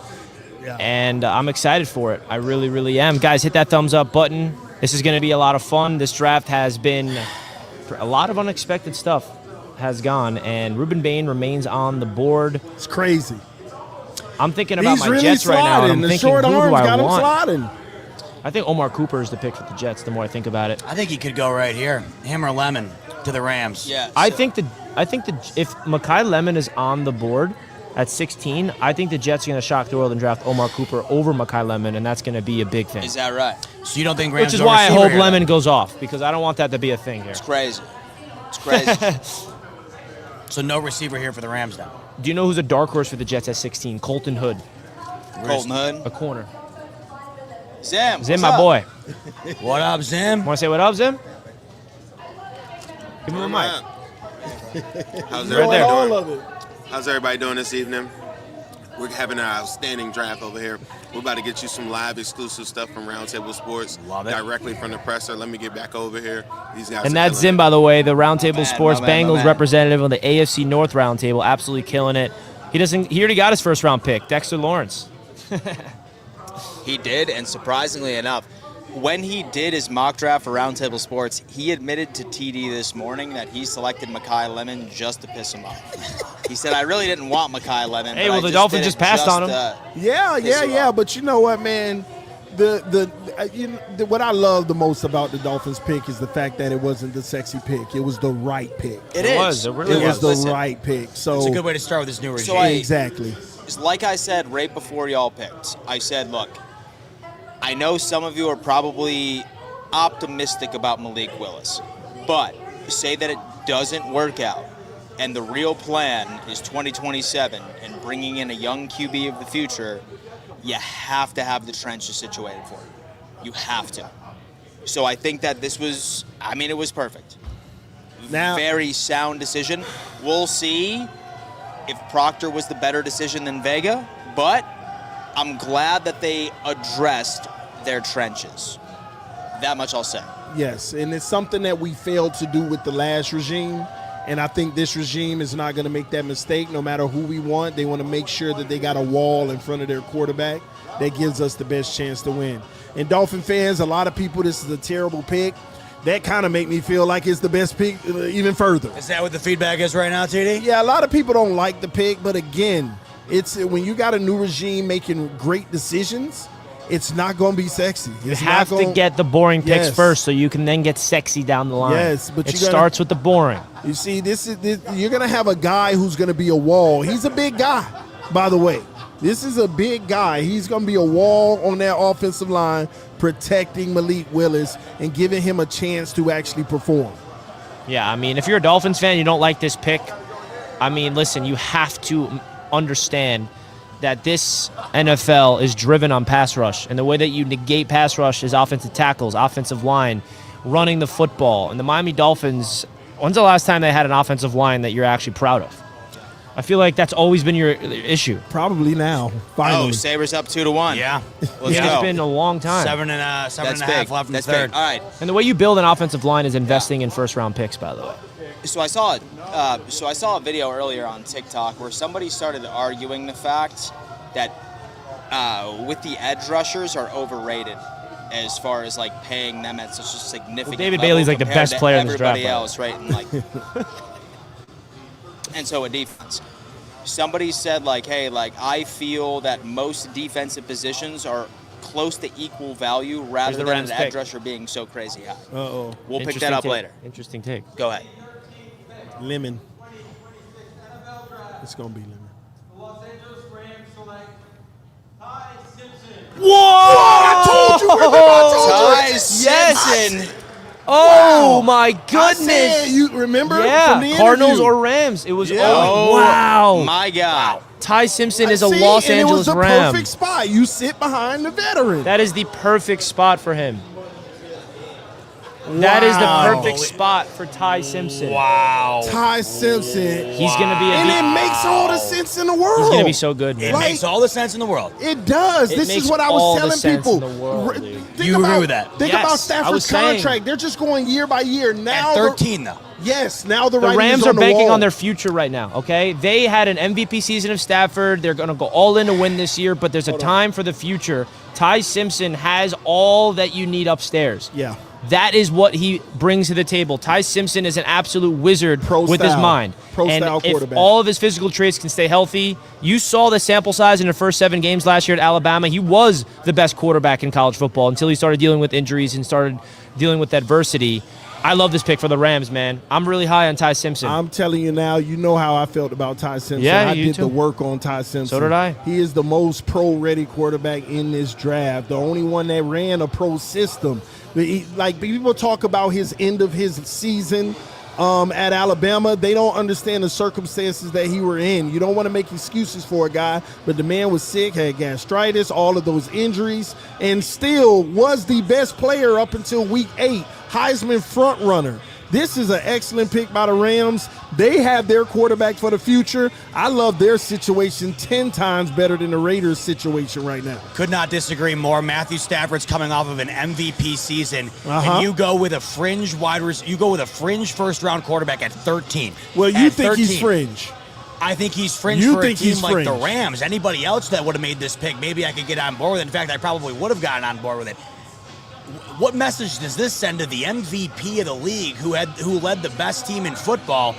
Yeah. And I'm excited for it. I really, really am. Guys, hit that thumbs up button. This is going to be a lot of fun. This draft has been a lot of unexpected stuff has gone, and Ruben Bain remains on the board.
It's crazy.
I'm thinking about
He's
my
really
Jets right now, and I'm
the
thinking,
short
who do
arms
I
got him
want?
sliding.
I think Omar Cooper is the pick for the Jets, the more I think about it.
I think he could go right here. Him or Lemon to the Rams.
Yeah.
I think if Mekhi Lemon is on the board at 16, I think the Jets are going to shock the world and draft Omar Cooper over Mekhi Lemon, and that's going to be a big thing.
Is that right?
So you don't think Rams?
Which is why I hope Lemon goes off, because I don't want that to be a thing here.
It's crazy. It's crazy.
So no receiver here for the Rams now.
Do you know who's a dark horse for the Jets at 16? Colton Hood,
Colton Hood.
a corner.
Zim,
Zim,
what's
my
up?
boy.
What up, Zim?
Want to say what up, Zim? Give him a mic.
How's
Right there.
All of it.
How's everybody doing this evening? We're having an outstanding draft over here. We're about to get you some live exclusive stuff from Roundtable Sports.
Love it.
Directly from the presser. Let me get back over here. These guys
And
are
that's
killing
Zim,
it.
by the way, the Roundtable
man,
Sports
my man, my
Bengals
man.
representative on the AFC North Roundtable, absolutely killing it. He already got his first round pick, Dexter Lawrence.
He did, and surprisingly enough, when he did his mock draft for Roundtable Sports, he admitted to TD this morning that he selected Mekhi Lemon just to piss him off. He said, I really didn't want Mekhi Lemon.
Hey,
but
well,
I
the
just
Dolphins
did
just
it
passed on him.
Yeah. But you know what, man? What I love the most about the Dolphins pick is the fact that it wasn't the sexy pick. It was the right pick.
It
was.
is.
It really
It was the
Listen,
right pick. So
It's a good way to start with this new regime.
So
exactly.
Like I said right before y'all picked, I said, look, I know some of you are probably optimistic about Malik Willis, but say that it doesn't work out, and the real plan is 2027 and bringing in a young QB of the future, you have to have the trenches situated for it. You have to. So I think that this was, it was perfect.
Now-
Very sound decision. We'll see if Proctor was the better decision than Vega, but I'm glad that they addressed their trenches. That much I'll say.
Yes, and it's something that we failed to do with the last regime, and I think this regime is not going to make that mistake. No matter who we want, they want to make sure that they got a wall in front of their quarterback that gives us the best chance to win. And Dolphin fans, a lot of people, this is a terrible pick. That kind of make me feel like it's the best pick even further.
Is that what the feedback is right now, TD?
Yeah, a lot of people don't like the pick, but again, it's when you got a new regime making great decisions, it's not going to be sexy.
You have to get the boring picks
Yes.
first so you can then get sexy down the line.
Yes, but
it
you gotta-
starts with the boring.
You see, you're going to have a guy who's going to be a wall. He's a big guy, by the way. This is a big guy. He's going to be a wall on that offensive line, protecting Malik Willis and giving him a chance to actually perform.
Yeah, I mean, if you're a Dolphins fan, you don't like this pick. I mean, listen, you have to understand that this NFL is driven on pass rush, and the way that you negate pass rush is offensive tackles, offensive line, running the football. And the Miami Dolphins, when's the last time they had an offensive line that you're actually proud of? I feel like that's always been your issue.
Probably now. Finally.
Oh, Sabres up 2-1.
Yeah.
Let's
It's
go.
been a long time.
Seven and a
That's
half
big.
left in the
That's
third.
big. All right.
And the way you build an offensive line is investing in first-round picks, by the way.
So I saw a video earlier on TikTok where somebody started arguing the fact that with the edge rushers are overrated as far as like paying them at such a significant
Well, David
level
Bailey's like the
compared
best
to
player in this draft,
everybody else, right? And like, and so a defense. Somebody said like, hey, like I feel that most defensive positions are close to equal value rather
the
than
Rams
an
pick.
edge rusher being so crazy high.
Uh-oh.
We'll pick
Interesting
that up
take.
later.
Interesting take.
Go ahead.
Lemon. It's going to be lemon.
The Los Angeles Rams select Ty Simpson.
I told you. Remember I told you.
Ty Simpson.
Oh, my
I
goodness.
said, you remember
Yeah,
from the
Cardinals
interview?
or Rams. It was,
Yeah.
oh, wow.
My God.
Ty Simpson is a
See,
Los
and
Angeles
it was the
Ram.
perfect spot. You sit behind the veteran.
That is the perfect spot for him. That is the perfect spot for Ty Simpson.
Wow.
Ty Simpson.
He's going to be
And
a
it makes all the sense in the world.
He's going to be so good, man.
It
Like-
makes all the sense in the world.
It does.
It
This
makes
is what I
all
was
the
telling
sense
people.
in the world, dude.
Think
You agree
about,
with that?
Think
Yes,
about
I
Stafford's
was saying.
contract. They're just going year by year. Now
At
the-
13, though.
Yes, now the
The
writing
Rams
is
are
on the
banking
wall.
on their future right now, okay? They had an MVP season of Stafford. They're going to go all in to win this year, but there's a time for the future. Ty Simpson has all that you need upstairs.
Yeah.
That is what he brings to the table. Ty Simpson is an absolute wizard
Pro
with his
style.
mind.
Pro
and
style
if
quarterback.
all of his physical traits can stay healthy, you saw the sample size in the first 7 games last year at Alabama. He was the best quarterback in college football until he started dealing with injuries and started dealing with adversity. I love this pick for the Rams, man. I'm really high on Ty Simpson.
I'm telling you now, you know how I felt about Ty Simpson.
Yeah,
I
you
did
too.
the work on Ty Simpson.
So did I.
He is the most pro-ready quarterback in this draft. The only one that ran a pro system. Like people talk about his end of his season at Alabama. They don't understand the circumstances that he were in. You don't want to make excuses for a guy, but the man was sick, had gastritis, all of those injuries, and still was the best player up until week 8. Heisman front runner. This is an excellent pick by the Rams. They have their quarterback for the future. I love their situation 10 times better than the Raiders' situation right now.
Could not disagree more. Matthew Stafford's coming off of an MVP season,
Uh-huh.
and you go with a fringe first-round quarterback at 13.
Well, you
At
think he's
13.
fringe.
I think he's fringe
You
for
think
a team
he's
like the
fringe.
Rams. Anybody else that would have made this pick, maybe I could get on board with it. In fact, I probably would have gotten on board with it. What message does this send to the MVP of the league who led the best team in football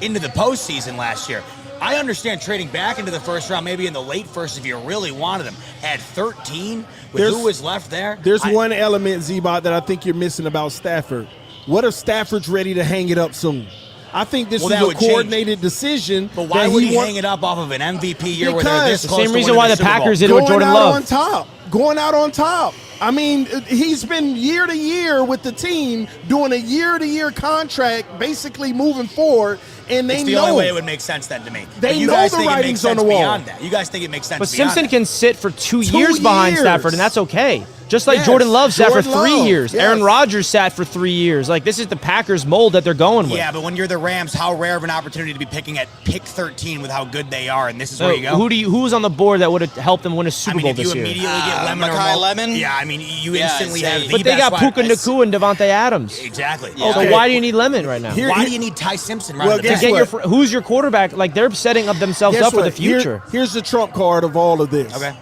into the postseason last year? I understand trading back into the first round, maybe in the late first if you really wanted him. At 13, with
There's-
who was left there?
There's one element, Z-Bot, that I think you're missing about Stafford. What if Stafford's ready to hang it up soon? I think this
Well,
is
that
a
would change.
coordinated decision.
But why
that
would he
want-
hang it up off of an MVP year where
Because
they're this
the
close
same
to
reason
winning
why the
Super Bowl?
Packers did it with Jordan
out
Love.
on top. Going out on top. I mean, he's been year to year with the team, doing a year-to-year contract, basically moving forward, and they
It's the
know.
only way it would make sense then to me.
They
And you
know
guys
the
think it makes
writing's on
sense
the wall.
beyond that. You guys think it makes sense
But
beyond
Simpson
that.
can sit for 2
2
years behind
years.
Stafford, and that's okay. Just like
Yes,
Jordan Love sat
Jordan
for 3
Love,
years.
yes.
Aaron Rodgers sat for 3 years. Like, this is the Packers mold that they're going with.
Yeah, but when you're the Rams, how rare of an opportunity to be picking at pick 13 with how good they are, and this is
So
where you go.
who was on the board that would have helped them win a Super
I mean,
Bowl
if you
this year?
immediately get Lemon or
Makai
Mo-
Lemon?
Yeah, I mean, you
Yeah,
instantly
same.
have the
But they
best
got
wide-
Puka Nakua and Devontae Adams.
Exactly.
Yeah.
So
Okay.
why do you need Lemon right now?
Here-
Why do you need Ty Simpson right
Well,
in the
guess
back?
what?
Who's your quarterback? Like, they're setting up themselves
Guess
up for the
what? Here-
future.
here's the trump card of all of this.
Okay.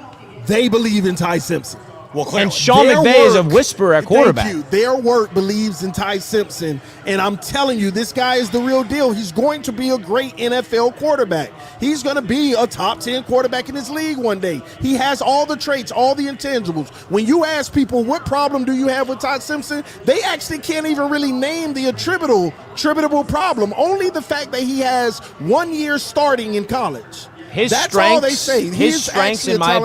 They believe in Ty Simpson.
Well, clearly.
And Sean
Their
McVay is a
work-
whisperer at quarterback.
Thank you. Their work believes in Ty Simpson, and I'm telling you, this guy is the real deal. He's going to be a great NFL quarterback. He's going to be a top 10 quarterback in this league one day. He has all the traits, all the intangibles. When you ask people, what problem do you have with Ty Simpson, they actually can't even really name the attributable problem. Only the fact that he has 1 year starting in college.
His
That's
strengths,
all they say.
His strengths, in my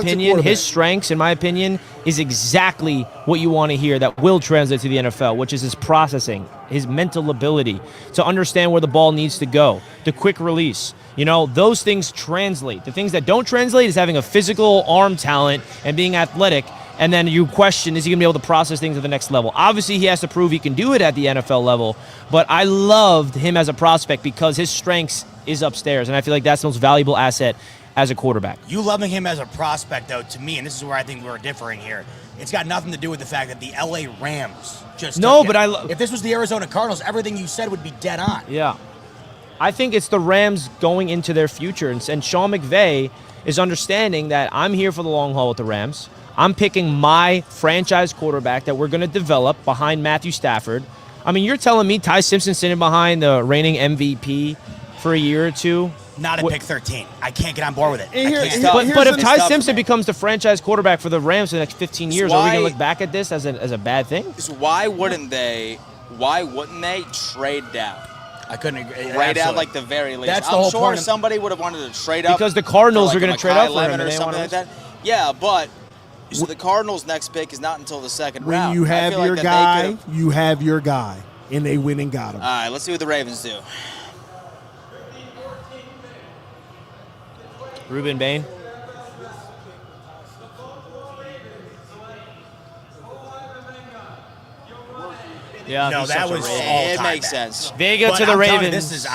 opinion, is exactly what you want to hear that will translate to the NFL, which is his processing, his mental ability to understand where the ball needs to go, the quick release. You know, those things translate. The things that don't translate is having a physical arm talent and being athletic, and then you question, is he going to be able to process things at the next level? Obviously, he has to prove he can do it at the NFL level, but I loved him as a prospect because his strengths is upstairs, and I feel like that's the most valuable asset as a quarterback.
You loving him as a prospect, though, to me, and this is where I think we're differing here, it's got nothing to do with the fact that the LA Rams just
No,
took
but
him. If this was the Arizona Cardinals, everything you said would be dead on.
Yeah. I think it's the Rams going into their future, and Sean McVay is understanding that I'm here for the long haul with the Rams. I'm picking my franchise quarterback that we're going to develop behind Matthew Stafford. I mean, you're telling me Ty Simpson sitting behind the reigning MVP for a year or two?
Not at pick 13. I can't get on board with it.
And here-
I can't.
and
But if
Here's
Ty
the-
Simpson becomes the franchise quarterback for the Rams for the next 15 years, are we going to look back at this as a bad thing?
So why wouldn't they trade down?
I couldn't agree.
Right
Absolutely.
at like the very least.
That's the
I'm
whole
sure
point of-
somebody would have wanted to trade up
Because the Cardinals
for,
are
like,
gonna
a
trade
Mackay
up for him,
Lemon
and
or
they
something
wanna-
like that. Yeah, but so the Cardinals' next pick is not until the second
when
round.
you
I
have
feel like
your
that they
guy,
could've-
you have your guy, and they went and got him.
All right, let's see what the Ravens do.
Ruben Bain? Yeah,
No,
he's
that
such a
was
Raven.
all
It
time
makes
bad.
sense.
Vega
But
to the
I'm telling you,
Ravens.
this is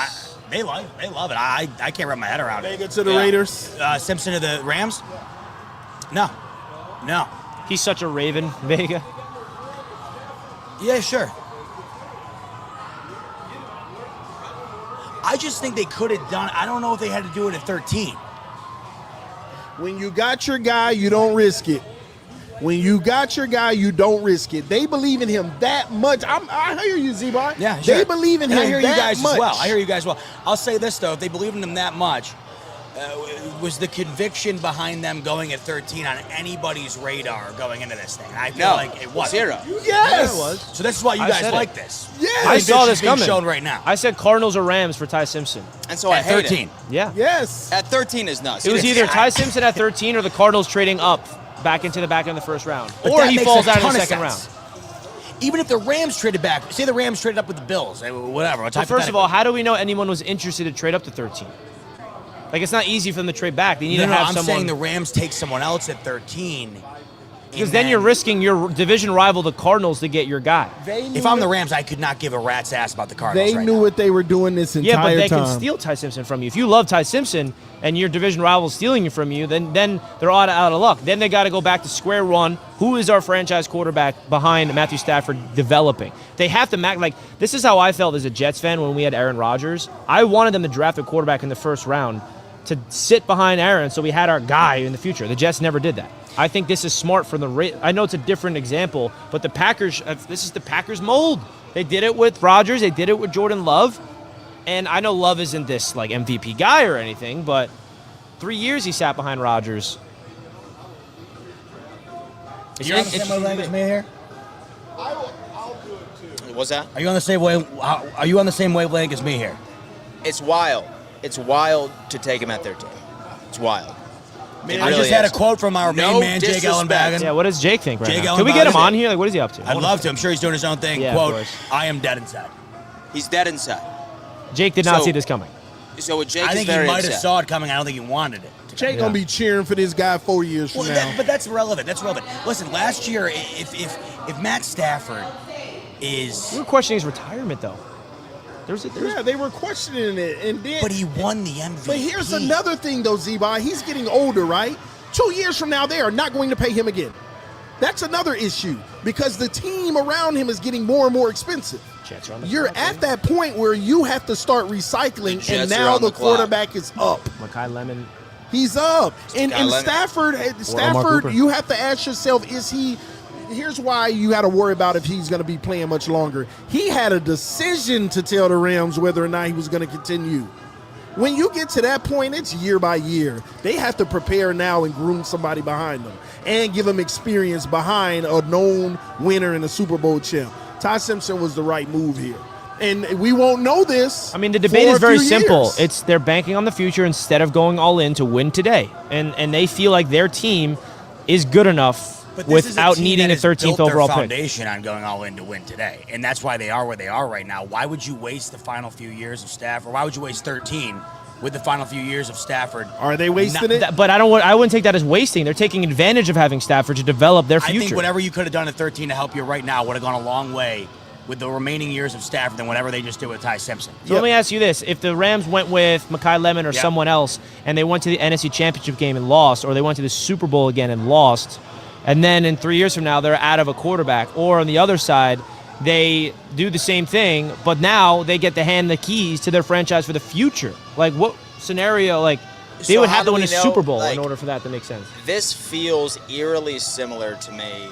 they love it. I can't wrap my head around it.
Vega to the
Yeah.
Raiders.
Simpson to the Rams? No.
He's such a Raven, Vega.
Yeah, sure. I just think they could have done. I don't know if they had to do it at 13.
When you got your guy, you don't risk it. When you got your guy, you don't risk it. They believe in him that much. I hear you, Z-Bar.
Yeah, sure.
They believe in
And
him
I hear you
that
guys
much.
as well. I hear you guys well. I'll say this, though. If they believe in him that much, was the conviction behind them going at 13 on anybody's radar going into this thing? And I feel
No,
like it was.
zero.
Yes.
it was.
So this is why you
I
guys
said
like
it.
this.
Yes.
I saw this
being
coming.
shown right now.
I said Cardinals or Rams for Ty Simpson.
And so I
At
hate
13.
Yeah.
Yes.
At 13 is nuts.
It was
You
either
didn't-
Ty Simpson at 13 or the Cardinals trading up back into the back end of the first round.
But
Or
that
he
makes
falls
a
out in
ton
the
of
second round.
sense. Even if the Rams traded back, say the Rams traded up with the Bills, whatever.
So first of all, how do we know anyone was interested to trade up to 13? Like, it's not easy for them to trade back. They need to have
I'm
someone.
saying the Rams take someone else at 13.
Because then you're risking your division rival, the Cardinals, to get your guy.
If I'm the Rams, I could not give a rat's ass about the Cardinals.
They
right
knew
now.
what they were doing this entire
Yeah, but they
time.
can steal Ty Simpson from you. If you love Ty Simpson and your division rival is stealing it from you, then they're out of luck. Then they got to go back to square one. Who is our franchise quarterback behind Matthew Stafford developing? They have to this is how I felt as a Jets fan when we had Aaron Rodgers. I wanted them to draft a quarterback in the first round to sit behind Aaron so we had our guy in the future. The Jets never did that. I think this is smart from I know it's a different example, but the Packers, this is the Packers mold. They did it with Rodgers. They did it with Jordan Love. And I know Love isn't this like MVP guy or anything, but 3 years he sat behind Rodgers.
You're on the same wavelength as me here?
What's that?
Are you on the same way? Are you on the same wavelength as me here?
It's wild. It's wild to take him at 13. It's wild.
Man,
It
I
really
just had a
is.
quote from our
No
main man, Jake
disrespect.
Ellenbagen.
Yeah, what does Jake think right
Jake
now?
Ellenbagen.
Can we get him on here? Like, what is he up to?
I'd love to. I'm sure he's doing his own thing.
Yeah, of
Quote,
course.
I am dead inside.
He's dead inside.
Jake did not
So-
see this coming.
So with Jake
I
is
think he
very
might have
upset.
saw it coming. I don't think he wanted it.
Jake gonna be cheering for this guy 4 years from
Well,
now.
but that's relevant. That's relevant. Listen, last year, if Matt Stafford is,
We were questioning his retirement, though.
Yeah, they were questioning it, and then.
but he won the MVP.
But here's another thing, though, Z-Boy. He's getting older, right? 2 years from now, they are not going to pay him again. That's another issue because the team around him is getting more and more expensive.
Jets are on the
You're
clock,
at that point where you have to start recycling,
The
and
Jets are
now
on
the
the clock.
quarterback is up.
Makai Lemon.
He's up. And
Lemon.
Stafford,
Cooper.
you have to ask yourself, is he... Here's why you got to worry about if he's going to be playing much longer. He had a decision to tell the Rams whether or not he was going to continue. When you get to that point, it's year by year. They have to prepare now and groom somebody behind them and give them experience behind a known winner and a Super Bowl champ. Ty Simpson was the right move here. And we won't know this.
I mean, the debate
for
is very
a few
simple.
years.
It's they're banking on the future instead of going all in to win today. And they feel like their team is good enough
But this
without
is a team
needing
that
a
has
13th
built their
overall pick.
foundation on going all in to win today, and that's why they are where they are right now. Why would you waste the final few years of Stafford? Why would you waste 13 with the final few years of Stafford?
Are they wasting it?
But I wouldn't take that as wasting. They're taking advantage of having Stafford to develop their future.
I think whatever you could have done at 13 to help you right now would have gone a long way with the remaining years of Stafford than whatever they just did with Ty Simpson.
So let me ask you this. If the Rams went with Mekhi Lemon or
Yep.
someone else and they went to the NFC Championship game and lost, or they went to the Super Bowl again and lost, and then in 3 years from now they're out of a quarterback, or on the other side, they do the same thing, but now they get to hand the keys to their franchise for the future. Like, what scenario, like, they
So
would
how
have to
do
win
we
a
know,
Super Bowl
like-
in order for that to make sense.
This feels eerily similar to me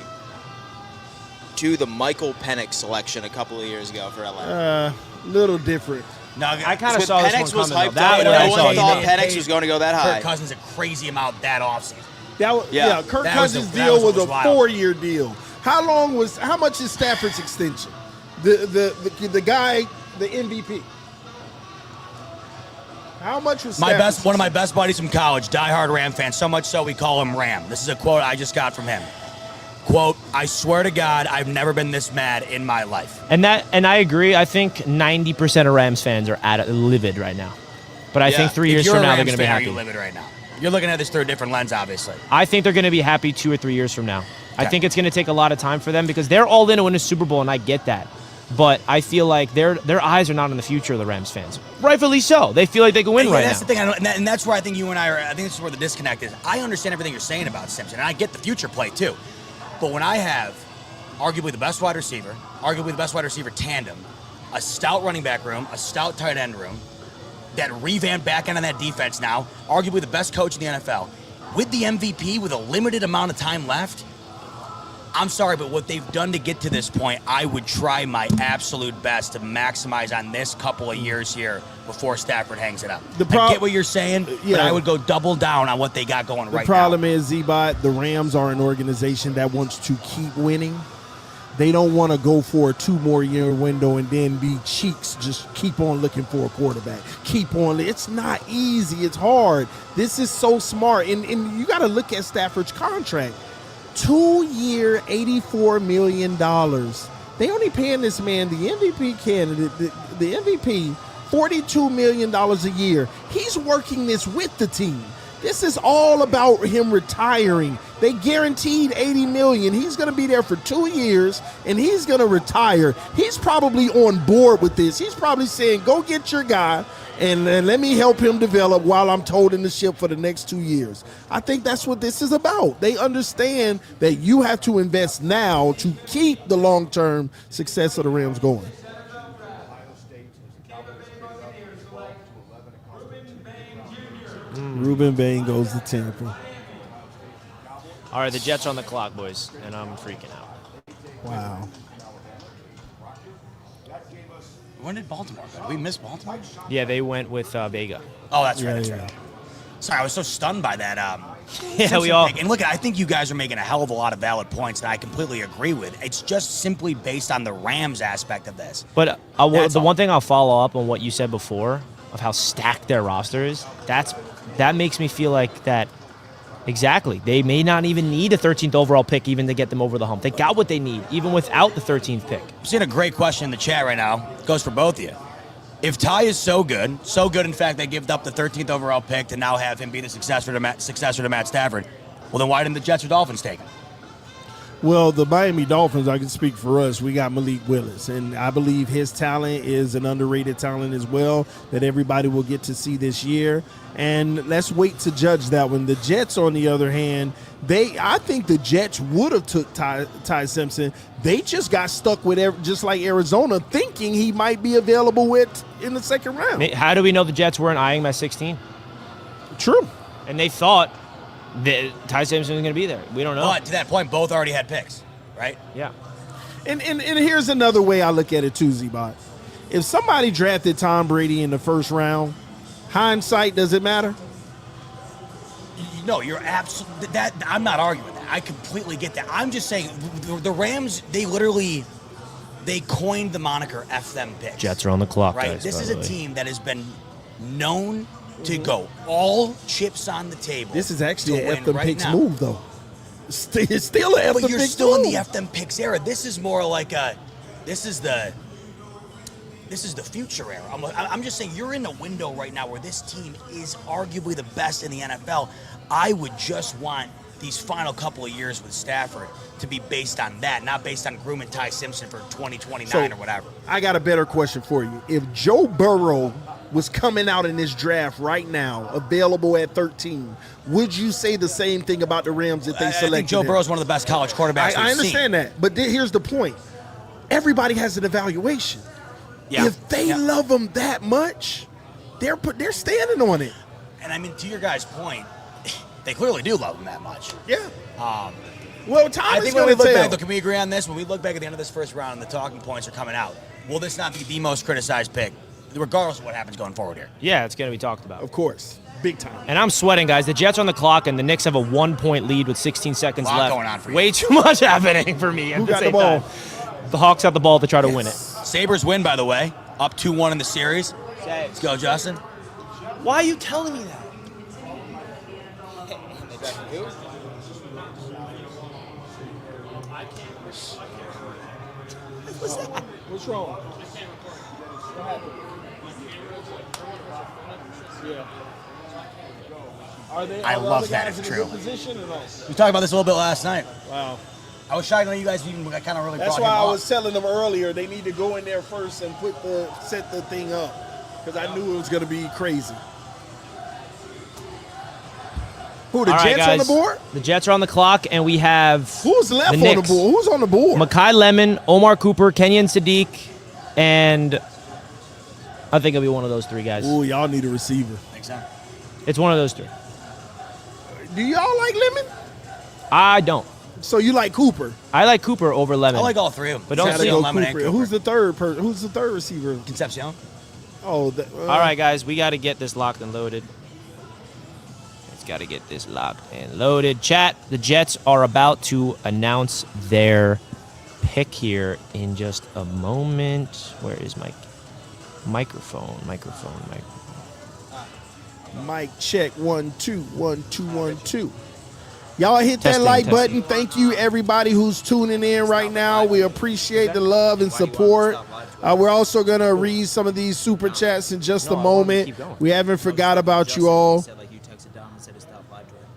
to the Michael Penix selection a couple of years ago for LA.
Little different.
No,
I kind of
Because
saw this
Penix
one
was
coming,
hyped
though. That
up,
one
and
I
no
saw
one thought
coming.
Penix was going to go that high.
Kirk Cousins a crazy amount that offseason.
Yeah.
Kirk
That was
Cousins'
that
deal
was
was a
wild.
4-year deal. How much is Stafford's extension? The guy, the MVP. How much was Stafford's
One of my best buddies from college, diehard Ram fan, so much so we call him Ram. This is a quote I just got from him. Quote, I swear to God, I've never been this mad in my life.
And I agree. I think 90% of Rams fans are livid right now. But I
Yeah.
think 3
If
years
you're
from
a
now, they're
Rams
going to be
fan,
happy.
Are you livid right now? You're looking at this through a different lens, obviously.
I think they're going to be happy 2 or 3 years from now. I
Okay.
think it's going to take a lot of time for them because they're all in to win a Super Bowl, and I get that. But I feel like their eyes are not on the future of the Rams fans. Rightfully so. They feel like they can win
Yeah,
right
that's
now.
the thing, and that's where I think you and I are. I think this is where the disconnect is. I understand everything you're saying about Simpson, and I get the future play too. But when I have arguably the best wide receiver, arguably the best wide receiver tandem, a stout running back room, a stout tight end room, that revamped back end on that defense now, arguably the best coach in the NFL, with the MVP with a limited amount of time left, I'm sorry, but what they've done to get to this point, I would try my absolute best to maximize on this couple of years here before Stafford hangs it up. I get what you're saying, but
Yeah.
I would go double down on what they got going
The
right
problem
now.
is, Z-Bot, the Rams are an organization that wants to keep winning. They don't want to go for a 2 more year window and then be cheeks, just keep on looking for a quarterback. Keep on. It's not easy. It's hard. This is so smart. And you got to look at Stafford's contract. 2-year, $84 million. They only paying this man, the MVP candidate, the MVP, $42 million a year. He's working this with the team. This is all about him retiring. They guaranteed $80 million. He's going to be there for 2 years, and he's going to retire. He's probably on board with this. He's probably saying, go get your guy, and let me help him develop while I'm toting the ship for the next 2 years. I think that's what this is about. They understand that you have to invest now to keep the long-term success of the Rams going. Reuben Bain goes to Tampa.
All right, the Jets are on the clock, boys, and I'm freaking out.
Wow.
When did Baltimore go? Did we miss Baltimore?
Yeah, they went with Vega.
Oh, that's right.
Yeah,
That's
yeah.
right. Sorry, I was so stunned by that.
Yeah,
Simpson
we all.
pick. And look, I think you guys are making a hell of a lot of valid points that I completely agree with. It's just simply based on the Rams aspect of this.
But
That's
the
all.
one thing I'll follow up on what you said before of how stacked their roster is, that makes me feel like that exactly. They may not even need a 13th overall pick even to get them over the hump. They got what they need, even without the 13th pick.
I'm seeing a great question in the chat right now. It goes for both of you. If Ty is so good, in fact, they gave up the 13th overall pick to now have him be the successor to Matt Stafford, well, then why didn't the Jets or Dolphins take him?
Well, the Miami Dolphins, I can speak for us. We got Malik Willis, and I believe his talent is an underrated talent as well that everybody will get to see this year. And let's wait to judge that one. The Jets, on the other hand, I think the Jets would have took Ty Simpson. They just got stuck with, just like Arizona, thinking he might be available in the second round.
How do we know the Jets weren't eyeing him at 16?
True.
And they thought that Ty Simpson was going to be there. We don't know.
But to that point, both already had picks, right?
Yeah.
And here's another way I look at it too, Z-Bot. If somebody drafted Tom Brady in the first round, hindsight, does it matter?
No, you're absolutely that. I'm not arguing that. I completely get that. I'm just saying the Rams. They literally they coined the moniker F them picks.
Jets are on the clock,
Right?
guys,
This
by
is
the
a
way.
team that has been known to go all chips on the table.
This is actually
to
an F
win
them
right
picks
now.
move, though. It's still an F
But
them
you're
picks
still in
move.
the F them picks era. This is more like this is the future era. I'm just saying you're in a window right now where this team is arguably the best in the NFL. I would just want these final couple of years with Stafford to be based on that, not based on grooming Ty Simpson for 2029 or whatever.
I got a better question for you. If Joe Burrow was coming out in this draft right now, available at 13, would you say the same thing about the Rams if they
I
selected
think Joe
him?
Burrow's one of the best college quarterbacks
I
we've
understand
seen.
that, but here's the point. Everybody has an evaluation.
Yeah.
If they love him that much, they're standing on it.
And I mean, to your guys' point, they clearly do love him that much.
Yeah. Well, time
I
is
think when
going
we
to
look
tell.
back, though, can we agree on this? When we look back at the end of this first round and the talking points are coming out, will this not be the most criticized pick, regardless of what happens going forward here?
Yeah, it's going to be talked about.
Of course, big time.
And I'm sweating, guys. The Jets are on the clock, and the Knicks have a 1-point lead with 16 seconds
Lot
left.
going on for you.
Way too much happening for me.
Who got the ball?
The Hawks have the ball to try to win it.
Sabres win, by the way, up 2-1 in the series. Let's go, Justin.
Why are you telling me that?
What's wrong? Yeah. Are they?
I
are the
love
other
that
guys
if
in a
true.
good position or no?
We talked about this a little bit last night.
Wow.
I was shocked that you guys even kind of really
That's
brought
why
him
I
up.
was telling them earlier they need to go in there first and set the thing up because I knew it was going to be crazy. Who, the
All right,
Jets on the
guys.
board?
The Jets are on the clock, and we have
Who's left
the
on the
Knicks.
board? Who's on the board?
Makai Lemon, Omar Cooper, Kenyon Sadiq, and I think it'll be one of those three guys.
Ooh, y'all need a receiver.
Think so?
It's one of those three.
Do y'all like Lemon?
I don't.
So you like Cooper?
I like Cooper over Lemon.
I like all three of them.
But don't
Gotta
see
go
Lemon and
Cooper.
Cooper.
Who's the third person? Who's the third receiver?
Concepcion?
Oh,
All right, guys, we got to get this locked and loaded. Let's got to get this locked and loaded. Chat, the Jets are about to announce their pick here in just a moment. Where is my microphone?
Mic check 1 2 1 2 1 2. Y'all hit that
Testing,
like
testing.
button. Thank you everybody who's tuning in right now. We appreciate the love and support. We're also gonna read some of these super chats in just a moment. We haven't forgot about you all.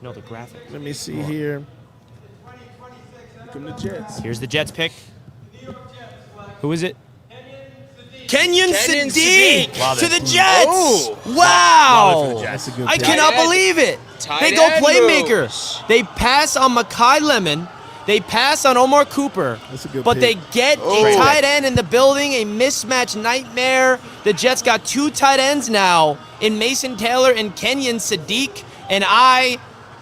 No, the graphic.
Let me see here. Here come the Jets.
Here's the Jets pick. Who is it? Kenyon
Kenyon
Sadiq
Sadiq.
Love
to
it.
the Jets.
Ooh.
Wow.
Love it for the Jets.
That's a good
I
pick.
cannot
Tight end.
believe it.
Tight
They go
end
playmaker.
moves.
They pass on Makai Lemon. They pass on Omar Cooper.
That's a good
but
pick.
they get
Oh.
a tight end in the building, a mismatch nightmare. The Jets got two tight ends now in Mason Taylor and Kenyon Sadiq. And I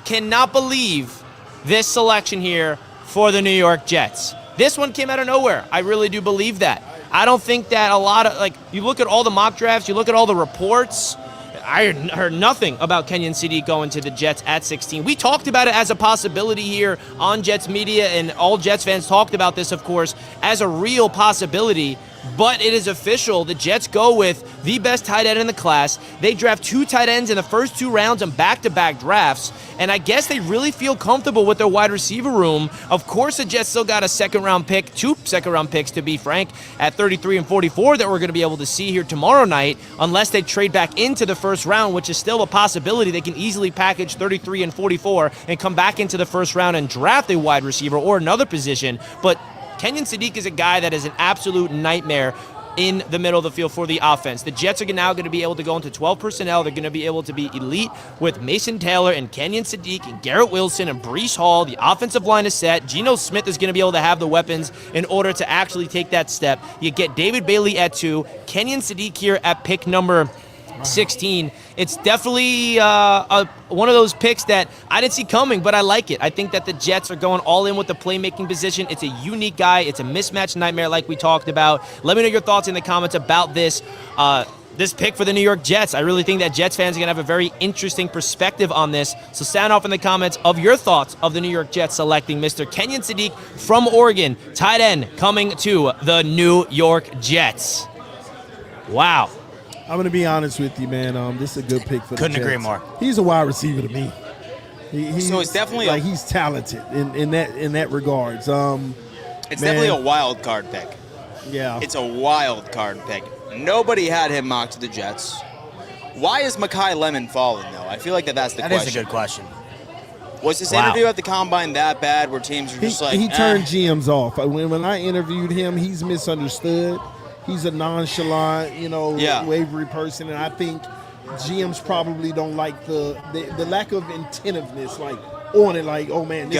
cannot believe this selection here for the New York Jets. This one came out of nowhere. I really do believe that. I don't think that a lot of, you look at all the mock drafts, you look at all the reports, I heard nothing about Kenyon Sadiq going to the Jets at 16. We talked about it as a possibility here on Jets media, and all Jets fans talked about this, of course, as a real possibility. But it is official. The Jets go with the best tight end in the class. They draft two tight ends in the first two rounds in back-to-back drafts. And I guess they really feel comfortable with their wide receiver room. Of course, the Jets still got a second-round pick, two second-round picks, to be frank, at 33 and 44 that we're going to be able to see here tomorrow night, unless they trade back into the first round, which is still a possibility. They can easily package 33 and 44 and come back into the first round and draft a wide receiver or another position. But Kenyon Sadiq is a guy that is an absolute nightmare in the middle of the field for the offense. The Jets are now going to be able to go into 12 personnel. They're going to be able to be elite with Mason Taylor and Kenyon Sadiq and Garrett Wilson and Breece Hall. The offensive line is set. Geno Smith is going to be able to have the weapons in order to actually take that step. You get David Bailey at 2, Kenyon Sadiq here at pick number 16. It's definitely one of those picks that I didn't see coming, but I like it. I think that the Jets are going all in with the playmaking position. It's a unique guy. It's a mismatch nightmare like we talked about. Let me know your thoughts in the comments about this. this pick for the New York Jets. I really think that Jets fans are going to have a very interesting perspective on this. So sound off in the comments of your thoughts of the New York Jets selecting Mr. Kenyon Sadiq from Oregon, tight end, coming to the New York Jets. Wow.
I'm going to be honest with you, man. This is a good pick for the Jets.
Couldn't agree more.
He's a wide receiver to me.
So it's definitely
like he's talented in that regards.
It's definitely a wild card pick.
Yeah.
It's a wild card pick. Nobody had him mocked to the Jets. Why is Makai Lemon falling, though? I feel like that's the question.
That is a good question.
Was this interview at the Combine that bad where teams were just
he turned GMs off. When I interviewed him, he's misunderstood. He's a nonchalant, wavery person, and I think GMs probably don't like the lack of attentiveness, like on it, like, oh man,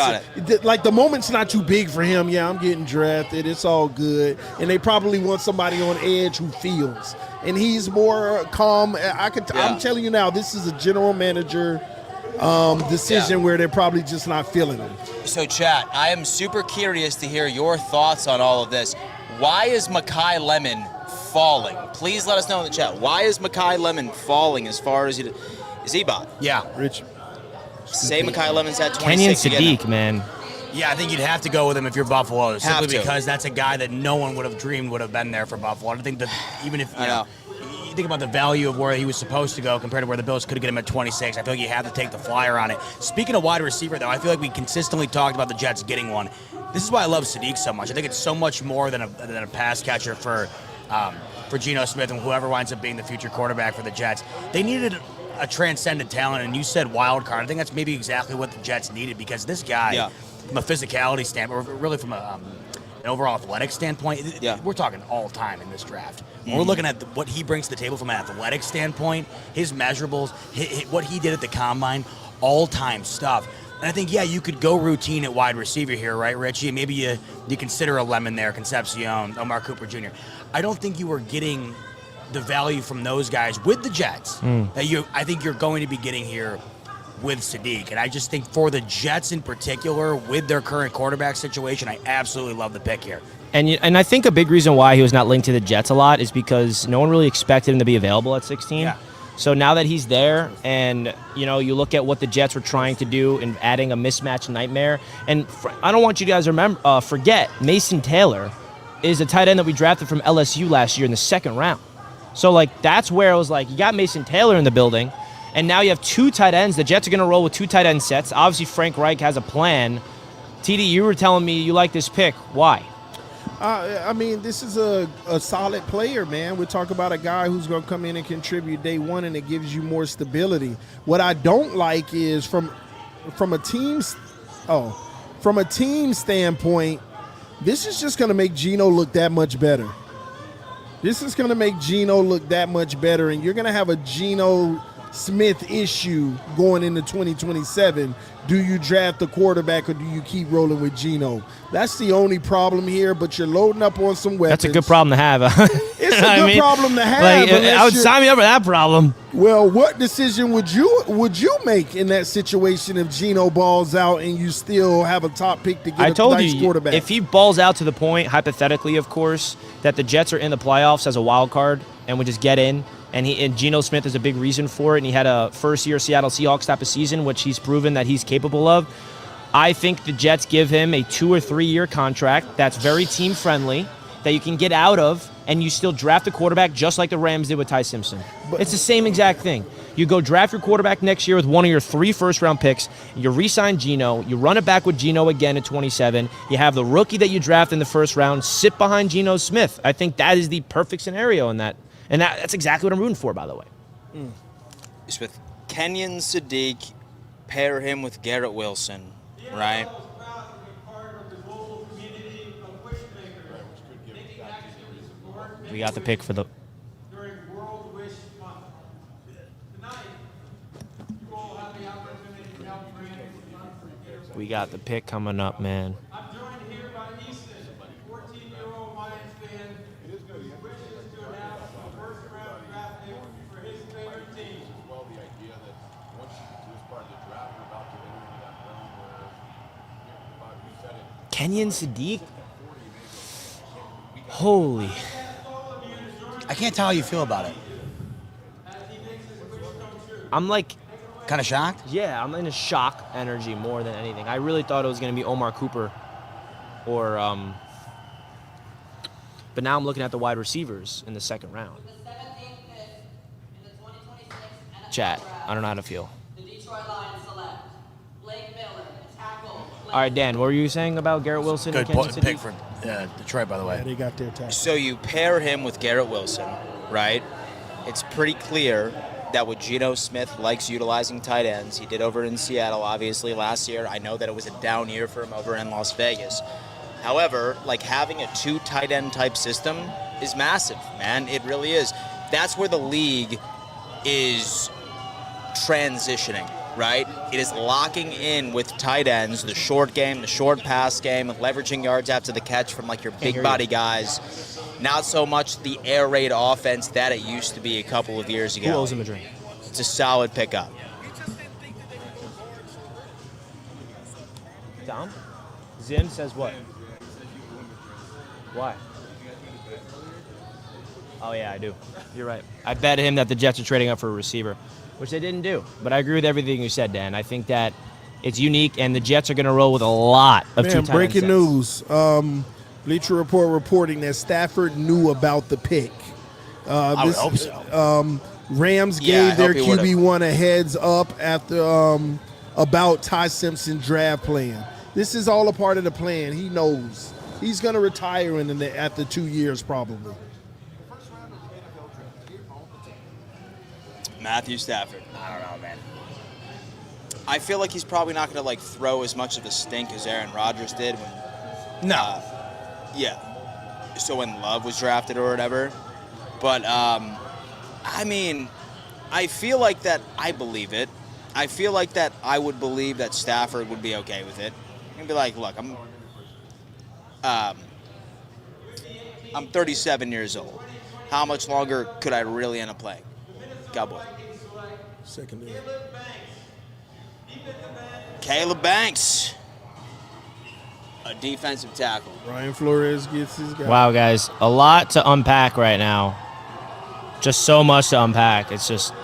like the moment's not too big for him. Yeah, I'm getting drafted. It's all good, and they probably want somebody on edge who feels. And he's more calm. I'm telling you now, this is a general manager decision where they're probably just not feeling him.
So, chat, I am super curious to hear your thoughts on all of this. Why is Makai Lemon falling? Please let us know in the chat. Why is Makai Lemon falling as far as Zebot?
Yeah.
Rich.
Say Makai Lemon's at 26.
Kenyon Sadiq, man.
Yeah, I think you'd have to go with him if you're Buffalo, simply because that's a guy that no one would have dreamed would have been there for Buffalo. I don't think that even if you think about the value of where he was supposed to go compared to where the Bills could have get him at 26, I feel like you have to take the flyer on it. Speaking of wide receiver, though, I feel like we consistently talked about the Jets getting one. This is why I love Sadiq so much. I think it's so much more than a pass catcher for Geno Smith and whoever winds up being the future quarterback for the Jets. They needed a transcendent talent, and you said wild card. I think that's maybe exactly what the Jets needed, because this guy, from a physicality standpoint, or really from an overall athletic standpoint, we're talking all time in this draft. When we're looking at what he brings to the table from an athletic standpoint, his measurables, what he did at the Combine, all-time stuff. And I think, you could go routine at wide receiver here, right, Richie? Maybe you consider a Lemon there, Concepcion, Omar Cooper Jr. I don't think you were getting the value from those guys with the Jets that I think you're going to be getting here with Sadiq. And I just think for the Jets in particular, with their current quarterback situation, I absolutely love the pick here.
And I think a big reason why he was not linked to the Jets a lot is because no one really expected him to be available at 16.
Yeah.
So now that he's there, and you look at what the Jets were trying to do in adding a mismatch nightmare, and I don't want you guys to forget Mason Taylor is a tight end that we drafted from LSU last year in the second round. So that's where I was like, you got Mason Taylor in the building, and now you have two tight ends. The Jets are going to roll with two tight end sets. Obviously, Frank Reich has a plan. TD, you were telling me you like this pick. Why?
I mean, this is a solid player, man. We're talking about a guy who's going to come in and contribute day one, and it gives you more stability. What I don't like is from a team standpoint, this is just going to make Geno look that much better. This is going to make Geno look that much better, and you're going to have a Geno Smith issue going into 2027. Do you draft the quarterback or do you keep rolling with Geno? That's the only problem here, but you're loading up on some weapons.
That's a good problem to have.
It's a good problem to have.
I would sign me up for that problem.
Well, what decision would you make in that situation if Geno balls out and you still have a top pick to get a nice quarterback?
If he balls out to the point, hypothetically, of course, that the Jets are in the playoffs as a wild card and would just get in, and Geno Smith is a big reason for it, and he had a first-year Seattle Seahawks type of season, which he's proven that he's capable of. I think the Jets give him a 2 or 3 year contract that's very team-friendly, that you can get out of, and you still draft a quarterback just like the Rams did with Ty Simpson. It's the same exact thing. You go draft your quarterback next year with one of your 3 first-round picks, you re-sign Geno, you run it back with Geno again at 27, you have the rookie that you draft in the first round sit behind Geno Smith. I think that is the perfect scenario in that. And that's exactly what I'm rooting for, by the way.
It's with Kenyon Sadiq, pair him with Garrett Wilson, right?
We got the pick for the...
During World Wish Month. Tonight, you all have the opportunity to help raise.
We got the pick coming up, man.
I'm joined here by Easton, 14-year-old Lions fan who wishes to have a first-round draft pick for his favorite team.
Well, the idea that once you get to this part of the draft, you're about to enter into that realm where you said it.
Kenyon Sadiq? Holy...
I can't tell how you feel about it.
I'm like,
Kind of shocked?
yeah, I'm in a shock energy more than anything. I really thought it was going to be Omar Cooper or, but now I'm looking at the wide receivers in the second round. Chat, I don't know how to feel. All right, Dan, what were you saying about Garrett Wilson?
Good
and Kansas City?
pick for Detroit, by the way.
Yeah, they got their tackle.
So you pair him with Garrett Wilson, right? It's pretty clear that what Geno Smith likes utilizing tight ends. He did over in Seattle, obviously, last year. I know that it was a down year for him over in Las Vegas. However, like having a 2 tight end type system is massive, man. It really is. That's where the league is transitioning, right? It is locking in with tight ends, the short game, the short pass game, leveraging yards after the catch from like your big body guys. Not so much the air raid offense that it used to be a couple of years ago.
Who owes him a drink?
It's a solid pickup.
Dom? Zim says what? Why? Oh, yeah, I do. You're right. I bet him that the Jets are trading up for a receiver, which they didn't do. But I agree with everything you said, Dan. I think that it's unique, and the Jets are going to roll with a lot of
Man,
2 tight end
breaking
sets.
news. Bleacher Report reporting that Stafford knew about the pick.
I would hope so.
Rams
Yeah, I
gave their
hope he would've.
QB1 a heads up after about Ty Simpson draft plan. This is all a part of the plan. He knows. He's going to retire after 2 years probably.
Matthew Stafford.
I don't know, man.
I feel like he's probably not going to like throw as much of a stink as Aaron Rodgers did when
No.
yeah. So when Love was drafted or whatever. But, I mean, I feel like that I believe it. I feel like that I would believe that Stafford would be okay with it. And be like, look, I'm 37 years old. How much longer could I really end up playing? Cowboy.
Secondary.
Caleb Banks. A defensive tackle.
Ryan Flores gets his guy.
Wow, guys, a lot to unpack right now. Just so much to unpack. It's just,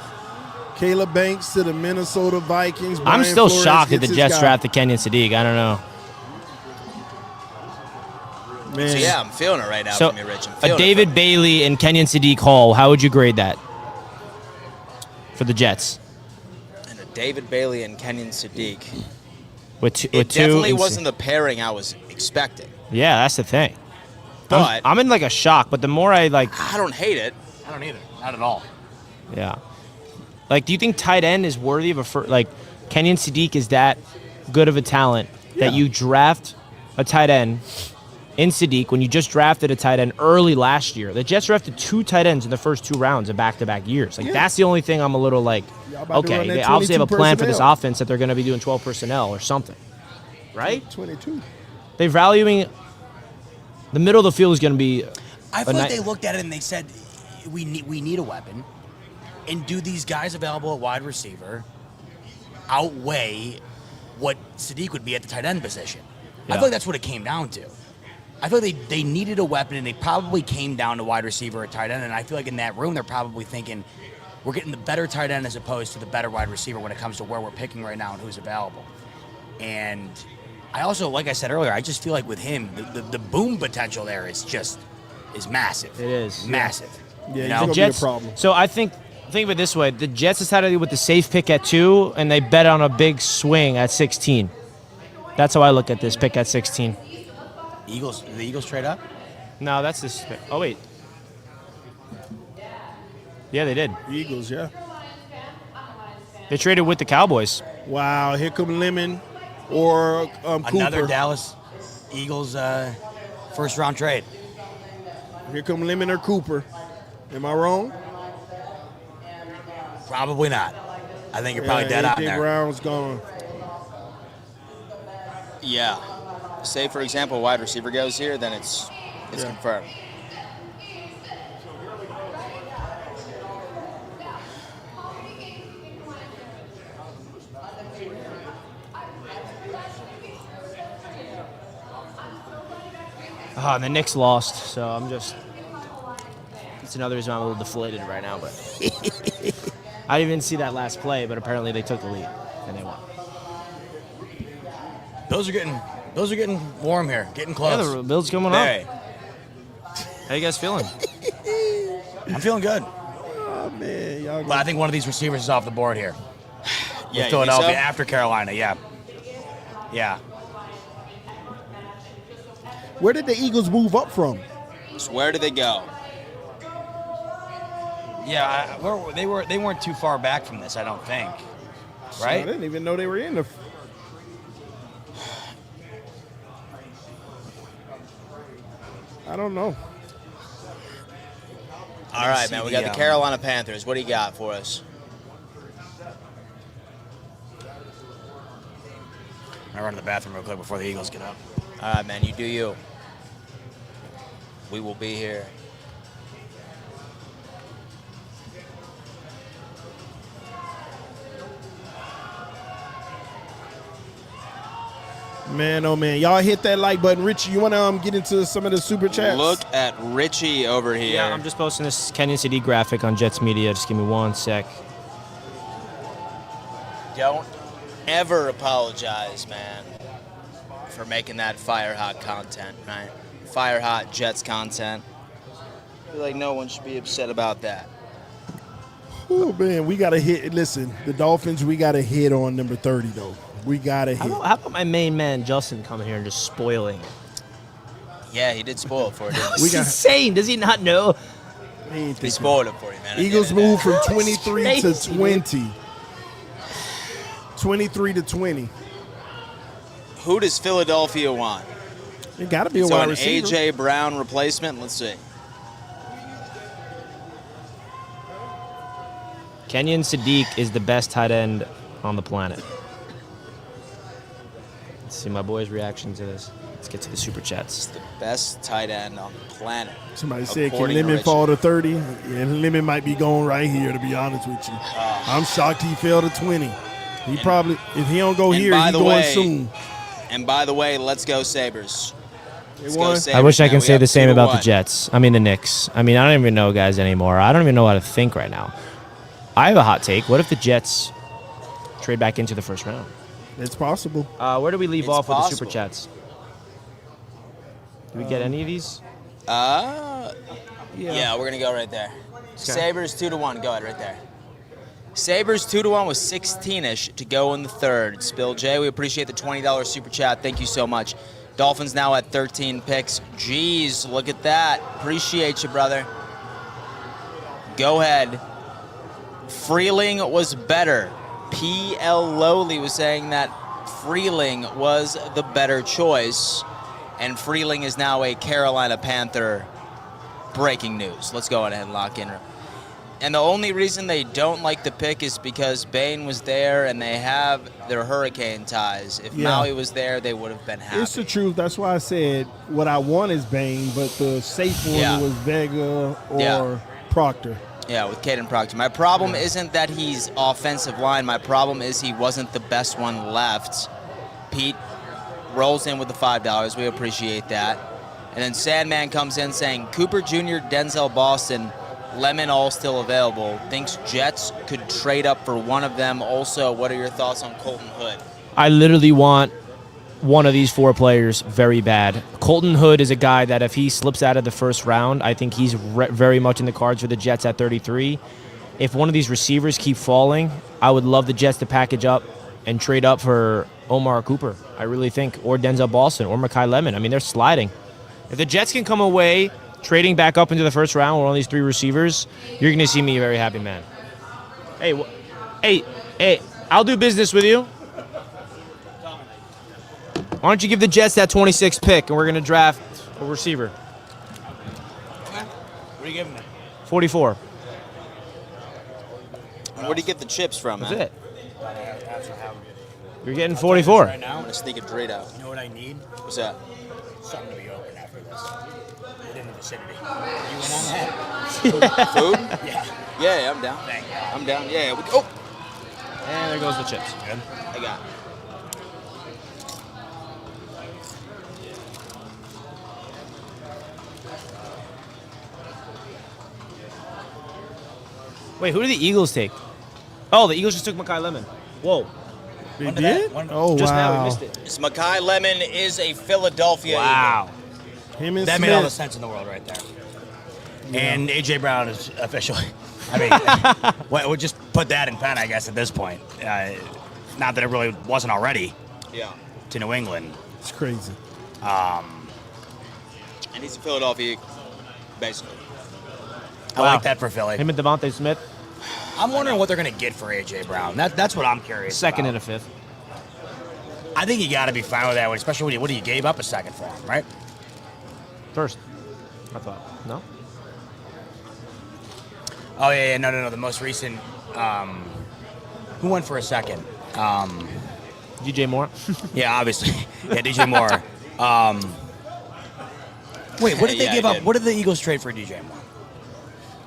Caleb Banks to the Minnesota Vikings.
I'm
Brian
still
Flores
shocked that
gets
the
his
Jets
guy.
drafted Kenyon Sadiq. I don't know.
Man.
So yeah, I'm feeling it right now
So,
from you, Rich. I'm
a
feeling it
David
from you.
Bailey and Kenyon Sadiq Hall, how would you grade that for the Jets?
And a David Bailey and Kenyon Sadiq.
With
It
two
definitely
ins-
wasn't the pairing I was expecting.
Yeah, that's the thing.
But
I'm in like a shock, but the more I like,
I don't hate it.
I don't either. Not at all.
yeah. Like, do you think tight end is worthy of a first? Like, Kenyon Sadiq is that good of a talent that you draft a tight end in Sadiq when you just drafted a tight end early last year? The Jets drafted 2 tight ends in the first 2 rounds of back-to-back years. Like, that's the only thing I'm a little like,
Y'all about to run
okay,
that
they obviously have a
22
plan for this
personnel.
offense that they're going to be doing 12 personnel or something, right?
22.
They're valuing the middle of the field is going to be.
I feel
a
like
ni-
they looked at it and they said, we need a weapon. And do these guys available at wide receiver outweigh what Sadiq would be at the tight end position? I
Yeah.
feel like that's what it came down to. I feel like they needed a weapon, and they probably came down to wide receiver or tight end. And I feel like in that room, they're probably thinking, we're getting the better tight end as opposed to the better wide receiver when it comes to where we're picking right now and who's available. And I also, like I said earlier, I just feel like with him, the boom potential there is massive.
It is.
Massive.
Yeah,
You
he's
know?
gonna be a
Jets.
problem.
So I think of it this way: the Jets decided with the safe pick at 2, and they bet on a big swing at 16. That's how I look at this pick at 16.
The Eagles trade up?
No, that's this. Oh wait. Yeah, they did.
Eagles, yeah.
They traded with the Cowboys.
Wow, here come Lemon or
Another
Cooper.
Dallas Eagles first round trade.
Here come Lemon or Cooper. Am I wrong?
Probably not. I think you're probably dead
AJ
on there.
Brown's gone.
Yeah. Say, for example, wide receiver goes here, then it's
Yeah.
confirmed.
And the Knicks lost, so I'm just. It's another reason I'm a little deflated right now, but I didn't even see that last play, but apparently they took the lead and they won.
Bills are getting warm here, getting
Yeah,
close.
the Bills coming
Hey,
up. How you guys feeling?
I'm feeling good.
Oh man, y'all.
But I think one of these receivers is off the board here.
Yeah,
With
you think
Philadelphia
so?
after Carolina, yeah. Yeah.
Where did the Eagles move up from?
So where did they go?
Yeah, they weren't too far back from this, I don't think.
I
Right?
didn't even know they were in the. I don't know.
All right,
see
man. We
the,
got the Carolina Panthers. What do you got for us?
I run to the bathroom real quick before the Eagles get up.
All right, man. You do you. We will be here.
Man, oh man, y'all hit that like button. Richie, you want to get into some of the super chats?
Look at Richie over here.
Yeah, I'm just posting this Kenyon City graphic on Jets Media. Just give me 1 sec.
Don't ever apologize, man, for making that fire hot content, right? Fire hot Jets content. I feel like no one should be upset about that.
Oh man, we got to hit. Listen, the Dolphins, we got to hit on number 30 though. We got to hit.
How about my main man Justin coming here and just spoiling it?
Yeah, he did spoil it for you. didn't he?
We
It's
got-
insane. Does he not know?
He ain't
He
thinking.
spoiled it for you, man. at the
Eagles
end of the
move
day.
from 23 to
Crazy,
20. 23 to 20.
Who does Philadelphia want?
It got to be a
So
wide
an
receiver.
A.J. Brown replacement? Let's see.
Kenyon Sadiq is the best tight end on the planet. Let's see my boy's reaction to this. Let's get to the super chats.
The best tight end on the planet.
Somebody said, can
according to
Lemon
Richie.
fall to 30? Yeah, Lemon might be going right here, to be honest with you. I'm shocked he fell to 20. He probably, if he don't go
and
here,
by
he's
the
going
way-
soon.
And by the way, let's go Sabres. Let's go
won.
Sabres.
I wish I
man.
can
We
say
up
the same about the
2-1.
Jets. I mean the Knicks. I mean, I don't even know guys anymore. I don't even know how to think right now. I have a hot take. What if the Jets trade back into the first round?
It's possible.
Where do we leave
It's
off with the
possible.
super chats? Do we get any of these?
Yeah, we're gonna go right there. Sabres 2-1. Go ahead, right there. Sabres 2-1 with 16-ish to go in the third. Spill J, we appreciate the $20 super chat. Thank you so much. Dolphins now at 13 picks. Jeez, look at that. Appreciate you, brother. Go ahead. Freeling was better. P.L. Lowly was saying that Freeling was the better choice, and Freeling is now a Carolina Panther. Breaking news. Let's go ahead and lock in. And the only reason they don't like the pick is because Bain was there and they have their hurricane ties. If
Yeah.
Maui was there, they would have been happy.
It's the truth. That's why I said what I want is Bain, but the safe one
Yeah.
was Vega or
Yeah.
Proctor.
Yeah, with Caden Proctor. My problem isn't that he's offensive line. My problem is he wasn't the best one left. Pete rolls in with the $5. We appreciate that. And then Sandman comes in saying Cooper Jr., Denzel Boston, Lemon all still available. Thinks Jets could trade up for one of them. Also, what are your thoughts on Colton Hood?
I literally want one of these four players very bad. Colton Hood is a guy that if he slips out of the first round, I think he's very much in the cards for the Jets at 33. If one of these receivers keep falling, I would love the Jets to package up and trade up for Omar Cooper, I really think, or Denzel Boston, or Mekhi Lemon. I mean, they're sliding. If the Jets can come away trading back up into the first round with one of these three receivers, you're going to see me a very happy man. Hey, I'll do business with you. Why don't you give the Jets that 26th pick, and we're going to draft a receiver.
What are you giving me?
44.
Where do you get the chips from,
That's
man?
it. You're getting 44.
Right now,
I'm going to sneak a Dorito.
you know what I need?
What's that?
Something to be open after this. Within the vicinity. You in on that?
Food?
Yeah.
Yeah, I'm down.
Thank you.
I'm down. Yeah. Oh,
And there goes the chips.
Good.
I got it.
Wait, who did the Eagles take? Oh, the Eagles just took Makai Lemon. Whoa.
They
When
did?
that-
Oh,
Just now we
wow.
missed it.
So Makai Lemon is a Philadelphia
Wow.
Him and
That
Smith.
made all the sense in the world right there. And A.J. Brown is officially. I mean, we'll just put that in pen, I guess, at this point. Not that it really wasn't already
Yeah.
to New England.
It's crazy.
And he's a Philadelphia Eagle, basically.
I
Wow.
like that for Philly.
Him and Devontae Smith,
I'm wondering what they're going to get for A.J. Brown. That's what I'm curious
second
about.
and a fifth.
I think you got to be fine with that one, especially when you gave up a second for him, right?
First, I thought. No?
Oh, yeah, no. The most recent, who went for a second?
DJ Moore.
Yeah, obviously. Yeah, DJ Moore. Wait, what did they
Yeah,
give
I
up?
did.
What did the Eagles trade for DJ Moore?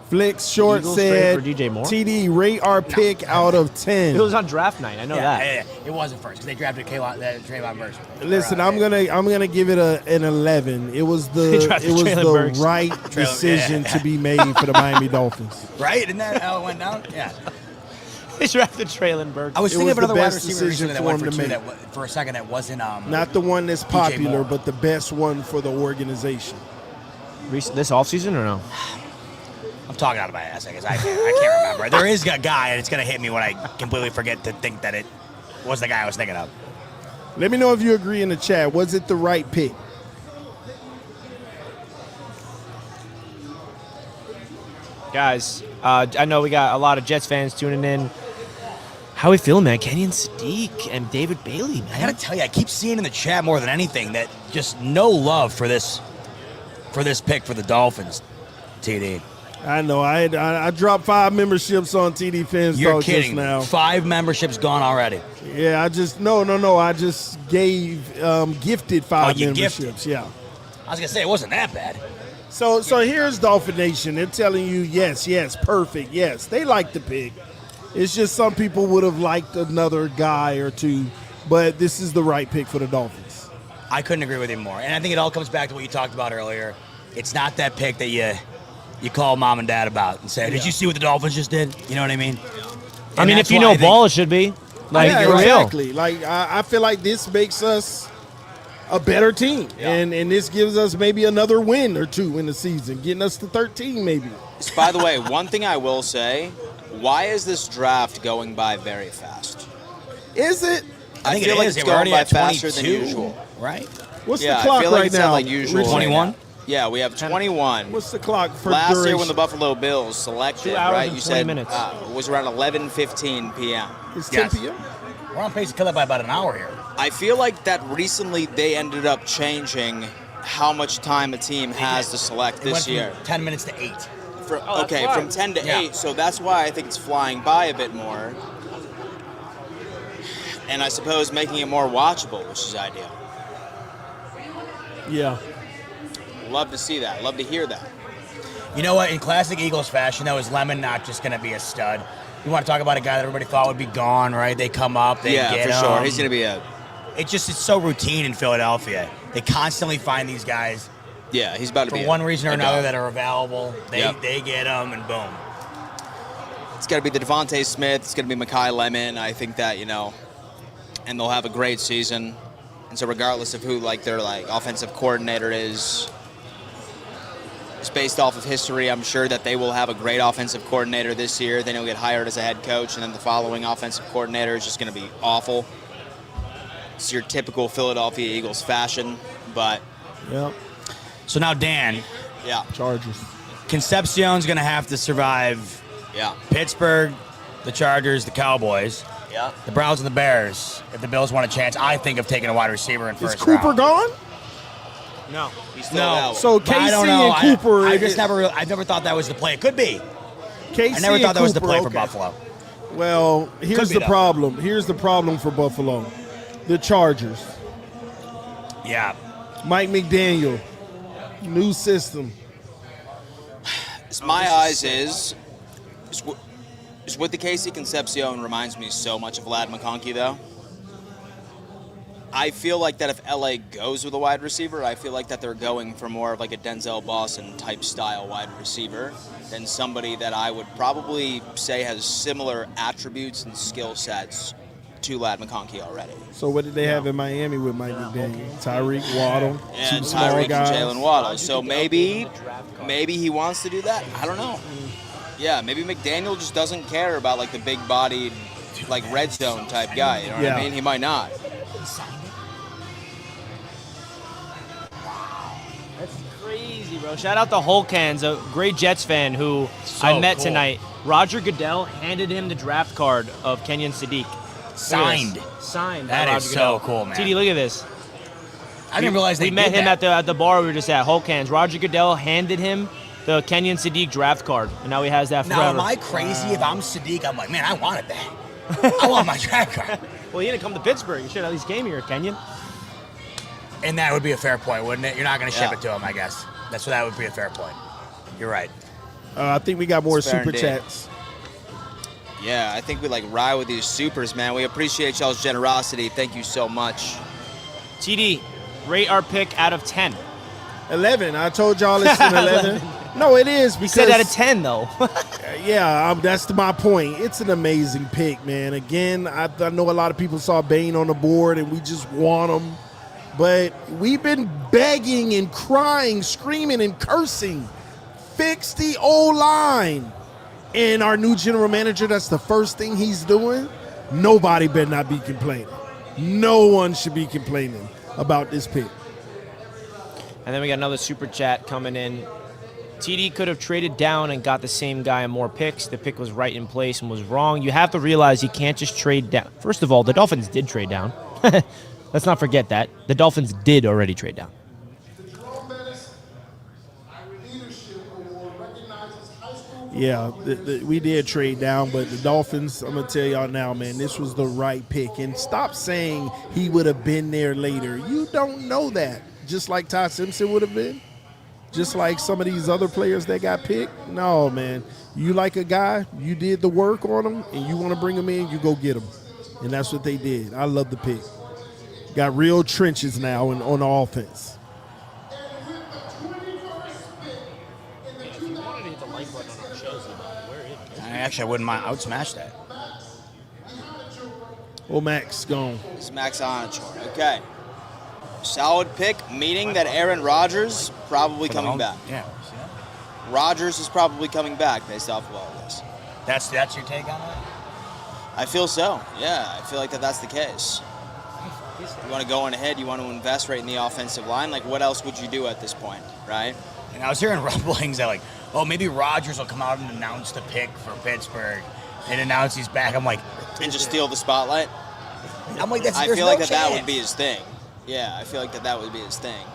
Flicks Short
Eagles
said,
trade for DJ Moore?
TD, rate our pick out of 10.
It was on draft night. I know that.
Yeah. It wasn't first because they drafted Trayvon Burks.
Listen, I'm gonna give it an 11. It was
They
the
drafted Traylon Burks.
right decision to be made for the Miami Dolphins.
Right? Isn't that how it went down? Yeah.
They drafted Traylon Burks.
I was
It
thinking
was
of another
the
wide
best
receiver
decision
recently that
for
went
him
for
to
two
make.
for a second that wasn't
Not the one that's popular,
Moore.
but the best one for the organization.
This offseason or no?
I'm talking out of my ass, I guess. I can't remember. There is a guy, and it's going to hit me when I completely forget to think that it was the guy I was thinking of.
Let me know if you agree in the chat. Was it the right pick?
Guys, I know we got a lot of Jets fans tuning in. How we feeling, man? Kenyon Sadiq and David Bailey,
I got
man.
to tell you, I keep seeing in the chat more than anything that just no love for this pick for the Dolphins, TD.
I know. I dropped 5 memberships on TD Fans
You're
Talk
kidding
just now.
me. 5 memberships gone already.
Yeah, I just no. I just gifted 5
you
memberships.
gifted.
Yeah.
I was going to say, it wasn't that bad.
So here's Dolphin Nation. They're telling you yes, perfect, yes. They like the pick. It's just some people would have liked another guy or two, but this is the right pick for the Dolphins.
I couldn't agree with you more. And I think it all comes back to what you talked about earlier. It's not that pick that you call mom and dad about and say, did you see what the Dolphins just did? You know what I mean?
I mean, if you know ball, it should be. Like,
yeah,
for real.
exactly. Like I feel like this makes us a better team, and this gives us maybe another win or two in the season, getting us to 13 maybe.
By the way, one thing I will say, why is this draft going by very fast?
Is it?
I think
feel
it
like
is.
it's
We're already
going by
at
faster
22,
than usual.
right?
What's
Yeah,
the clock
I feel like
right
it's
now?
not like usual.
Richard?
21?
Yeah, we have 21.
What's the clock for
Last
duration?
year when the Buffalo Bills selected,
2 hours
right?
and
You
20
said
minutes.
It was around 11:15 p.m.
It's 10
Yes.
p.m.
We're on pace to kill it by about an hour here.
I feel like that recently they ended up changing how much time a team has to select
It went
this
from
year.
10 minutes to 8.
Okay,
why.
from 10 to
Yeah.
8, so that's why I think it's flying by a bit more. And I suppose making it more watchable, which is ideal.
Yeah.
Love to see that. Love to hear that.
You know what? In classic Eagles fashion, though, is Lemon not just going to be a stud? You want to talk about a guy that everybody thought would be gone, right? They come up, they
Yeah,
get
for
him.
sure. He's going to be
It's so routine in Philadelphia. They constantly find these guys
he's about to
for
be
one reason or
a
another
dog.
that are available. They
Yep.
they get them, and boom.
It's got to be the Devontae Smith. It's going to be Makai Lemon. I think that, and they'll have a great season. And so regardless of who, their, offensive coordinator is, it's based off of history. I'm sure that they will have a great offensive coordinator this year. Then he'll get hired as a head coach, and then the following offensive coordinator is just going to be awful. It's your typical Philadelphia Eagles fashion, but
Yeah.
So now, Dan,
yeah,
Chargers.
Concepcion's going to have to survive
yeah,
Pittsburgh, the Chargers, the Cowboys,
yeah.
the Browns, and the Bears. If the Bills want a chance, I think, of taking a wide receiver in
Is
first
Cooper
round.
gone?
No.
He's still
No.
out.
So
But I
KC
don't know.
and Cooper.
I never thought that was the play. It could be.
KC
I never thought
and
that was the
Cooper,
play for
okay.
Buffalo.
Well, here's
Could be,
the
though.
problem. Here's the problem for Buffalo. The Chargers.
Yeah.
Mike McDaniel. New system.
My eyes is with the Casey Concepcion reminds me so much of Vlad McConkey, though. I feel like that if LA goes with a wide receiver, I feel like that they're going for more of like a Denzel Boston type style wide receiver than somebody that I would probably say has similar attributes and skill sets to Ladd McConkey already.
So what did they have in Miami with Mike McDaniel? Tyreek, Waddle,
Yeah,
two small
Tyreek and
guys.
Jalen Waddle. So maybe he wants to do that. I don't know. Yeah, maybe McDaniel just doesn't care about like the big-bodied, like red zone type guy. You know what I mean? He might not.
That's crazy, bro. Shout out to Hulkans, a great Jets fan who
So
I met
cool.
tonight. Roger Goodell handed him the draft card of Kenyon Sadiq.
Signed.
Signed.
That
by
is
Roger
so
Goodell.
cool, man.
TD, look at this.
I didn't realize they
We met
did
him
that.
at the bar we were just at, Hulkans. Roger Goodell handed him the Kenyon Sadiq draft card, and now he has that forever.
Now, am I crazy? If I'm Sadiq, I'm like, man, I wanted that. I want my draft card.
Well, he didn't come to Pittsburgh. You should at least came here, Kenyon.
And that would be a fair point, wouldn't it? You're not going to ship
Yeah.
it to him, I guess. That would be a fair point. You're right.
I think we got more
It's fair
super
indeed.
chats.
Yeah, I think we like ride with these supers, man. We appreciate y'all's generosity. Thank you so much.
TD, rate our pick out of 10.
11. I told y'all it's an 11. No, it is
You
because
said out of 10, though.
yeah, that's my point. It's an amazing pick, man. Again, I know a lot of people saw Bane on the board and we just want him, but we've been begging and crying, screaming and cursing. Fix the O-line. And our new general manager, that's the first thing he's doing. Nobody better not be complaining. No one should be complaining about this pick.
And then we got another super chat coming in. TD could have traded down and got the same guy and more picks. The pick was right in place and was wrong. You have to realize you can't just trade down. First of all, the Dolphins did trade down. Let's not forget that. The Dolphins did already trade down.
Yeah, we did trade down, but the Dolphins, I'm going to tell y'all now, man, this was the right pick. And stop saying he would have been there later. You don't know that. Just like Ty Simpson would have been. Just like some of these other players that got picked. No, man. You like a guy, you did the work on him, and you want to bring him in, you go get him. And that's what they did. I love the pick. Got real trenches now on the offense.
I wouldn't mind. I would smash that.
Well, Max gone.
It's Max Onachor. Okay. Solid pick, meaning that Aaron Rodgers probably coming back.
Yeah.
Rodgers is probably coming back based off of all of this.
That's your take on it?
I feel so. Yeah, I feel like that's the case. You want to go on ahead, you want to invest right in the offensive line. Like, what else would you do at this point, right?
And I was hearing rumblings that, like, oh, maybe Rodgers will come out and announce the pick for Pittsburgh and announce he's back. I'm like,
And just steal the spotlight.
that's.
I
there's
feel
no
like that would
chance.
be his thing. Yeah, I feel like that would be his thing.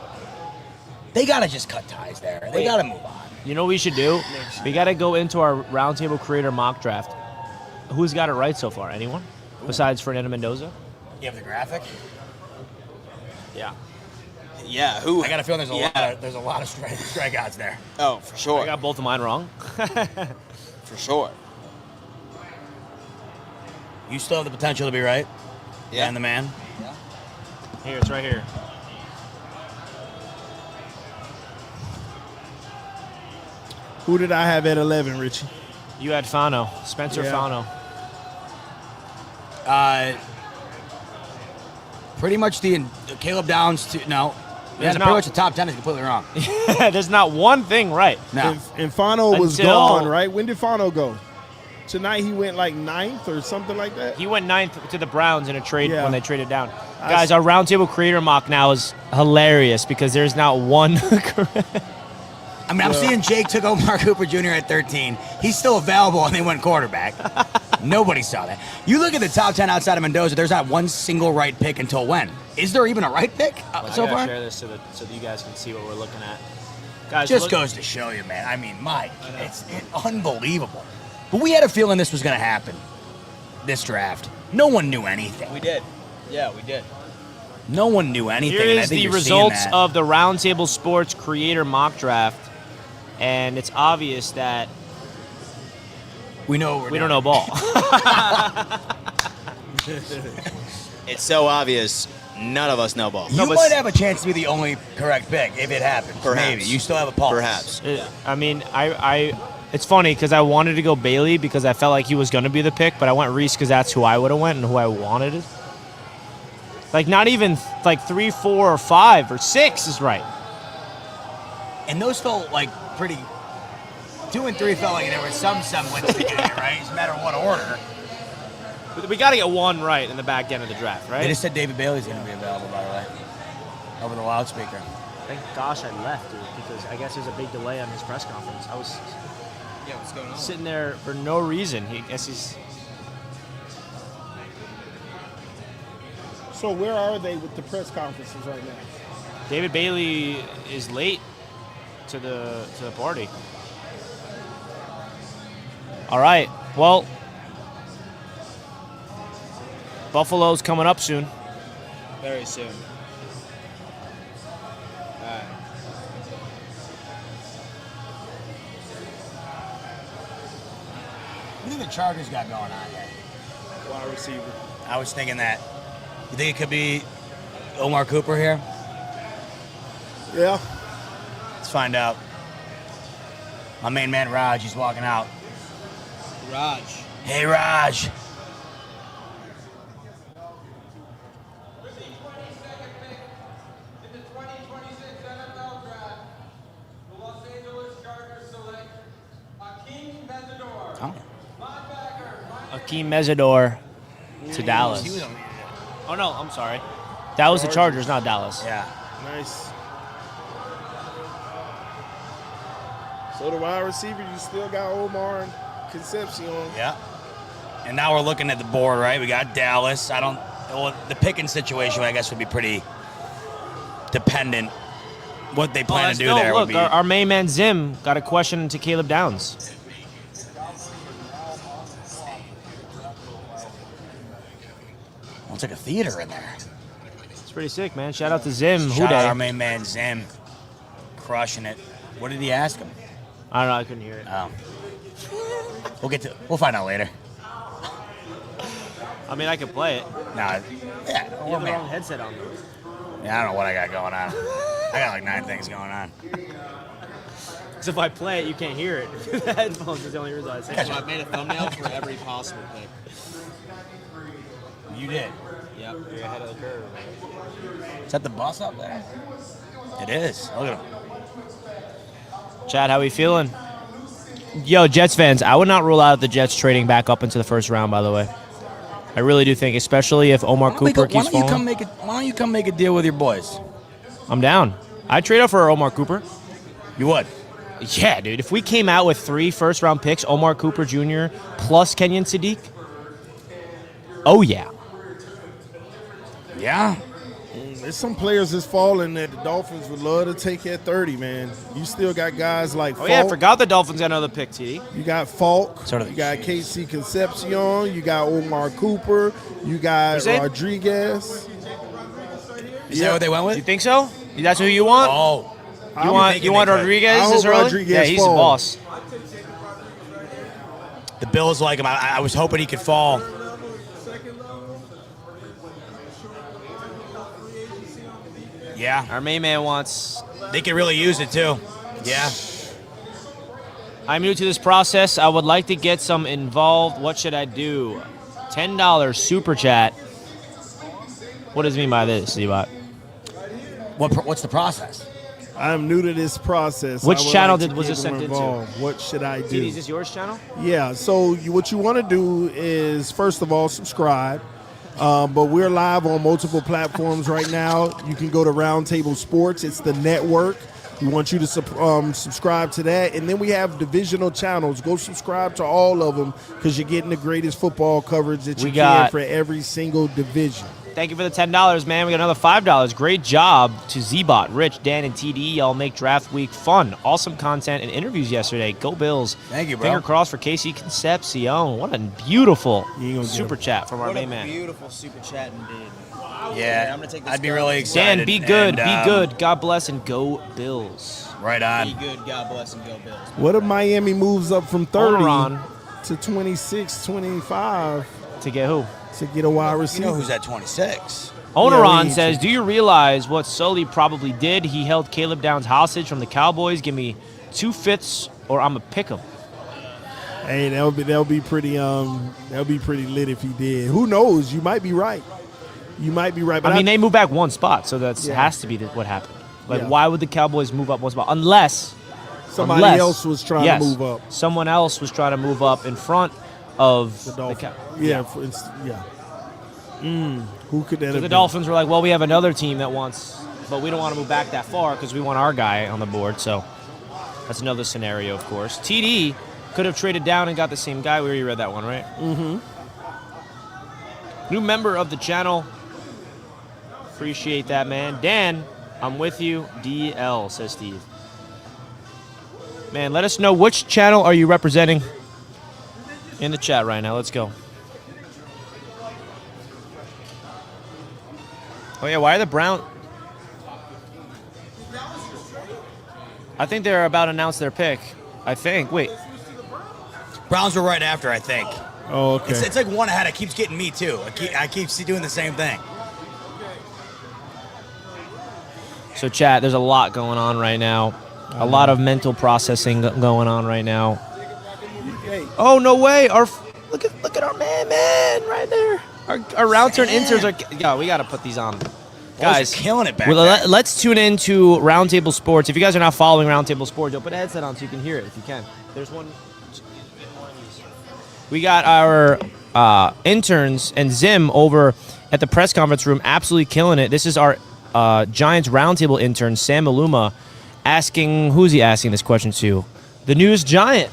They gotta just cut ties there. They gotta move on.
You know what we should do? We got to go into our Roundtable Creator mock draft. Who's got it right so far? Anyone? Besides Fernando Mendoza?
You have the graphic.
Yeah.
Yeah, who?
I got a feeling there's a
Yeah.
lot of strikeouts there.
Oh, for sure.
I got both of mine wrong.
For sure.
You still have the potential to be right.
Yeah.
And the man.
Here, it's right here.
Who did I have at 11, Richie?
You had Fono, Spencer
Yeah.
Fono.
Pretty much the Caleb Downs. No.
There's
Pretty
not-
much the top 10 is completely wrong.
There's not one thing right.
No.
And Fano was
Until-
gone, right? When did Fano go? Tonight he went like 9th or something like that?
He went 9th to the Browns in a trade
Yeah.
when they traded down. Guys, our Roundtable Creator mock now is hilarious because there's not one correct.
I mean, I'm seeing Jake took Omar Cooper Jr. at 13. He's still available, and they went quarterback. Nobody saw that. You look at the top 10 outside of Mendoza, there's not one single right pick until when? Is there even a right pick so far?
share this so that you guys can see what we're looking at. Guys,
Just
look-
goes to show you, man. I mean, Mike, it's unbelievable. But we had a feeling this was going to happen, this draft. No one knew anything.
We did. Yeah, we did.
No one knew anything.
Here
and I
is
think
the
you're seeing
results
that.
of the Roundtable Sports Creator mock draft, and it's obvious that
We know what
we
we're
don't know ball.
It's so obvious. none of us know both.
You might have a chance to be the only correct pick if it happens.
Perhaps.
Maybe. You still have a pulse.
Perhaps.
I mean, it's funny because I wanted to go Bailey because I felt like he was going to be the pick, but I went Reese because that's who I would have went and who I wanted. Like, not even like 3, 4, or 5 or 6 is right.
And those felt like pretty. 2 and 3 felt like there was some semblance to get it, right? It's a matter of what order.
We got to get one right in the back end of the draft, right?
They just said David Bailey's going to be available, by the way, over the loudspeaker.
Thank gosh I left, dude, because I guess there's a big delay on his press conference. I was
What's going on?
sitting there for no reason. I guess he's.
So where are they with the press conferences right now?
David Bailey is late to the party. All right. Well, Buffalo's coming up soon.
Very soon. All right.
What do you think the Chargers got going on here?
Wide receiver.
I was thinking that. You think it could be Omar Cooper here?
Yeah.
Let's find out. My main man, Raj, he's walking out.
Raj.
Hey, Raj.
With the 22nd pick in the 2026 NFL Draft, the Los Angeles Chargers select Akeem Mesidor,
Oh.
linebacker.
Akeem Mesidor to Dallas.
He was on-
Oh, no, I'm sorry. That was the Chargers, not Dallas.
Yeah.
Nice. So the wide receiver, you still got Omar and Concepcion.
Yeah. And now we're looking at the board, right? We got Dallas. Well, the picking situation, I guess, would be pretty dependent. What they plan to do there
Look,
would be.
our main man Zim got a question to Caleb Downs.
Well, it's like a theater in there.
It's pretty sick, man. Shout out to Zim.
Shout out our
Houday.
main man, Zim. Crushing it. What did he ask him?
I don't know. I couldn't hear it.
Oh. We'll find out later.
I mean, I could play it.
Nah. Yeah.
You
Well,
have the
man.
wrong headset on, though.
Yeah, I don't know what I got going on. I got like 9 things going on.
Because if I play it, you can't hear it. The headphones is the only reason I say
So I've made a thumbnail for every possible pick.
You did.
Yep. You're ahead of the curve.
Is that the bus up there? It is. Look at him.
Chad, how we feeling? Yo, Jets fans, I would not rule out the Jets trading back up into the first round, by the way. I really do think, especially if Omar Cooper keeps
Why don't you come make a deal with your boys?
I'm down. I'd trade up for Omar Cooper.
You would.
Yeah, dude. If we came out with 3 first-round picks, Omar Cooper Jr. plus Kenyon Sadiq, oh, yeah.
Yeah.
There's some players that's falling that the Dolphins would love to take at 30, man. You still got guys like
Oh,
Falk.
yeah, I forgot the Dolphins got another pick, TD.
You got Falk.
So do the
you got
Chiefs.
KC Concepcion. You got Omar Cooper. You got
You say?
Rodriguez.
Is that what they went
You
with?
think so? That's who you want?
Oh.
you want
thinking they could.
Rodriguez
I
this
hope
early?
Rodriguez
Yeah, he's the
falls.
boss.
The Bills like him. I was hoping he could fall. Yeah.
Our main man wants.
They could really use it, too. Yeah.
I'm new to this process. I would like to get some involved. What should I do? $10 super chat. What does it mean by this, Zebot?
What's the process?
I'm new to this process.
Which
I would
channel
like to
was
get
this sent into?
involved. What should I do?
TD, is this yours channel?
Yeah, so what you want to do is, first of all, subscribe. But we're live on multiple platforms right now. You can go to Roundtable Sports. It's the network. We want you to subscribe to that. And then we have divisional channels. Go subscribe to all of them because you're getting the greatest football coverage that you can for every single division.
Thank you for the $10, man. We got another $5. Great job to Zbot, Rich, Dan, and TD. Y'all make draft week fun. Awesome content and interviews yesterday. Go Bills.
Thank you, bro.
Finger crossed for KC Concepcion. What a beautiful
You ain't gonna get
super
him.
chat from our
What a
main man.
beautiful super chat indeed.
Yeah.
I'm gonna take this
I'd be
guy.
really excited.
Dan, be good.
And,
Be good. God bless and go Bills.
Right
Be
on.
good, God bless, and go Bills.
What if Miami moves up from 30
Omeron
to 26, 25
to get who?
to get a wide
You
receiver?
know who's at 26?
Onaron
ain't
says,
cheating.
do you realize what Sully probably did? He held Caleb Downs hostage from the Cowboys. Give me 2/5 or I'm going to pick him.
Hey, that'll be pretty lit if he did. Who knows? You might be right. You might be right. But
I mean, they moved back one spot, so that
Yeah.
has to be what happened. Like,
Yeah.
why would the Cowboys move up one spot? Unless
somebody else was trying
yes,
to move up.
Someone else was trying to move up in front of
The
the
Dolphins.
Cowboys.
Who could that have
The
been?
Dolphins were like, well, we have another team that wants, but we don't want to move back that far because we want our guy on the board. So that's another scenario, of course. TD could have traded down and got the same guy. We already read that one, right? Mm-hmm. New member of the channel. Appreciate that, man. Dan, I'm with you. DL, says Steve. Man, let us know which channel are you representing in the chat right now. Let's go. Oh, yeah, why are the Browns? I think they're about to announce their pick. I think. Wait.
Browns were right after, I think.
Oh, okay.
It's like one ahead. It keeps getting me, too. I keep doing the same thing.
So, chat, there's a lot going on right now. A lot of mental processing going on right now.
Hey,
Oh, no way. Look at our man right there. Our round turn interns are. Yeah, we got to put these on. Guys,
are killing it back
well,
there.
let's tune into Roundtable Sports. If you guys are not following Roundtable Sports, you'll put a headset on so you can hear it if you can. There's one. We got our interns and Zim over at the press conference room, absolutely killing it. This is our Giants Roundtable intern, Sam Aluma, asking, who's he asking this question to? The newest Giant.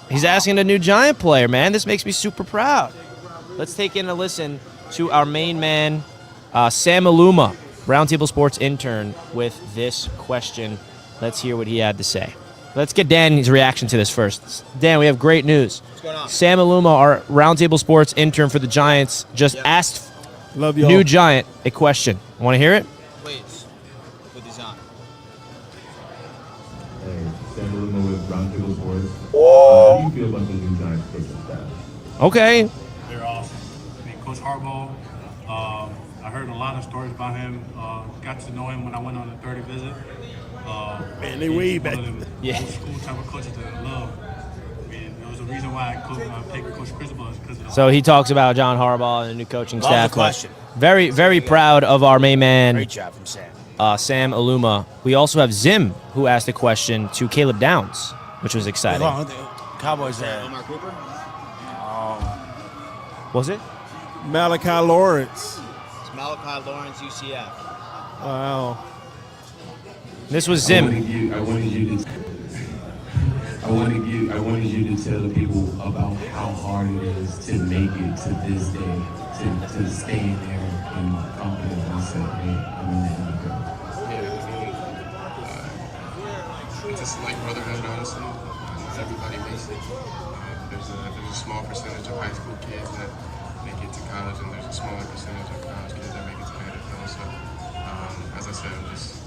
He's asking the new Giant player, man. This makes me super proud. Let's take in a listen to our main man, Sam Aluma, Roundtable Sports intern, with this question. Let's hear what he had to say. Let's get Dan's reaction to this first. Dan, we have great news.
What's going on?
Sam Aluma, our Roundtable Sports intern for the Giants, just asked
love y'all.
new Giant a question. Want to hear it?
Please, put these on.
Hey, Sam Luma with Roundtable Sports. How do you feel about the new Giants coaching staff?
Okay.
They're awesome. I mean, Coach Harbaugh, I heard a lot of stories about him. Got to know him when I went on the 30th visit.
Man, they way
he's
back.
one of them
Yeah.
old school type of coaches that I love. I mean, there was a reason why I picked Coach Cristobal is because of
So he talks about John Harbaugh and the new coaching
Love
staff.
the question.
Very, very proud of our main man,
Great job from Sam.
Sam Aluma. We also have Zim, who asked a question to Caleb Downs, which was exciting.
Cowboys there.
Omar Cooper?
Was it?
Malachi Lawrence.
It's Malachi Lawrence, UCF.
Wow.
This was
I
Zim.
wanted you to tell the people about how hard it is to make it to this day, to stay in there and confident and say, hey, I'm in the NFL.
It's a slight brotherhood, honestly. Everybody makes it. There's a small percentage of high school kids that make it to college, and there's a smaller percentage of college kids that make it to the NFL. So, as I said, I'm just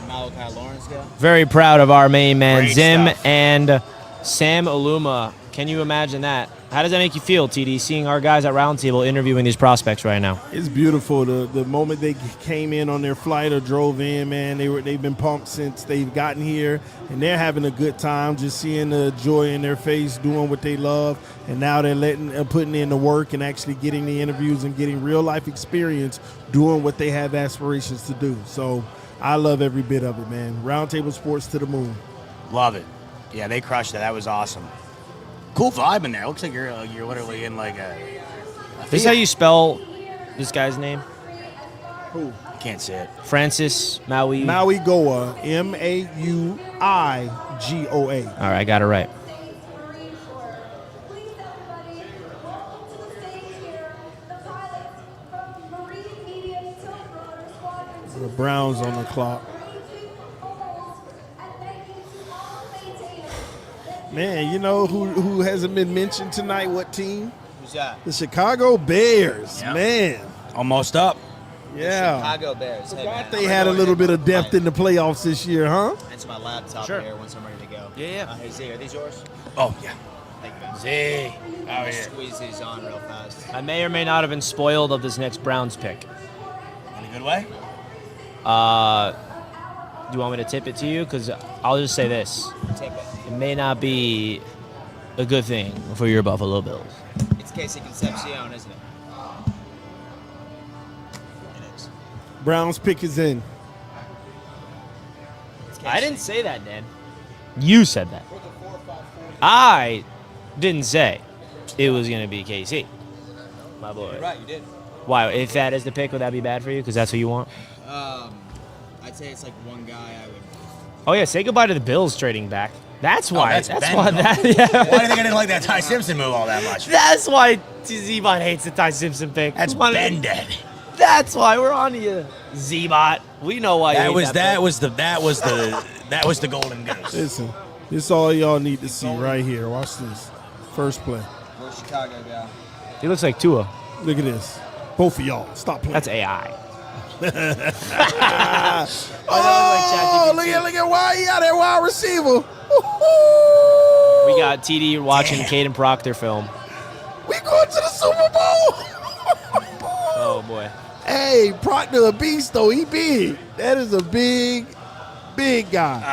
Malachi Lawrence guy?
Very proud of our main man,
Great
Zim,
stuff.
and Sam Aluma. Can you imagine that? How does that make you feel, TD, seeing our guys at Roundtable interviewing these prospects right now?
It's beautiful. The moment they came in on their flight or drove in, man, they've been pumped since they've gotten here, and they're having a good time. Just seeing the joy in their face, doing what they love, and now they're putting in the work and actually getting the interviews and getting real life experience, doing what they have aspirations to do. So I love every bit of it, man. Roundtable Sports to the moon.
Love it. Yeah, they crushed it. That was awesome. Cool vibe in there. Looks like you're literally in like a
This is how you spell this guy's name?
Who?
I can't see it.
Francis Maui.
Maui Goa, Mauigoa.
All right, I got it right.
The Browns on the clock. Man, you know who hasn't been mentioned tonight? What team?
Who's that?
The Chicago Bears.
Yeah.
Man,
Almost up.
yeah.
Chicago Bears. Hey, man,
They had a little bit of depth in the playoffs this year, huh?
Answer my laptop
Sure.
here once I'm ready to go.
Yeah.
Hey, Z, are these yours?
Oh yeah.
Thank you, man.
Z.
I'm gonna squeeze these on real fast.
I may or may not have been spoiled of this next Browns pick.
Any good way?
Do you want me to tip it to you? Because I'll just say this.
Tip it.
It may not be a good thing for your Buffalo Bills.
It's Casey Concepcion, isn't it? It is.
Browns pick is in.
It's Casey.
I didn't say that, Dan. You said that. I didn't say it was going to be KC. My boy.
You're right, you did.
Why? If that is the pick, would that be bad for you? Because that's what you want?
I'd say it's like one guy I would.
Oh, yeah. Say goodbye to the Bills trading back. That's why.
that's
that's
Ben.
why.
Why do you think I didn't like that Ty Simpson move all that much?
That's why Z-Bot hates the Ty Simpson pick.
That's Ben dead.
That's why we're on to you, Z-Bot. We know why.
That
you hate
was the golden goose.
Listen, this is all y'all need to see right here. Watch this. First play.
We're Chicago guy.
pick. He looks like Tua.
Look at this. Both of y'all. Stop playing.
That's AI.
Oh, look at why he out there wide receiver.
We got TD watching Caden Proctor film.
We going to the Super Bowl.
Oh, boy.
Hey, Proctor a beast though. He big. That is a big guy.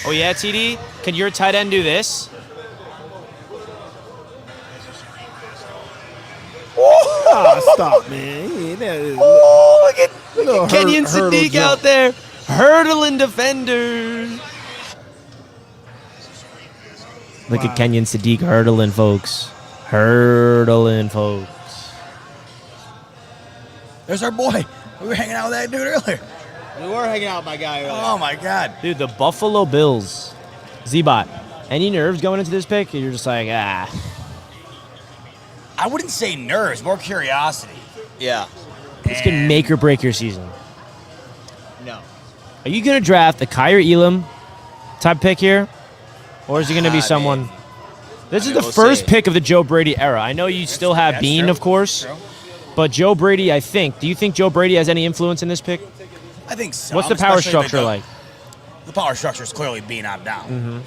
Oh, yeah, TD? Can your tight end do this?
Stop, man. He ain't that.
Oh, look
Little
at Kenyon
hurdle
Sadiq
jump.
out there. Hurdling defenders. Look at Kenyon Sadiq hurdling, folks. Hurdling, folks.
There's our boy. We were hanging out with that dude earlier.
We were hanging out with my guy earlier.
Oh my God.
Dude, the Buffalo Bills. Z-Bot. Any nerves going into this pick? Or you're just like, ah.
I wouldn't say nerves, more curiosity.
Yeah.
This can make or break your season.
No.
Are you going to draft a Kyrie Elam type pick here? Or is it going to be someone... This is the
we'll
first
see.
pick of the Joe Brady era. I know you still have
That's
Bean,
true.
of course.
True.
But Joe Brady, I think... Do you think Joe Brady has any influence in this pick?
I think so.
What's the power
especially
structure like?
The power structure is clearly being on down.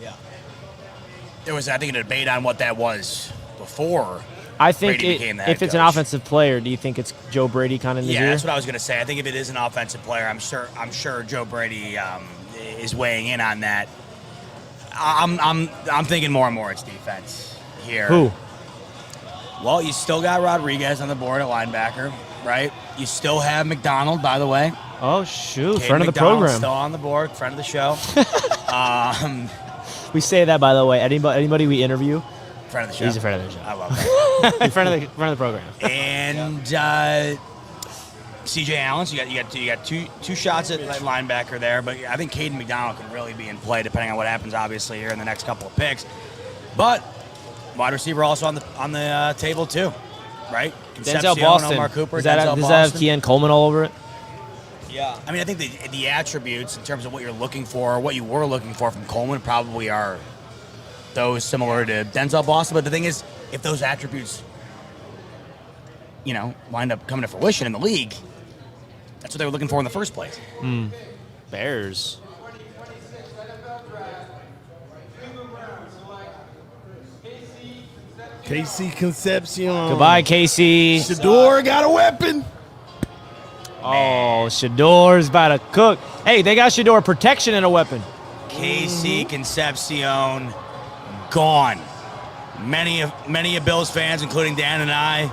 Yeah.
There was, I think, a debate on what that was before.
I think
Brady became the
if
head
it's an
coach.
offensive player, do you think it's Joe Brady kind of in his
Yeah,
ear?
that's what I was going to say. I think if it is an offensive player, I'm sure Joe Brady is weighing in on that. I'm thinking more and more it's defense here.
Who?
Well, you still got Rodriguez on the board at linebacker, right? You still have McDonald, by the way.
Oh, shoot.
Caden
Friend of the
McDonald's
program.
still on the board, friend of the show.
We say that, by the way. Anybody we interview,
Friend of the show.
he's a friend of the show.
I love that.
friend of the program.
And CJ Allen, so you got two shots at linebacker there, but I think Caden McDonald can really be in play depending on what happens, obviously, here in the next couple of picks. But wide receiver also on the table too, right?
Denzel
Concepcion,
Boston.
Omar Cooper,
Does that
Denzel
have
Boston.
Keon Coleman all over it?
Yeah.
I mean, I think the attributes in terms of what you're looking for, what you were looking for from Coleman, probably are those similar to Denzel Boston. But the thing is, if those attributes, wind up coming to fruition in the league, that's what they were looking for in the first place.
Bears.
Casey Concepcion.
Goodbye, Casey.
Shador got a weapon.
Oh, Shador's about to cook. Hey, they got Shador protection and a weapon.
Casey Concepcion gone. Many of Bills fans, including Dan and I,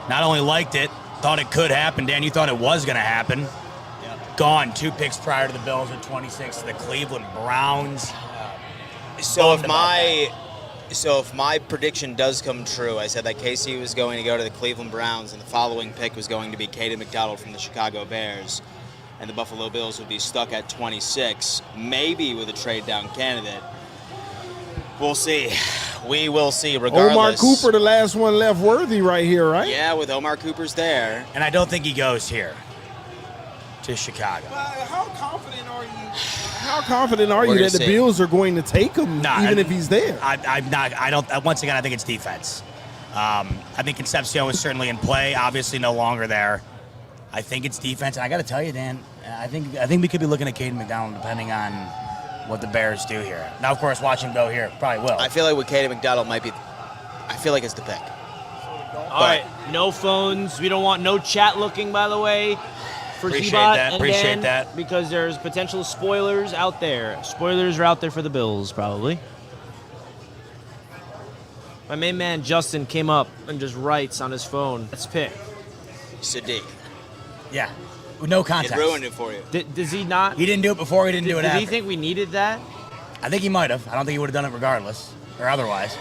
not only liked it, thought it could happen. Dan, you thought it was going to happen. Gone. 2 picks prior to the Bills at 26 to the Cleveland Browns.
So
Bummed about
if my prediction does come true, I said that Casey was going to go to the Cleveland Browns, and the following pick was going to be Caden McDonald from the Chicago Bears, and the Buffalo Bills would be stuck at 26, maybe with a trade down candidate. We'll see. We will see. Regardless,
Omar Cooper, the last one left worthy right here, right?
Yeah, with Omar Cooper's there.
And I don't think he goes here to Chicago.
How confident are you? How confident are
We're
you
gonna
that the
see.
Bills are going to take him,
Nah,
even if he's there?
I'm not. I don't. Once again, I think it's defense. I think Concepcion is certainly in play. Obviously, no longer there. I think it's defense. And I got to tell you, Dan, I think we could be looking at Caden McDonald depending on what the Bears do here. Now, of course, watch him go here. Probably will.
I feel like with Caden McDonald might be. I feel like it's the pick.
All right, no phones. We don't want no chat looking, by the way, for
Appreciate
G-Bot
that,
and
appreciate
Dan,
that.
because there's potential spoilers out there. Spoilers are out there for the Bills, probably. My main man Justin came up and just writes on his phone. Let's pick.
Sadiq.
Yeah. With no context.
It ruined it for you.
Does he not?
He didn't do it before. He didn't do it
Did
after.
he think we needed that?
I think he might have. I don't think he would have done it regardless or otherwise.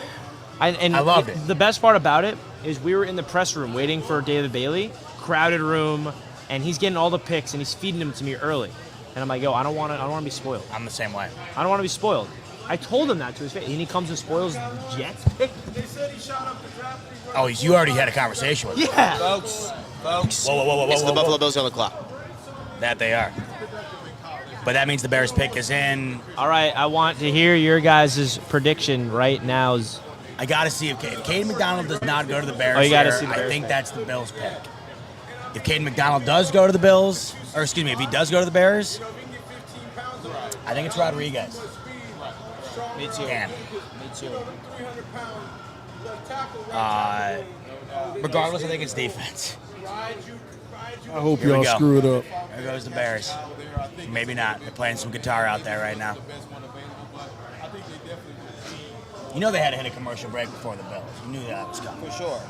And
I loved it.
The best part about it is we were in the press room waiting for David Bailey, crowded room, and he's getting all the picks and he's feeding them to me early. And I'm like, yo, I don't want to be spoiled.
I'm the same way.
I don't want to be spoiled. I told him that to his face, and he comes and spoils the Jets pick.
They said he shot up the draft.
Oh, you already had a conversation with him.
Yeah.
Folks.
Whoa,
It's the Buffalo Bills on the clock.
That they are. But that means the Bears pick is in.
All right, I want to hear your guys' prediction right now.
I got to see if Caden McDonald does not go to the Bears.
Oh, you gotta
here,
see the
I
Bears
think
pick.
that's the Bills pick. If Caden McDonald does go to the Bills, or excuse me, if he does go to the Bears, I think it's Rodriguez.
Me too.
Dan.
Me too.
Regardless, I think it's defense.
I hope
Here we
y'all
go.
screw it up.
There goes the Bears. Maybe not. They're playing some guitar out there right now. You know they had to hit a commercial break before the Bills. You knew that was coming.
For sure.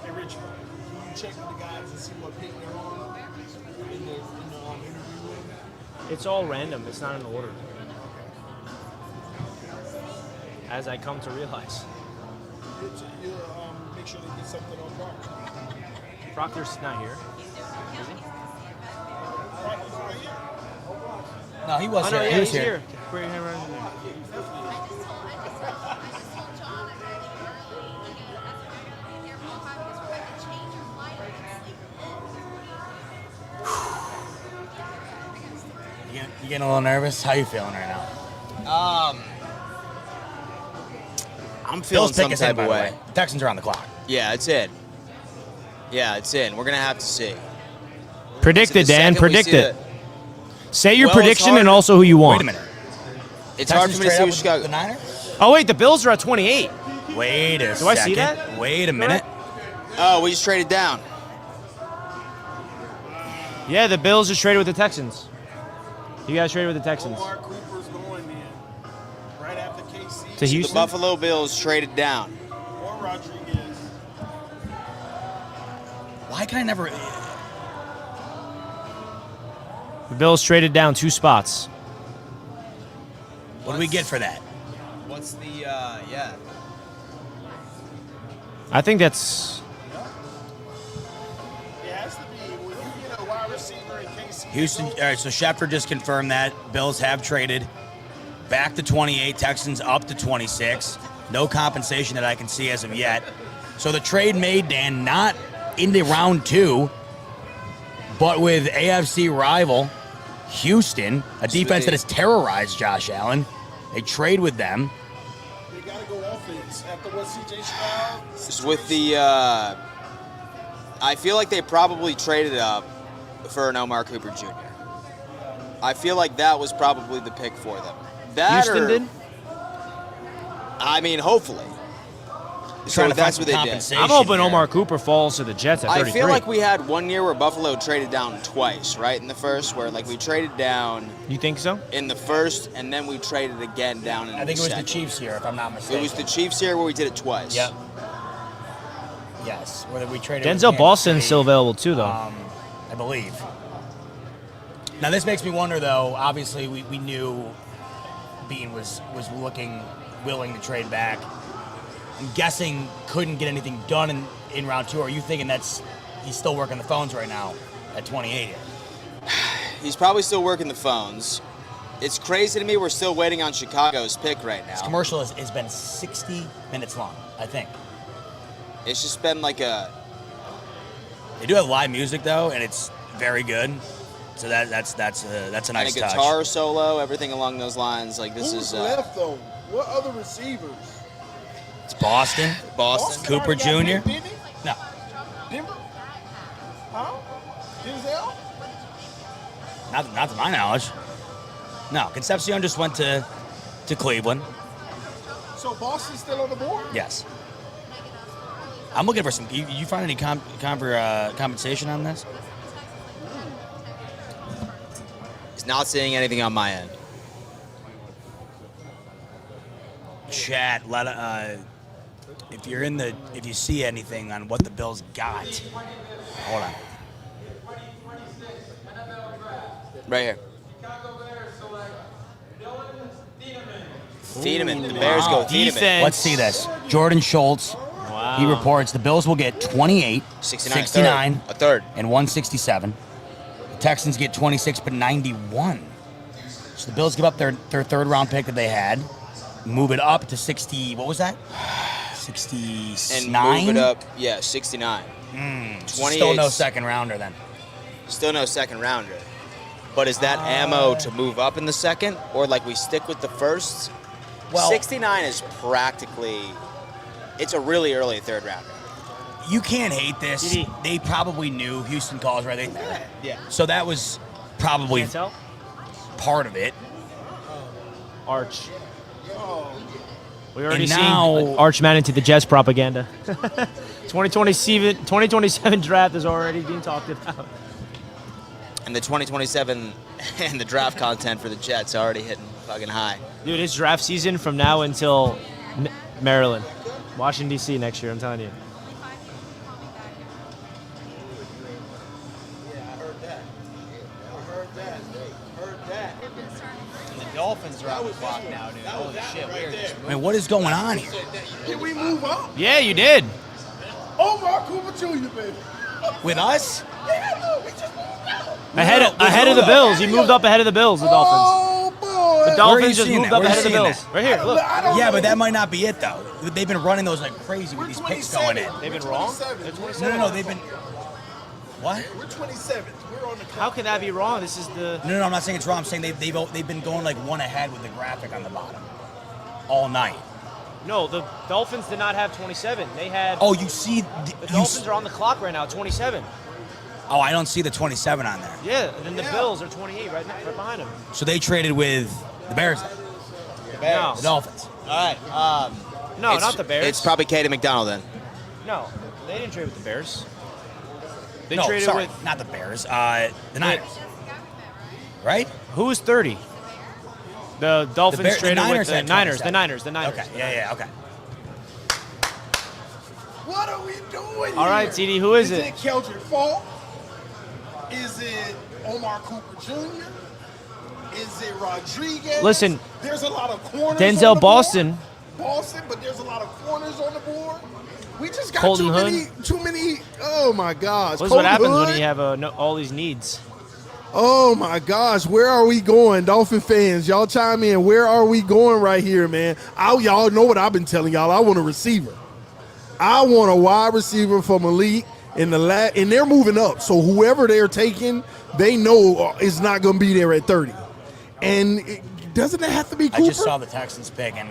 Hey, Rich, can you check with the guys and see what pick they're on in the interview room?
It's all random. It's not in order. As I come to realize.
Make sure they get something on Proctor.
Proctor's not here.
No, he was
Oh, no,
here.
yeah,
He was
he's
here.
here. Bring him right in there.
You getting a little nervous? How you feeling right now?
I'm feeling
Bills pick
some
is in,
type
by
of
the
way.
The Texans are on the clock.
Yeah, it's in. Yeah, it's in. We're gonna have to see.
Predict it,
The
Dan.
second we
Predict
see
it. Say your
Well, it's
prediction
hard.
and also who you want.
Wait a minute.
It's hard for me to see
trade
what
up
Chicago.
with the Niners?
Oh, wait, the Bills are at 28.
Wait a second.
Do I see that?
Wait a minute.
Oh, we just traded down.
Yeah, the Bills just traded with the Texans. You guys traded with the Texans.
Omar Cooper's going in right after KC
To
The
Houston?
Buffalo Bills traded down.
or Rodriguez.
Why can I never?
The Bills traded down 2 spots.
What do we get for that?
What's the yeah?
I think that's...
It has to be when you get a wide receiver in KC.
Houston. All right, so Schefter just confirmed that Bills have traded back to 28, Texans up to 26. No compensation that I can see as of yet. So the trade made, Dan, not in the round 2, but with AFC rival Houston, a defense that has terrorized Josh Allen. They trade with them.
They gotta go offense after what CJ Stroud.
It's with the. I feel like they probably traded up for an Omar Cooper Jr. I feel like that was probably the pick for them. That
Houston
or,
did?
I mean, hopefully.
Trying to
that's
find
what
some
they did.
compensation
I'm hoping
here.
Omar Cooper falls to the Jets at 33.
I feel like we had one year where Buffalo traded down twice, right? In the first, where like we traded down
You think so?
in the first, and then we traded again down in
I think it
the
was the
second.
Chiefs here, if I'm not mistaken.
It was the Chiefs here where we did it twice.
Yep. Yes, whether we traded. with
Denzel
Kansas
Boston's
City,
still available too, though.
I believe. Now this makes me wonder, though. Obviously, we knew Bean was willing to trade back. I'm guessing couldn't get anything done in round 2. Are you thinking he's still working the phones right now at 28 here?
He's probably still working the phones. It's crazy to me we're still waiting on Chicago's pick right now.
This commercial has been 60 minutes long, I think.
It's just been like a...
They do have live music, though, and it's very good. So that's a nice
and a
touch.
guitar solo, everything along those lines. Like this
Who's
is
left though? What other receivers?
It's Boston.
Boston.
Cooper
already got
Jr.
picked, didn't he?
No.
Denver? Huh? Denzel?
Not to my knowledge. No, Concepcion just went to Cleveland.
So Boston's still on the board?
Yes. I'm looking for some. You find any compensation on this?
He's not seeing anything on my end.
Chat, if you see anything on what the Bills got, hold on.
Right here. Thiedemann. The Bears go Thiedemann.
Defense.
Let's see this. Jordan Schultz.
Wow.
He reports the Bills will get 28, 69,
a third.
and 167. The Texans get 26, but 91. So the Bills give up their third round pick that they had, move it up to 60. What was that? 69.
And move it up. Yeah, 69.
28.
28.
Still no second rounder then.
Still no second rounder. But is that ammo to move up in the second, or like we stick with the first?
Well,
69 is practically. It's a really early third rounder.
You can't hate this. They probably knew Houston calls right there.
Yeah.
So that was probably
Can't tell?
part of it.
Arch. We already
And
seen
now-
Arch man into the Jets propaganda. 2027 draft is already being talked about.
And the 2027 and the draft content for the Jets already hitting fucking high.
Dude, it's draft season from now until Maryland. Washington, D.C. next year, I'm telling you.
And the Dolphins are on the clock now, dude. Holy shit, we're just
I mean, what is going on here?
Can we move up?
Yeah, you did.
Omar Cooper Jr., baby.
With us?
Yeah, look, we just moved up.
Ahead of the Bills. You moved up ahead of the Bills, the Dolphins.
Oh, boy.
The Dolphins just
seeing
moved
that?
up
Where are
ahead
you
of the
seeing
Bills. Right here, look.
I don't
Yeah,
know.
but that might not be it, though. They've been running those like crazy with these picks going in.
They've been wrong?
No, they've been. What?
We're 27th. We're on the
How can that be wrong? This is the...
No, I'm not saying it's wrong. I'm saying they've been going like one ahead with the graphic on the bottom all night.
No, the Dolphins did not have 27. They had...
Oh, you see?
The Dolphins are on the clock right now, 27.
Oh, I don't see the 27 on there.
Yeah, and then the Bills are 28 right behind them.
So they traded with the Bears,
No,
the Dolphins.
All right.
no, not the Bears.
It's probably Katie McDonald then.
No, they didn't trade with the Bears. They
No,
traded
sorry,
with...
not the Bears. The Niners. Right?
Who was 30? The Dolphins
the
traded
Niners
with the
had
Niners.
27.
The Niners.
Okay. Yeah. Okay.
What are we doing
All right,
here?
TD, who is
Is
it?
it Keldrick Falk? Is it Omar Cooper Jr.? Is it Rodriguez?
Listen,
there's a lot of corners.
Denzel
on the
Boston.
Board. But there's a lot of corners on the board. We just got
Colton
too many. Oh my gosh!
What's what happens
Hood?
when you have all these needs.
Oh my gosh, where are we going, Dolphin fans? Y'all chime in. Where are we going right here, man? Y'all know what I've been telling y'all. I want a receiver. I want a wide receiver for Malik and they're moving up. So whoever they're taking, they know is not going to be there at 30. And doesn't it have to be Cooper?
I just saw the Texans pick, and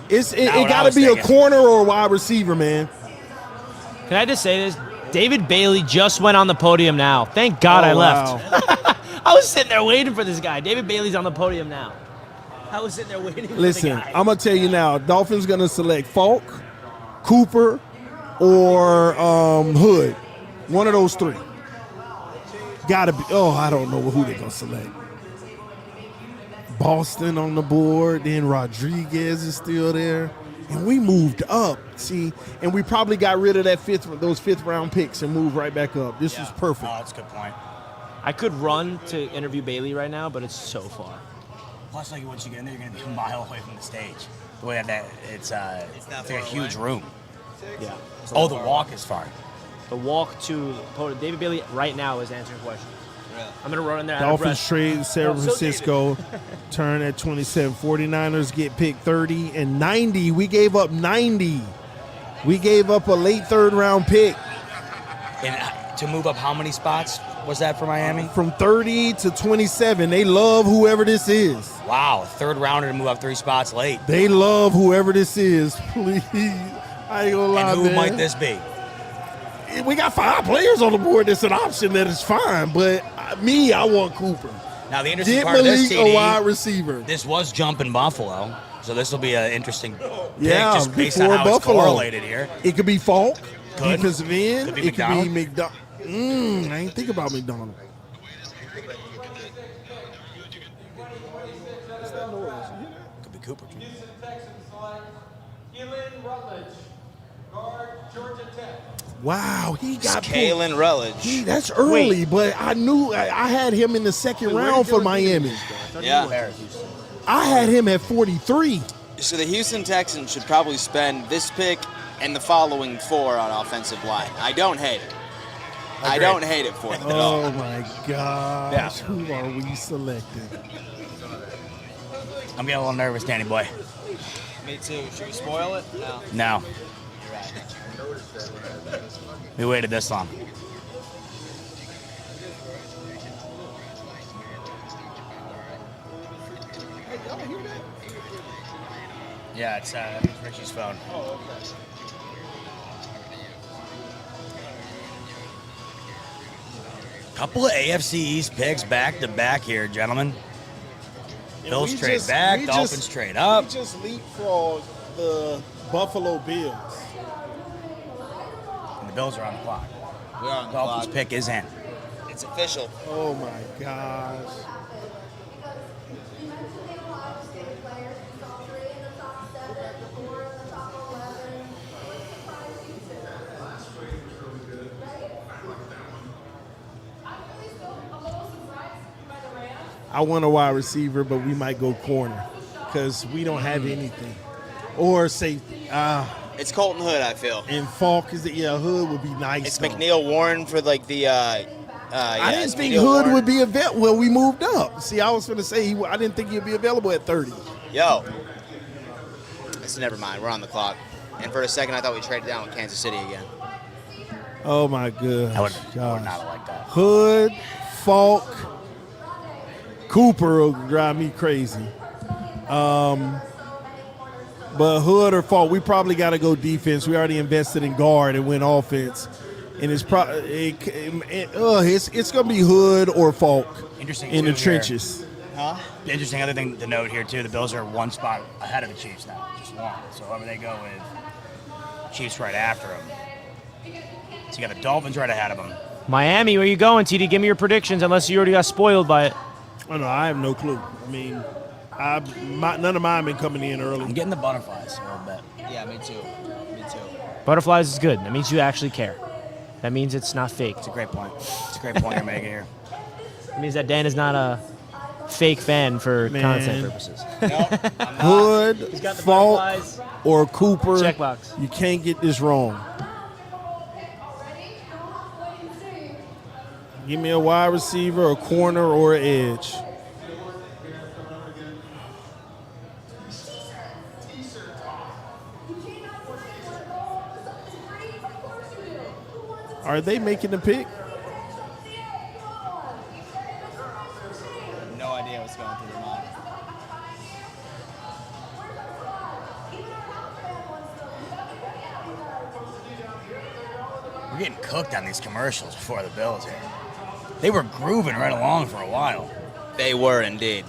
it got to be a corner or a wide receiver, man.
Can I just say this? David Bailey just went on the podium now. Thank God I left. I was sitting there waiting for this guy. David Bailey's on the podium now. I was sitting there waiting for
Listen,
the guy.
I'm going to tell you now, Dolphins going to select Falk, Cooper, or Hood. One of those three. Got to be. Oh, I don't know who they're going to select. Boston on the board, then Rodriguez is still there. And we moved up, see, and we probably got rid of those fifth round picks and moved right back up. This was perfect.
Oh, that's a good point.
I could run to interview Bailey right now, but it's so far.
Plus, like once you get in there, you're gonna be a mile away from the stage. The way that it's like a huge room.
Yeah.
Oh, the walk is far.
The walk to the podium. David Bailey right now is answering questions.
Really?
I'm going to run in there.
Dolphins trade San
So
Francisco, turn at 27. 49ers get picked 30 and 90. We gave up 90. We gave up a late third round pick.
And to move up how many spots was that for Miami?
From 30 to 27. They love whoever this is.
Wow, third rounder to move up 3 spots late.
They love whoever this is. Please. I ain't gonna lie,
And who
man.
might this be?
we got 5 players on the board. That's an option that is fine. But I want Cooper.
Now, the interesting
Get
part of this,
Malik a
TD,
wide receiver.
this was jumping Buffalo, so this will be an interesting pick
before
just based on how
Buffalo.
it's correlated here.
It could be Falk,
Could.
defensive end.
Could be
It could be
McDonald.
McDonald. I ain't think about McDonald.
Could be Cooper. too.
Houston Texans select Keelan Rutledge, guard, Georgia Tech.
Wow, he got pulled.
Kalen Rutledge.
That's early, but I knew I had him in the second round for Miami.
Yeah.
I had him at 43.
So the Houston Texans should probably spend this pick and the following 4 on offensive line. I don't hate it. I don't hate it for them at all.
Oh my gosh.
Yeah.
Who are we selecting?
I'm getting a little nervous, Danny boy.
Me too. Should we spoil it? No.
No. We waited this long. Yeah, it's Richie's phone. Couple of AFC East picks back to back here, gentlemen. Bills
we
trade
just-
back,
we
Dolphins
just-
trade up.
We just leapfrogged the Buffalo Bills.
And the Bills are on the clock.
We're on the
Dolphins
clock.
pick is in.
It's official.
Oh my gosh. I want a wide receiver, but we might go corner because we don't have anything. Or safety.
It's Colton Hood, I feel.
And Falk is Hood would be nice.
It's
though.
McNeil Warren for like the.
I didn't
it's
think
McNeil
Hood
Warren.
would be available. Well, we moved up. See, I was going to say I didn't think he'd be available at 30.
Yo. Never mind. We're on the clock. And for a second, I thought we traded down with Kansas City again.
Oh my goodness.
I would not have liked that.
Hood, Falk, Cooper will drive me crazy. But Hood or Falk, we probably got to go defense. We already invested in guard and went offense, and it's it's gonna be Hood or Falk
Interesting
in the
too here.
trenches.
The interesting other thing to note here too, the Bills are one spot ahead of the Chiefs now, just one. So whoever they go with, Chiefs right after them. So you got the Dolphins right ahead of them.
Miami, where you going, TD? Give me your predictions, unless you already got spoiled by it.
Oh no, I have no clue. I mean, none of mine been coming in early.
I'm getting the butterflies a little bit.
Yeah, me too. Me too.
Butterflies is good. That means you actually care. That means it's not fake.
It's a great point. It's a great point you're making here.
It means that Dan is not a fake fan for content purposes.
Hood,
got the
Falk,
butterflies.
or Cooper.
Checkbox.
You can't get this wrong. Give me a wide receiver, a corner, or an edge. Are they making the pick?
No idea what's going through their mind.
We're getting cooked on these commercials before the Bills here. They were grooving right along for a while.
They were indeed.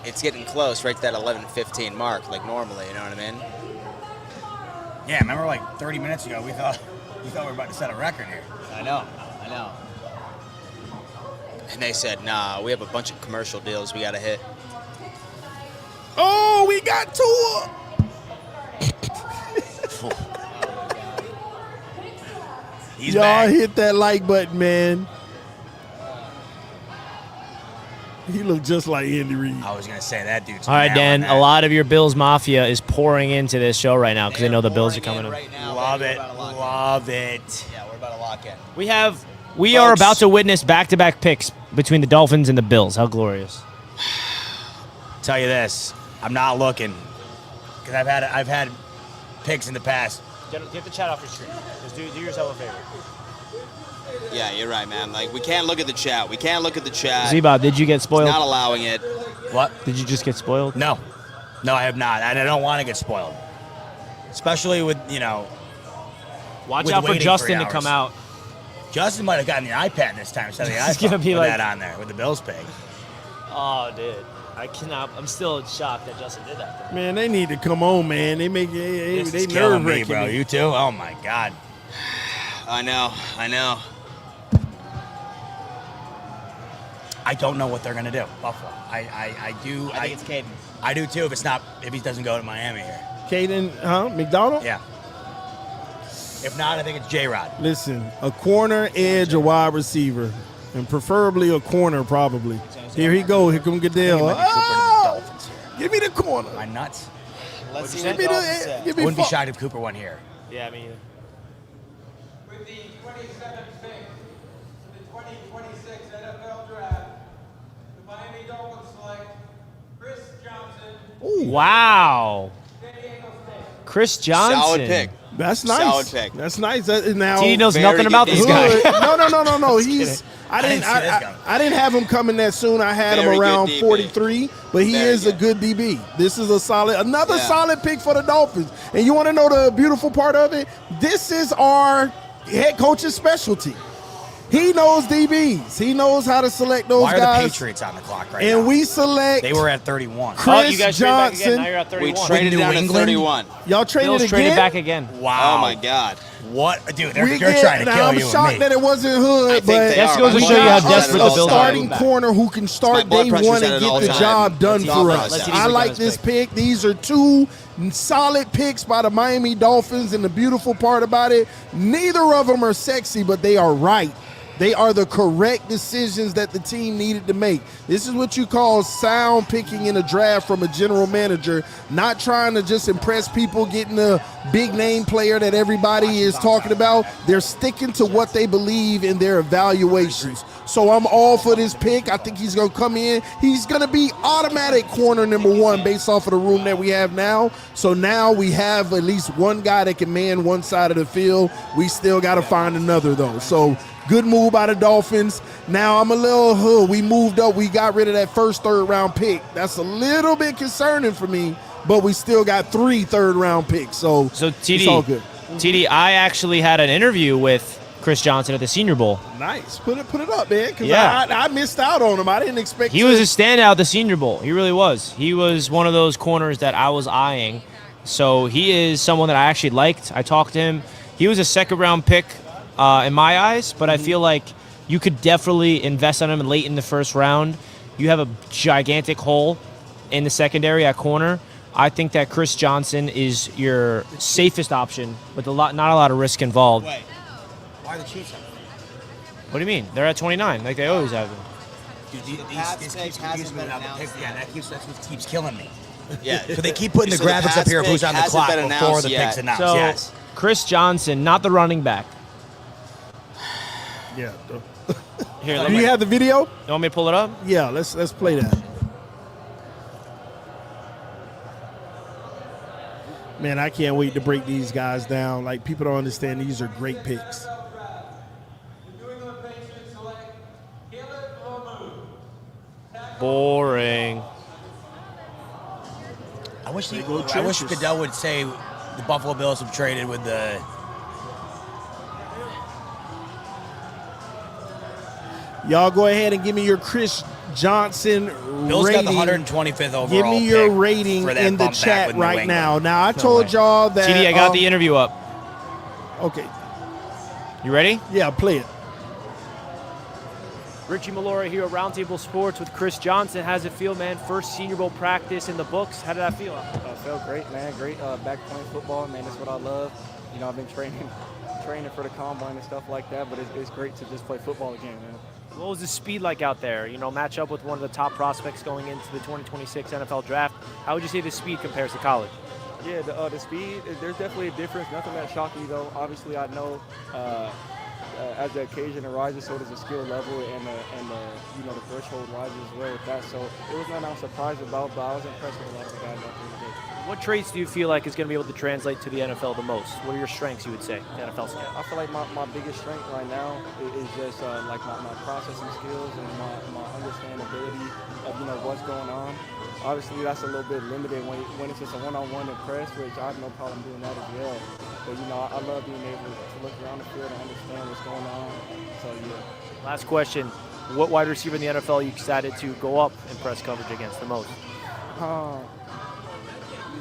It's getting close, right to that 11:15 mark, like normally. You know what I mean?
Yeah, remember like 30 minutes ago we thought we were about to set a record here.
I know. And they said, nah, we have a bunch of commercial deals we got to hit.
Oh, we got Tua.
He's
Y'all
back.
hit that like button, man. He looked just like Andy Reid.
I was going to say that dude's
All right,
nailing
Dan,
that.
a lot of your Bills Mafia is pouring into this show right now because they know the Bills are coming in.
Right now,
Love
baby.
it.
We're about to lock in.
Love it.
Yeah, we're about to lock in.
We are
Folks.
about to witness back-to-back picks between the Dolphins and the Bills. How glorious.
Tell you this, I'm not looking because I've had picks in the past.
Get the chat off your screen. Just do yourself a favor.
Yeah, you're right, man. Like, we can't look at the chat. We can't look at the chat.
Zebob, did you get spoiled?
Not allowing it.
What?
Did you just get spoiled?
No, I have not, and I don't want to get spoiled, especially with
Watch
with
out for
waiting
Justin
3
to come
hours.
out.
Justin might have gotten the iPad this time instead of the iPhone.
He's gonna be
with
like-
that on there with the Bills pig.
Oh, dude. I cannot. I'm still shocked that Justin did that. To me.
Man, they need to come on, man. They make
This
they
is killing me,
nerve-wracking
bro.
me.
You too? Oh my God.
I know.
I don't know what they're gonna do. Buffalo. I do.
I think it's Caden.
I do too. If he doesn't go to Miami here.
Caden, McDonald?
Yeah. If not, I think it's J-Rod.
Listen, a corner, edge, a wide receiver, and preferably a corner, probably. Here he go. Here come Goodell.
Dolphins here.
Give me the corner.
Am I nuts?
Let's see
Give
what
me
Dolphins
the.
say.
Give
I
me
wouldn't be
fu-
shocked if Cooper went here.
Yeah, I mean.
With the 27th pick in the 2026 NFL Draft, the Miami Dolphins select Chris Johnson,
Wow.
San Diego State.
Chris Johnson.
Solid pick.
That's nice.
Solid pick.
That's nice. Now
TD knows
Very
nothing
good
about this
defense.
guy.
No. He's. I
didn't
didn't.
see this coming.
I didn't have him coming that soon. I had
Very
him
good
around
DB.
43, but he
Very
is a
good.
good DB. This is another
Yeah.
solid pick for the Dolphins. And you want to know the beautiful part of it? This is our head coach's specialty. He knows DBs. He knows how to select those
Why are
guys.
the Patriots on the clock right now?
And we select.
They were at 31.
Oh, you
Chris
guys traded back again.
Johnson.
Now you're at 31.
We traded
New
down to
England?
31.
Y'all traded
Bills
again.
traded back again.
Wow.
Oh my God.
What? Dude, they're
We
trying to
now,
kill
I'm
you
shocked
and me.
that it wasn't Hood,
I think
but
they
That
are.
goes to
My
show you
blood
how
pressure's
desperate
at
the
an
Bills
all-time
are.
starting corner who can start
blood
day
pressure's
one
at
and
an
get the
all-time.
job done
Let's
for
eat-
us.
let's
eat
I
his
like
guys'
this
pick.
pick. These are two solid picks by the Miami Dolphins, and the beautiful part about it, neither of them are sexy, but they are right. They are the correct decisions that the team needed to make. This is what you call sound picking in a draft from a general manager, not trying to just impress people, getting a big name player that everybody is talking about. They're sticking to what they believe in their evaluations. So I'm all for this pick. I think he's going to come in. He's going to be automatic corner number one based off of the room that we have now. So now we have at least one guy that can man one side of the field. We still got to find another, though. So good move by the Dolphins. Now I'm a little we moved up. We got rid of that first third-round pick. That's a little bit concerning for me, but we still got 3 third-round picks. So it's all good.
TD, I actually had an interview with Chris Johnson at the Senior Bowl.
Nice. Put it up, man, because
Yeah.
I missed out on him. I didn't expect
He was a standout at the Senior Bowl. He really was. He was one of those corners that I was eyeing. So he is someone that I actually liked. I talked to him. He was a second-round pick in my eyes, but I feel like you could definitely invest on him late in the first round. You have a gigantic hole in the secondary at corner. I think that Chris Johnson is your safest option with not a lot of risk involved.
Wait. Why are the Chiefs on?
What do you mean? They're at 29, like they always have been.
Dude,
Pats
this
pick
keeps
hasn't
confusing me
been
now. The
announced
pick- Yeah, that's what keeps killing me.
Yeah.
So they keep putting the
So the
graphics up
Pats
here of who's
pick
on the
hasn't
clock
been
before
announced
the
yet.
pick's announced.
So
Yes.
Chris Johnson, not the running back.
Yeah.
Here,
Do you have the video?
You want me to pull it up?
Yeah, let's play that. Man, I can't wait to break these guys down. Like, people don't understand these are great picks.
The New England Patriots select Caleb Lomu.
Boring.
I wish
trenches.
Goodell would say the Buffalo Bills have traded with the.
Y'all go ahead and give me your Chris Johnson
Bills
rating.
got the 125th overall.
Give me your
pick
rating
for that
in the
bump back
chat
with New
right
England.
now. Now, I told y'all that.
TD, I got the interview up.
Okay.
You ready?
Yeah, play it.
Richie Malora here at Roundtable Sports with Chris Johnson. How's it feel, man? First Senior Bowl practice in the books. How did that feel?
Felt great, man. Great back playing football, man. That's what I love. You know, I've been training for the combine and stuff like that, but it's great to just play football again, man.
What was the speed like out there? You know, match up with one of the top prospects going into the 2026 NFL Draft. How would you say the speed compares to college?
Yeah, the speed, there's definitely a difference. Nothing that shocked me, though. Obviously, I know as the occasion arises, so does the skill level and the threshold rises as well with that. So it was nothing I was surprised about, but I was impressed with a lot of the guys out there today.
What traits do you feel like is going to be able to translate to the NFL the most? What are your strengths, you would say, the NFL scout?
I feel like my biggest strength right now is just like my processing skills and my understandability of what's going on. Obviously, that's a little bit limited when it's just a one-on-one and press, which I have no problem doing that as well. But I love being able to look around the field and understand what's going on. So yeah.
Last question: what wide receiver in the NFL are you excited to go up in press coverage against the most?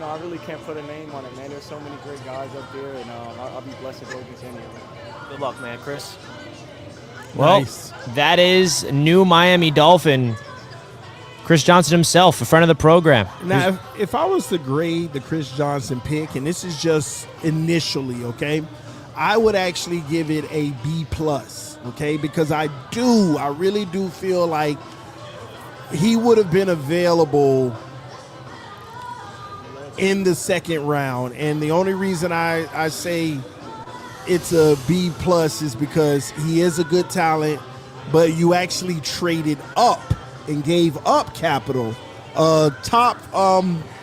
I really can't put a name on it, man. There's so many great guys up there, and I'll be blessed to go against any of them.
Good luck, man, Chris. Well, that is new Miami Dolphin, Chris Johnson himself, a friend of the program.
Now, if I was to grade the Chris Johnson pick, and this is just initially, okay, I would actually give it a B+, okay, because I really do feel like he would have been available in the second round. And the only reason I say it's a B+ is because he is a good talent, but you actually traded up and gave up capital, top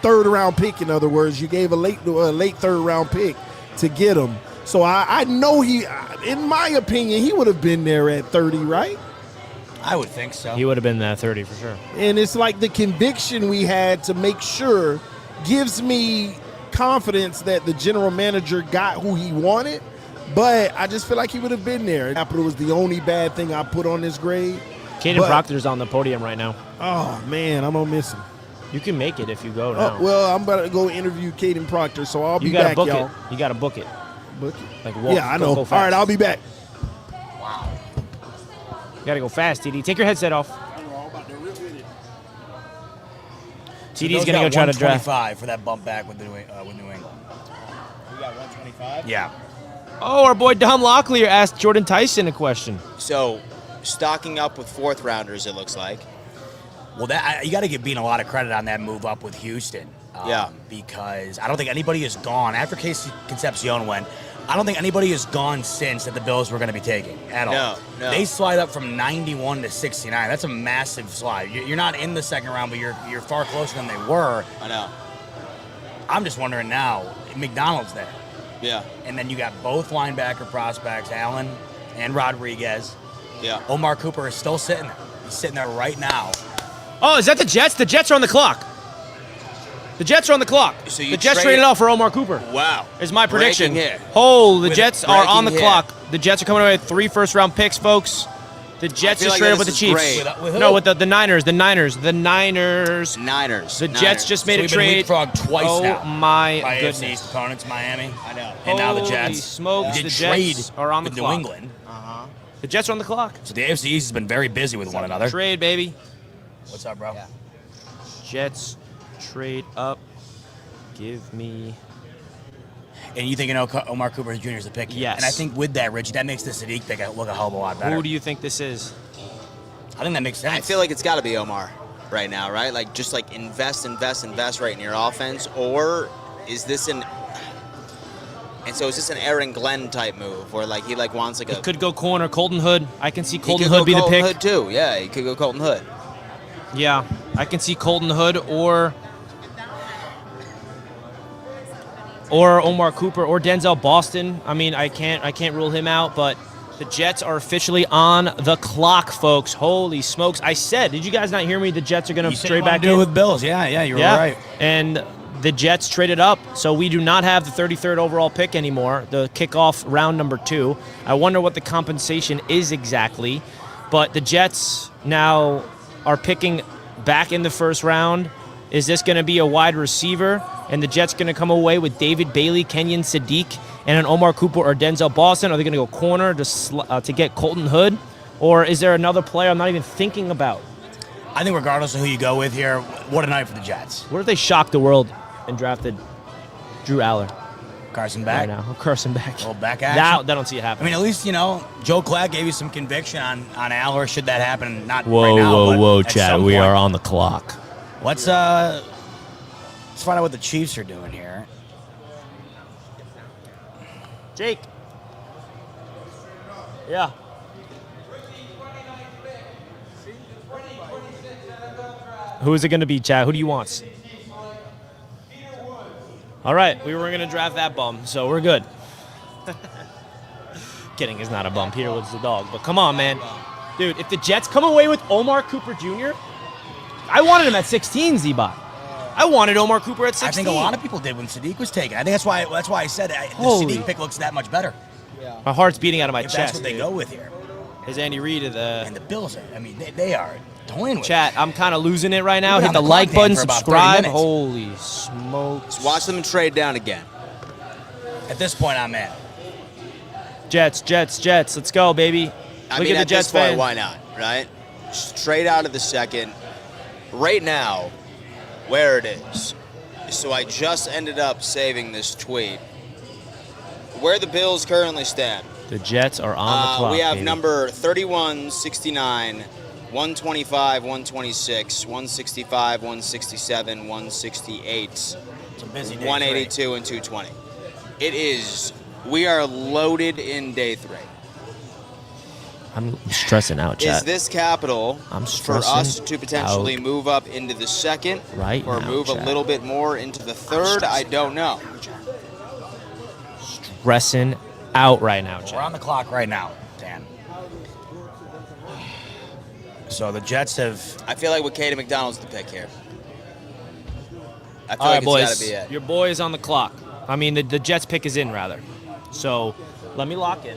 third round pick. In other words, you gave a late third round pick to get him. So I know in my opinion, he would have been there at 30, right?
I would think so.
He would have been there 30 for sure.
And it's like the conviction we had to make sure gives me confidence that the general manager got who he wanted, but I just feel like he would have been there. Capital was the only bad thing I put on this grade.
Caden Proctor's on the podium right now.
Oh, man, I'm going to miss him.
You can make it if you go now.
Well, I'm about to go interview Caden Proctor, so I'll be back, y'all.
You got to book it.
Book it?
Like walk.
Yeah, I know.
Go
All right, I'll be back.
Wow.
You got to go fast, TD. Take your headset off. TD's going to go try to draft.
125 for that bump back with New England.
We got 125?
Yeah.
Oh, our boy Dom Locklear asked Jordan Tyson a question.
So, stocking up with fourth rounders, it looks like.
Well, you got to give Bean a lot of credit on that move up with Houston. Because I don't think anybody has gone after Casey Concepcion went. I don't think anybody has gone since that the Bills were going to be taking at all.
No.
They slide up from 91 to 69. That's a massive slide. You're not in the second round, but you're far closer than they were.
I know.
I'm just wondering now, McDonald's there.
Yeah.
And then you got both linebacker prospects, Allen and Rodriguez.
Yeah.
Omar Cooper is still sitting there. He's sitting there right now.
Oh, is that the Jets? The Jets are on the clock. The Jets are on the clock.
So
the Jets traded off for Omar Cooper.
Wow.
Is my prediction.
Breaking hit.
The Jets are on the
breaking
clock. The Jets are coming away with 3 first-round picks, folks. The Jets just traded with the Chiefs.
With
No, with the Niners. The Niners. The Jets just made a trade.
Leapfrogged twice now.
Oh, my
by
goodness.
AFC opponents, Miami.
I know.
And now the
Holy
Jets.
smokes,
Did
the
trade
Jets are on the
with
clock.
New England.
The Jets are on the clock.
So the AFC East has been very busy with one another.
Trade, baby.
What's up, bro?
Yeah.
Jets trade up. Give me.
And you think Omar Cooper Jr. is the pick here.
Yes.
And I think with that, Richie, that makes the Sadiq pick look a hell of a lot better.
Who do you think this is?
I think that makes sense.
I feel like it's got to be Omar right now, right? Like, just like invest right in your offense. Or is this is this an Aaron Glenn type move where like he like wants like
It could go corner. Colton Hood. I can see Colton
Hood
Hood be the pick.
Hood too. Yeah, he could go Colton Hood.
Yeah, I can see Colton Hood or Omar Cooper or Denzel Boston. I mean, I can't rule him out, but the Jets are officially on the clock, folks. Holy smokes. I said, did you guys not hear me? The Jets are going to trade back
do
in.
it with Bills. Yeah, you were right.
And the Jets traded up, so we do not have the 33rd overall pick anymore, the kickoff round number 2. I wonder what the compensation is exactly, but the Jets now are picking back in the first round. Is this going to be a wide receiver? And the Jets going to come away with David Bailey, Kenyon Sadiq, and an Omar Cooper or Denzel Boston? Are they going to go corner to get Colton Hood? Or is there another player I'm not even thinking about?
I think regardless of who you go with here, what a night for the Jets.
What if they shocked the world and drafted Drew Aller?
Carson back?
Right now. Carson back.
A little back action?
I don't see it
I
happening.
mean, at least, Joe Clack gave you some conviction on Aller. Should that happen? Not
Whoa,
right now, but
whoa,
at
Chad.
some
We
point.
are on the clock.
Let's find out what the Chiefs are doing here.
Jake. Yeah. Who is it going to be, Chad? Who do you want? All right, we were going to draft that bum, so we're good. Kidding, he's not a bum. Peter Woods the dog, but come on, man. Dude, if the Jets come away with Omar Cooper Jr., I wanted him at 16, Z-Bot. I wanted Omar Cooper at 16.
I think a lot of people did when Sadiq was taken. I think that's why I said the Sadiq pick looks that much better.
Yeah.
My heart's beating out of my
If
chest.
that's what they
dude.
go with here.
Is Andy Reid of the...
And the Bills, they are toying with
Chat, I'm kind of losing it right now.
We've
Hit
been
the
on the
like
clock,
button,
Dan, for about 30
subscribe.
minutes.
Holy smokes.
Just watch them trade down again.
At this point, I'm in.
Jets. Let's go, baby.
I
Look
mean,
at the
at
Jets
this point,
fan.
why not, right? Just trade out of the second. Right now, where it is. So I just ended up saving this tweet. Where the Bills currently stand.
The Jets are on the clock,
We have
baby.
number 31, 69, 125, 126, 165, 167, 168,
It's a busy day
182, and 220. We are loaded in day 3.
I'm stressing out,
Is
chat.
this capital
I'm
for us
stressing
to potentially
out
move up into the second
right
or
now,
move
chat.
a little bit more into the third? I don't know.
Stressing out right now,
We're
chat.
on the clock right now, Dan. So the Jets have...
I feel like with Caden McDonald's the pick here. I feel
All right,
like it's got
boys.
to be it.
Your boy is on the clock. I mean, the Jets pick is in, rather. So, let me lock in.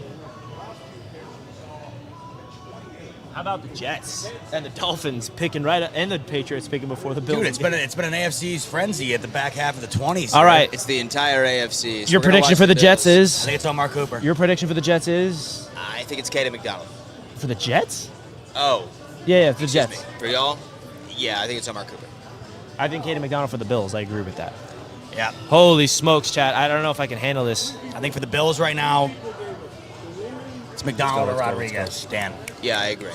How about the Jets and the Dolphins picking right and the Patriots picking before the Bills?
Dude, it's been an AFC's frenzy at the back half of the 20s.
All right.
It's the entire AFC. So
Your
we're gonna
prediction
watch
for the Jets
Bills.
I
is?
think it's Omar Cooper.
Your prediction for the Jets is?
I think it's Caden McDonald.
For the Jets?
Oh,
Yeah, for the
excuse
Jets.
me. For y'all? Yeah, I think it's Omar Cooper.
I think Caden McDonald for the Bills. I agree with that.
Yeah.
Holy smokes, chat. I don't know if I can handle this.
I think for the Bills right now, it's McDonald or
let's go,
Rodriguez. Dan.
Yeah, I agree.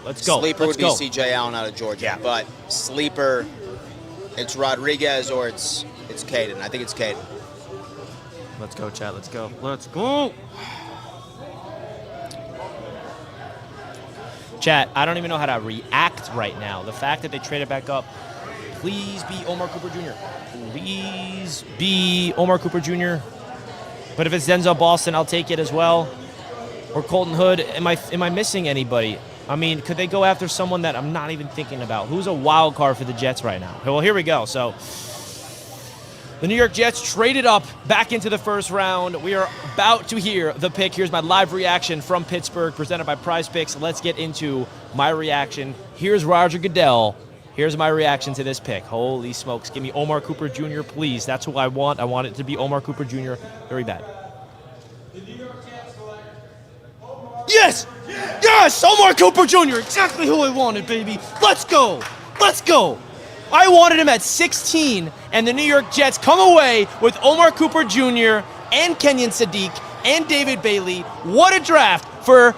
Let's go.
Sleeper
Let's
would
go.
be C.J. Allen out of Georgia.
Yeah.
But sleeper, it's Rodriguez or it's Caden. I think it's Caden.
Let's go, chat. Let's go. Let's go. Chat, I don't even know how to react right now. The fact that they traded back up. Please be Omar Cooper Jr. Please be Omar Cooper Jr. But if it's Denzel Boston, I'll take it as well. Or Colton Hood. Am I missing anybody? I mean, could they go after someone that I'm not even thinking about? Who's a wild card for the Jets right now? Well, here we go. So the New York Jets traded up back into the first round. We are about to hear the pick. Here's my live reaction from Pittsburgh, presented by Prize Picks. Let's get into my reaction. Here's Roger Goodell. Here's my reaction to this pick. Holy smokes. Give me Omar Cooper Jr., please. That's who I want. I want it to be Omar Cooper Jr. Very bad. Yes! Yes! Omar Cooper Jr. Exactly who I wanted, baby. Let's go. Let's go. I wanted him at 16, and the New York Jets come away with Omar Cooper Jr. and Kenyon Sadiq and David Bailey. What a draft for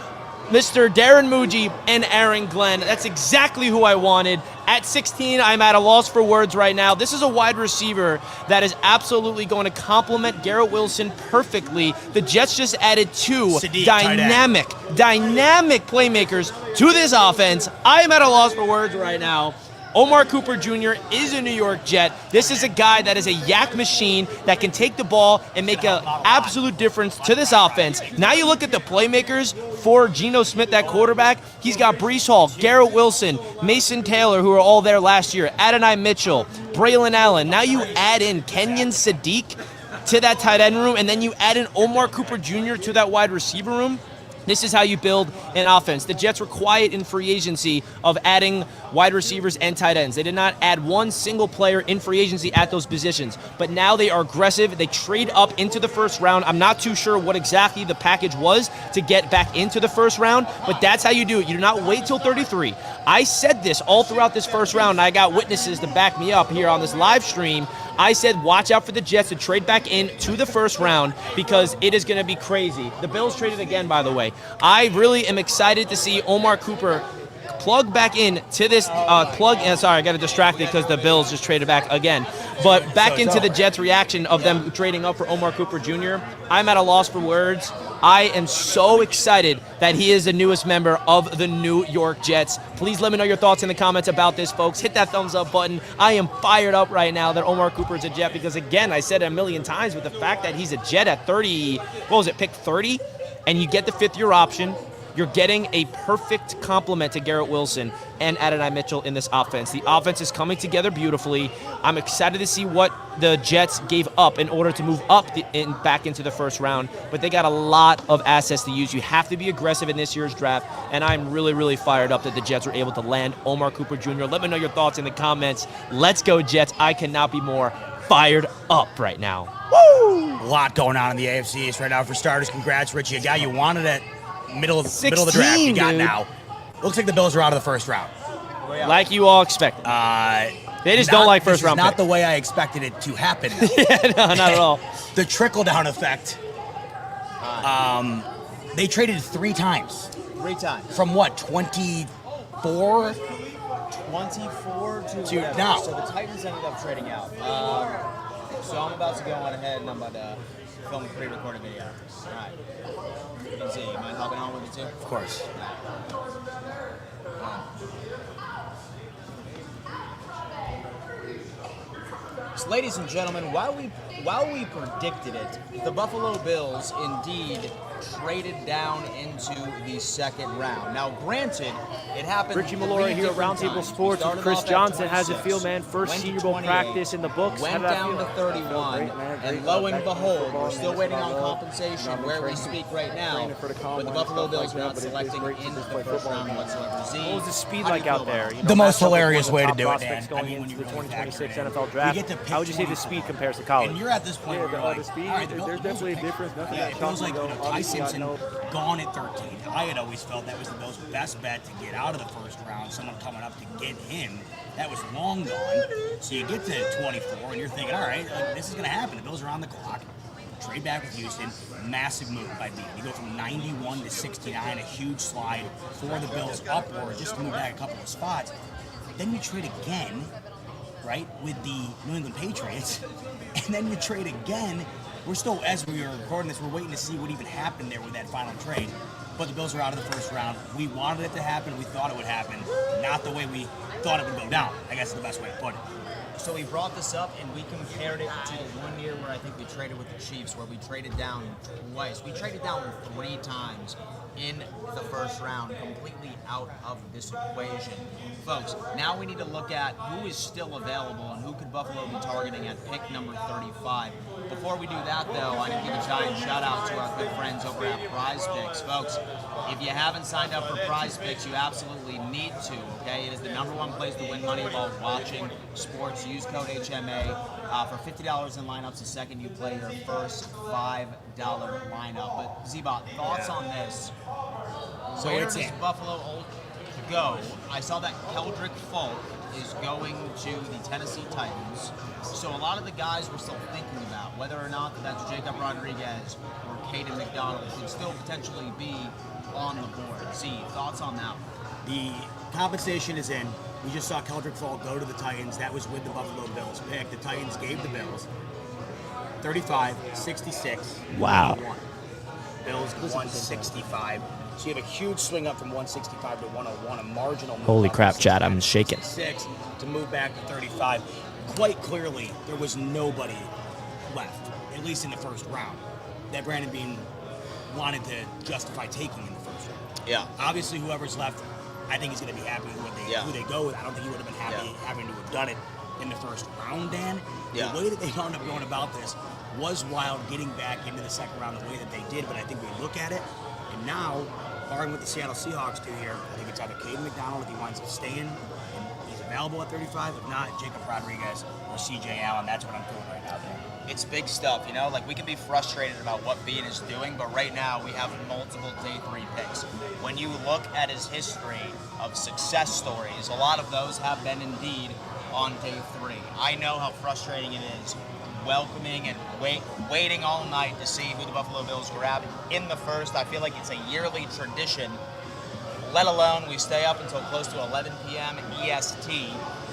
Mr. Darren Muji and Aaron Glenn. That's exactly who I wanted. At 16, I'm at a loss for words right now. This is a wide receiver that is absolutely going to complement Garrett Wilson perfectly. The Jets just added two
Sadiq,
dynamic playmakers to this offense. I am at a loss for words right now. Omar Cooper Jr. is a New York Jet. This is a guy that is a yak machine that can take the ball and make an absolute difference to this offense. Now you look at the playmakers for Geno Smith, that quarterback. He's got Breece Hall, Garrett Wilson, Mason Taylor, who were all there last year, Adonai Mitchell, Braylon Allen. Now you add in Kenyon Sadiq to that tight end room, and then you add in Omar Cooper Jr. to that wide receiver room. This is how you build an offense. The Jets were quiet in free agency of adding wide receivers and tight ends. They did not add one single player in free agency at those positions. But now they are aggressive. They trade up into the first round. I'm not too sure what exactly the package was to get back into the first round, but that's how you do it. You do not wait till 33. I said this all throughout this first round, and I got witnesses to back me up here on this live stream. I said watch out for the Jets to trade back in to the first round because it is going to be crazy. The Bills traded again, by the way. I really am excited to see Omar Cooper plug back in to this sorry, I got distracted because the Bills just traded back again. But back
So it's
into the
over.
Jets' reaction of them trading up for Omar Cooper Jr., I'm at a loss for words. I am so excited that he is the newest member of the New York Jets. Please let me know your thoughts in the comments about this, folks. Hit that thumbs up button. I am fired up right now that Omar Cooper is a Jet because, again, I said it a million times, with the fact that he's a Jet at 30, what was it, pick 30? And you get the fifth-year option. You're getting a perfect complement to Garrett Wilson and Adonai Mitchell in this offense. The offense is coming together beautifully. I'm excited to see what the Jets gave up in order to move up back into the first round, but they got a lot of assets to use. You have to be aggressive in this year's draft, and I'm really, really fired up that the Jets were able to land Omar Cooper Jr. Let me know your thoughts in the comments. Let's go, Jets. I cannot be more fired up right now.
Woo! A lot going on in the AFC East right now. For starters, congrats, Richie. A guy you wanted at middle of the draft, you got
dude.
now. Looks like the Bills are out of the first round.
Like you all expected. They just don't like first round
Not
picks.
the way I expected it to happen.
No, not at all.
The trickle-down effect. They traded 3 times.
3 times.
From what, 24?
24 to whatever.
now.
So the Titans ended up trading out. So I'm about to go on ahead and I'm about to film a pre-recorded video. All right. Easy. You mind hopping on with me too?
Of course.
So, ladies and gentlemen, while we predicted it, the Buffalo Bills indeed traded down into the second round. Now, granted, it happened.
Richie Malora here at Roundtable Sports with Chris Johnson. How's it feel, man? First Senior Bowl practice in the books.
Went down to 31, and lo and behold, we're still waiting on compensation where we speak right now. But the Buffalo Bills are not selecting in the first round whatsoever. Z,
What was the speed like out there? You know,
The most
matched up with
hilarious
one
way
of
to
the top
do it, Dan.
prospects going
I mean, when
into
you
the
really
2026
factor in.
NFL draft.
You get to pick
How would you say the
25.
speed compares to college?
And you're at this point where you're like,
the speed,
all right, the
there's
Bills
definitely
are
a difference. Nothing
Yeah,
that
it feels like,
shocking, though.
Ty
Obviously, I
Simpson
know-
gone at 13. I had always felt that was the Bills' best bet to get out of the first round. Someone coming up to get him. That was long gone. So you get to 24, and you're thinking, all right, this is going to happen. The Bills are on the clock. Trade back with Houston. Massive move by Bean. You go from 91 to 69, a huge slide for the Bills upward just to move back a couple of spots. Then you trade again, right, with the New England Patriots. And then you trade again. We're still, as we are recording this, we're waiting to see what even happened there with that final trade. But the Bills are out of the first round. We wanted it to happen. We thought it would happen. Not the way we thought it would go down. I guess is the best way to put it.
So we brought this up and we compared it to the one year where I think we traded with the Chiefs, where we traded down twice. We traded down 3 times in the first round, completely out of this equation. Folks, now we need to look at who is still available and who could Buffalo be targeting at pick number 35. Before we do that, though, I need to give a giant shout out to our good friends over at Prize Picks. Folks, if you haven't signed up for Prize Picks, you absolutely need to, okay? It is the #1 place to win money while watching sports. Use code HMA for $50 in lineups the second you play your first $5 lineup. But Z-Bot, thoughts on this? So where does Buffalo go? I saw that Keldrick Folk is going to the Tennessee Titans. So a lot of the guys we're still thinking about, whether or not that's Jacob Rodriguez or Caden McDonald, could still potentially be on the board. Z, thoughts on that one?
The compensation is in. We just saw Keldrick Fall go to the Titans. That was with the Buffalo Bills pick. The Titans gave the Bills 35, 66.
Wow.
101. Bills 165. So you have a huge swing up from 165 to 101, a marginal move.
Holy
up
crap,
from
Chad, I'm shaking.
6 to move back to 35. Quite clearly, there was nobody left, at least in the first round, that Brandon Beane wanted to justify taking in the first round.
Yeah.
Obviously, whoever's left, I think he's going to be happy with who they go with. I don't think he would have been happy having to have done it in the first round, Dan.
Yeah.
The way that they wound up going about this was wild, getting back into the second round the way that they did, but I think we look at it, and now, barring what the Seattle Seahawks do here, I think it's either Caden McDonald if he winds up staying, and he's available at 35. If not, Jacob Rodriguez or C.J. Allen. That's what I'm doing right now, Dan.
It's big stuff, you know? Like, we can be frustrated about what Bean is doing, but right now we have multiple day 3 picks. When you look at his history of success stories, a lot of those have been indeed on day 3. I know how frustrating it is welcoming and waiting all night to see who the Buffalo Bills grab in the first. I feel like it's a yearly tradition, let alone we stay up until close to 11 p.m. EST,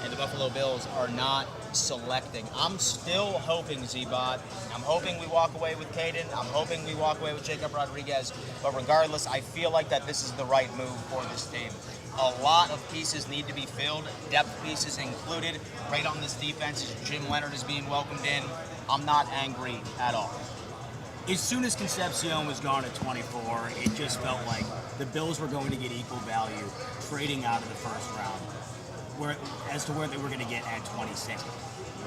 and the Buffalo Bills are not selecting. I'm still hoping, Z-Bot. I'm hoping we walk away with Caden. I'm hoping we walk away with Jacob Rodriguez. But regardless, I feel like that this is the right move for this team. A lot of pieces need to be filled, depth pieces included. Right on this defense, Jim Leonard is being welcomed in. I'm not angry at all.
As soon as Concepcion was gone at 24, it just felt like the Bills were going to get equal value trading out of the first round as to where they were going to get at 26.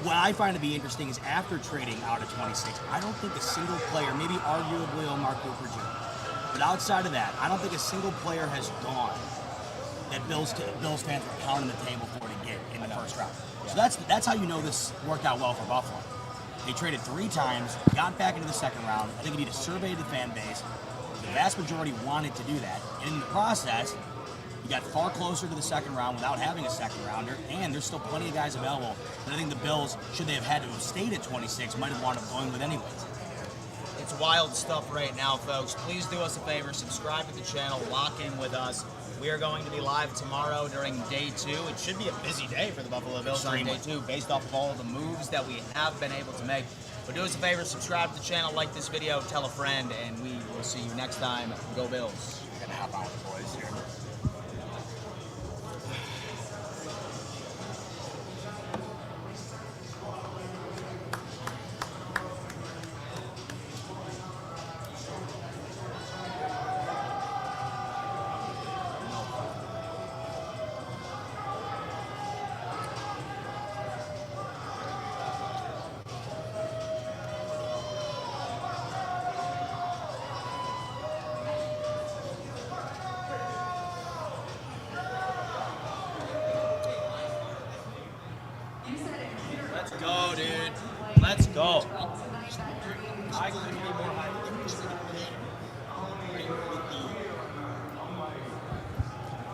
What I find to be interesting is after trading out of 26, I don't think a single player, maybe arguably Omar Cooper Jr., but outside of that, I don't think a single player has gone that Bills fans were pounding the table for to get in the first round. So that's how you know this worked out well for Buffalo. They traded 3 times, got back into the second round. I think you need to survey the fan base. The vast majority wanted to do that. And in the process, you got far closer to the second round without having a second rounder, and there's still plenty of guys available that I think the Bills, should they have had to have stayed at 26, might have wound up going with anyways.
It's wild stuff right now, folks. Please do us a favor, subscribe to the channel, lock in with us. We are going to be live tomorrow during day 2. It should be a busy day for the Buffalo Bills on day 2 based off of all the moves that we have been able to make. But do us a favor, subscribe to the channel, like this video, tell a friend, and we will see you next time. Go Bills.
We're gonna hop out with the boys here.
Let's go, dude. Let's go.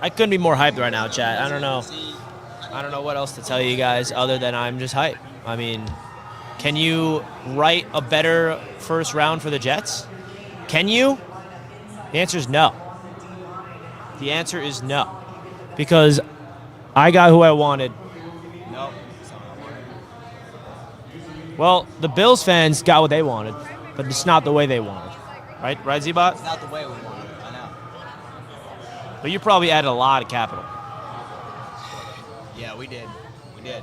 I couldn't be more hyped right now, chat. I don't know what else to tell you guys other than I'm just hyped. I mean, can you write a better first round for the Jets? Can you? The answer is no. The answer is no. Because I got who I wanted.
Nope.
Well, the Bills fans got what they wanted, but it's not the way they wanted. Right? Right, Z-Bot?
It's not the way we want it. I know.
But you probably added a lot of capital.
Yeah, we did. We did.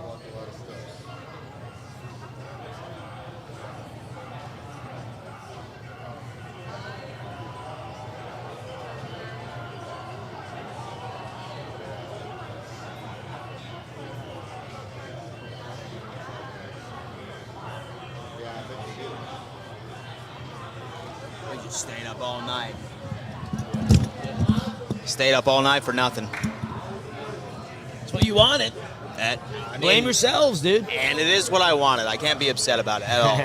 We just stayed up all night. Stayed up all night for nothing.
That's what you wanted. Blame yourselves, dude.
And it is what I wanted. I can't be upset about it at all.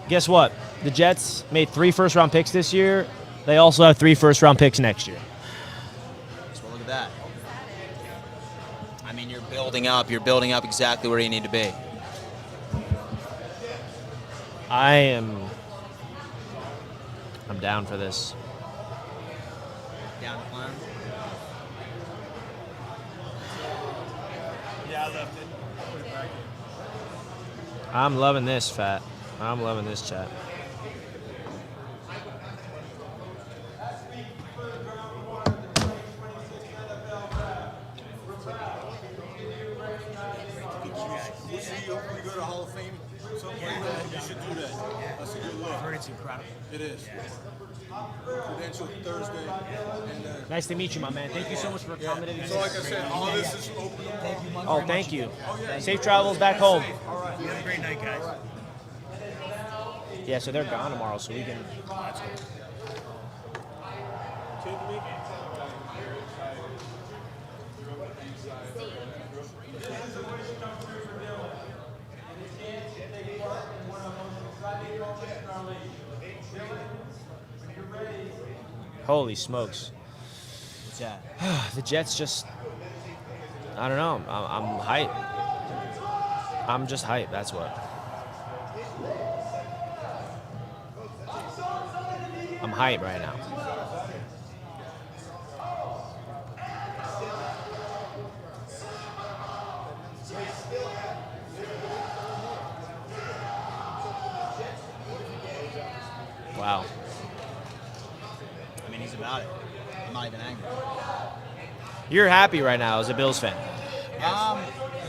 Guess what? The Jets made 3 first-round picks this year. They also have 3 first-round picks next year.
So look at that. I mean, you're building up. You're building up exactly where you need to be.
I'm down for this.
Down the plan.
Yeah, I left it. Put it back in.
I'm loving this, Fat. I'm loving this, chat.
We'll see you when we go to Hall of Fame. You should do that. That's a good look.
I've heard it's incredible.
It is. Credential Thursday. And,
Nice to meet you, my man. Thank you so much for accommodating.
so like I said, all this is open.
Oh, thank you. Safe travels back home.
All right.
You have a great night, guys.
Yeah, so they're gone tomorrow, so we can. Holy smokes.
What's that?
The Jets just, I don't know. I'm hyped. I'm just hyped. That's what. I'm hyped right now. Wow.
I mean, he's about it. I'm not even angry.
You're happy right now as a Bills fan.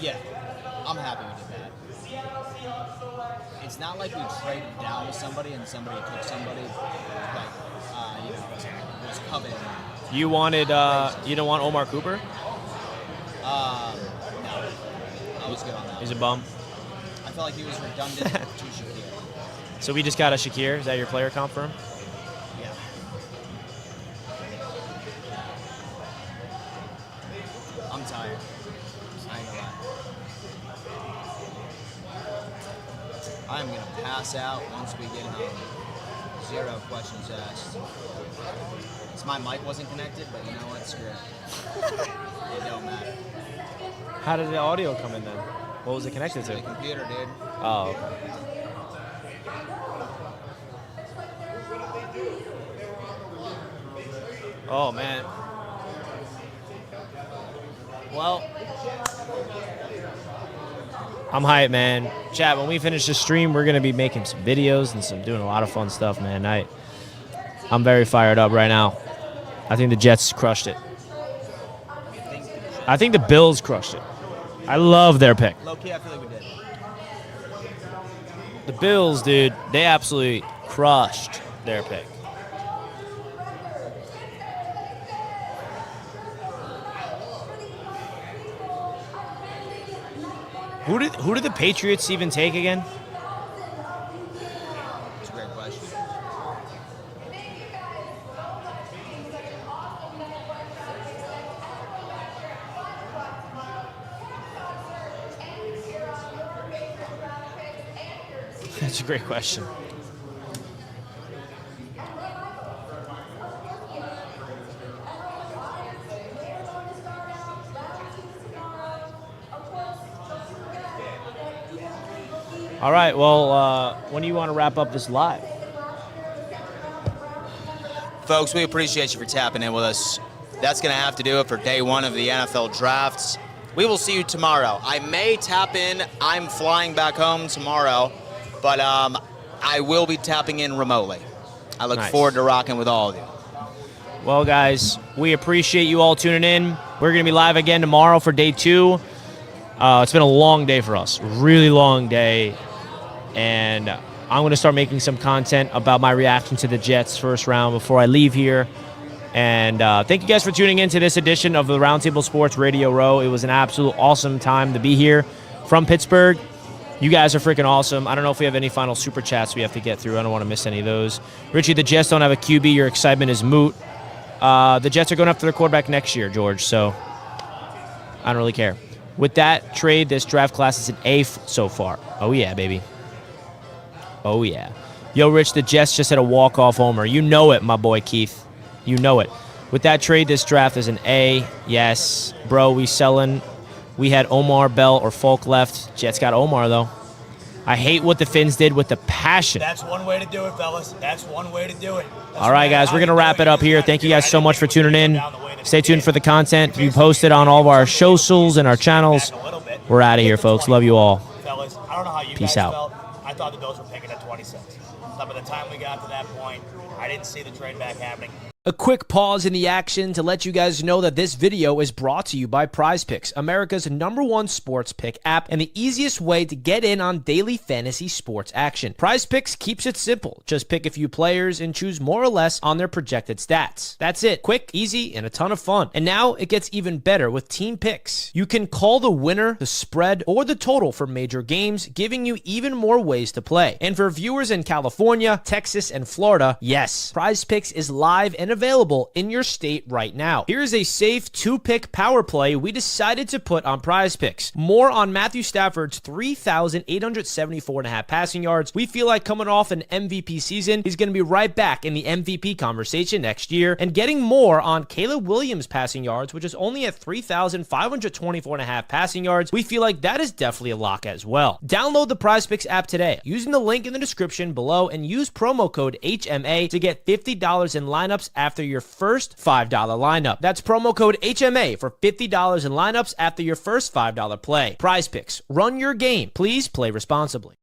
Yeah. I'm happy we did that. It's not like we traded down with somebody and somebody took somebody. Like, it was coveted.
You wanted, you don't want Omar Cooper?
No. I was good on that.
He's a bum.
I felt like he was redundant to Shakir.
So we just got a Shakir. Is that your player comp for him?
Yeah. I'm tired. I ain't gonna lie. I'm gonna pass out once we get home. 0 questions asked. So my mic wasn't connected, but you know what? Screw it. It don't matter.
How did the audio come in then? What was it connected to?
The computer, dude.
Oh, okay. Oh, man. Well, I'm hyped, man. Chat, when we finish the stream, we're going to be making some videos and doing a lot of fun stuff, man. I'm very fired up right now. I think the Jets crushed it. I think the Bills crushed it. I love their pick.
Low-key, I feel like we did.
The Bills, dude, they absolutely crushed their pick. Who did the Patriots even take again?
It's a great question.
That's a great question. All right, well, when do you want to wrap up this live?
Folks, we appreciate you for tapping in with us. That's going to have to do it for day 1 of the NFL drafts. We will see you tomorrow. I may tap in. I'm flying back home tomorrow, but I will be tapping in remotely. I look forward to rocking with all of you.
Well, guys, we appreciate you all tuning in. We're going to be live again tomorrow for day 2. It's been a long day for us, really long day. And I'm going to start making some content about my reaction to the Jets first round before I leave here. And thank you guys for tuning in to this edition of the Roundtable Sports Radio Row. It was an absolute awesome time to be here from Pittsburgh. You guys are freaking awesome. I don't know if we have any final super chats we have to get through. I don't want to miss any of those. Richie, the Jets don't have a QB. Your excitement is moot. The Jets are going after their quarterback next year, George, so I don't really care. With that trade, this draft class is an A so far. Oh, yeah, baby. Oh, yeah. Yo, Rich, the Jets just hit a walk-off homer. You know it, my boy Keith. You know it. With that trade, this draft is an A. Yes. Bro, we selling. We had Omar, Bell, or Folk left. Jets got Omar, though. I hate what the Finns did with the passion.
That's one way to do it, fellas. That's one way to do it.
All right, guys, we're going to wrap it up here. Thank you guys so much for tuning in. Stay tuned for the content to be posted on all of our socials and our channels. We're out of here, folks. Love you all.
Fellas, I don't know how you
Peace
guys
out.
felt. I thought the Bills were picking at 26. But by the time we got to that point, I didn't see the trade back happening.
A quick pause in the action to let you guys know that this video is brought to you by PrizePicks, America's #1 sports pick app and the easiest way to get in on daily fantasy sports action. PrizePicks keeps it simple. Just pick a few players and choose more or less on their projected stats. That's it. Quick, easy, and a ton of fun. And now it gets even better with team picks. You can call the winner, the spread, or the total for major games, giving you even more ways to play. And for viewers in California, Texas, and Florida, yes, PrizePicks is live and available in your state right now. Here's a safe 2-pick power play we decided to put on Prize Picks. More on Matthew Stafford's 3,874.5 passing yards. We feel like coming off an MVP season, he's going to be right back in the MVP conversation next year. And getting more on Caleb Williams' passing yards, which is only at 3,524.5 passing yards. We feel like that is definitely a lock as well. Download the Prize Picks app today using the link in the description below and use promo code HMA to get $50 in lineups after your first $5 lineup. That's promo code HMA for $50 in lineups after your first $5 play. Prize Picks. Run your game. Please play responsibly.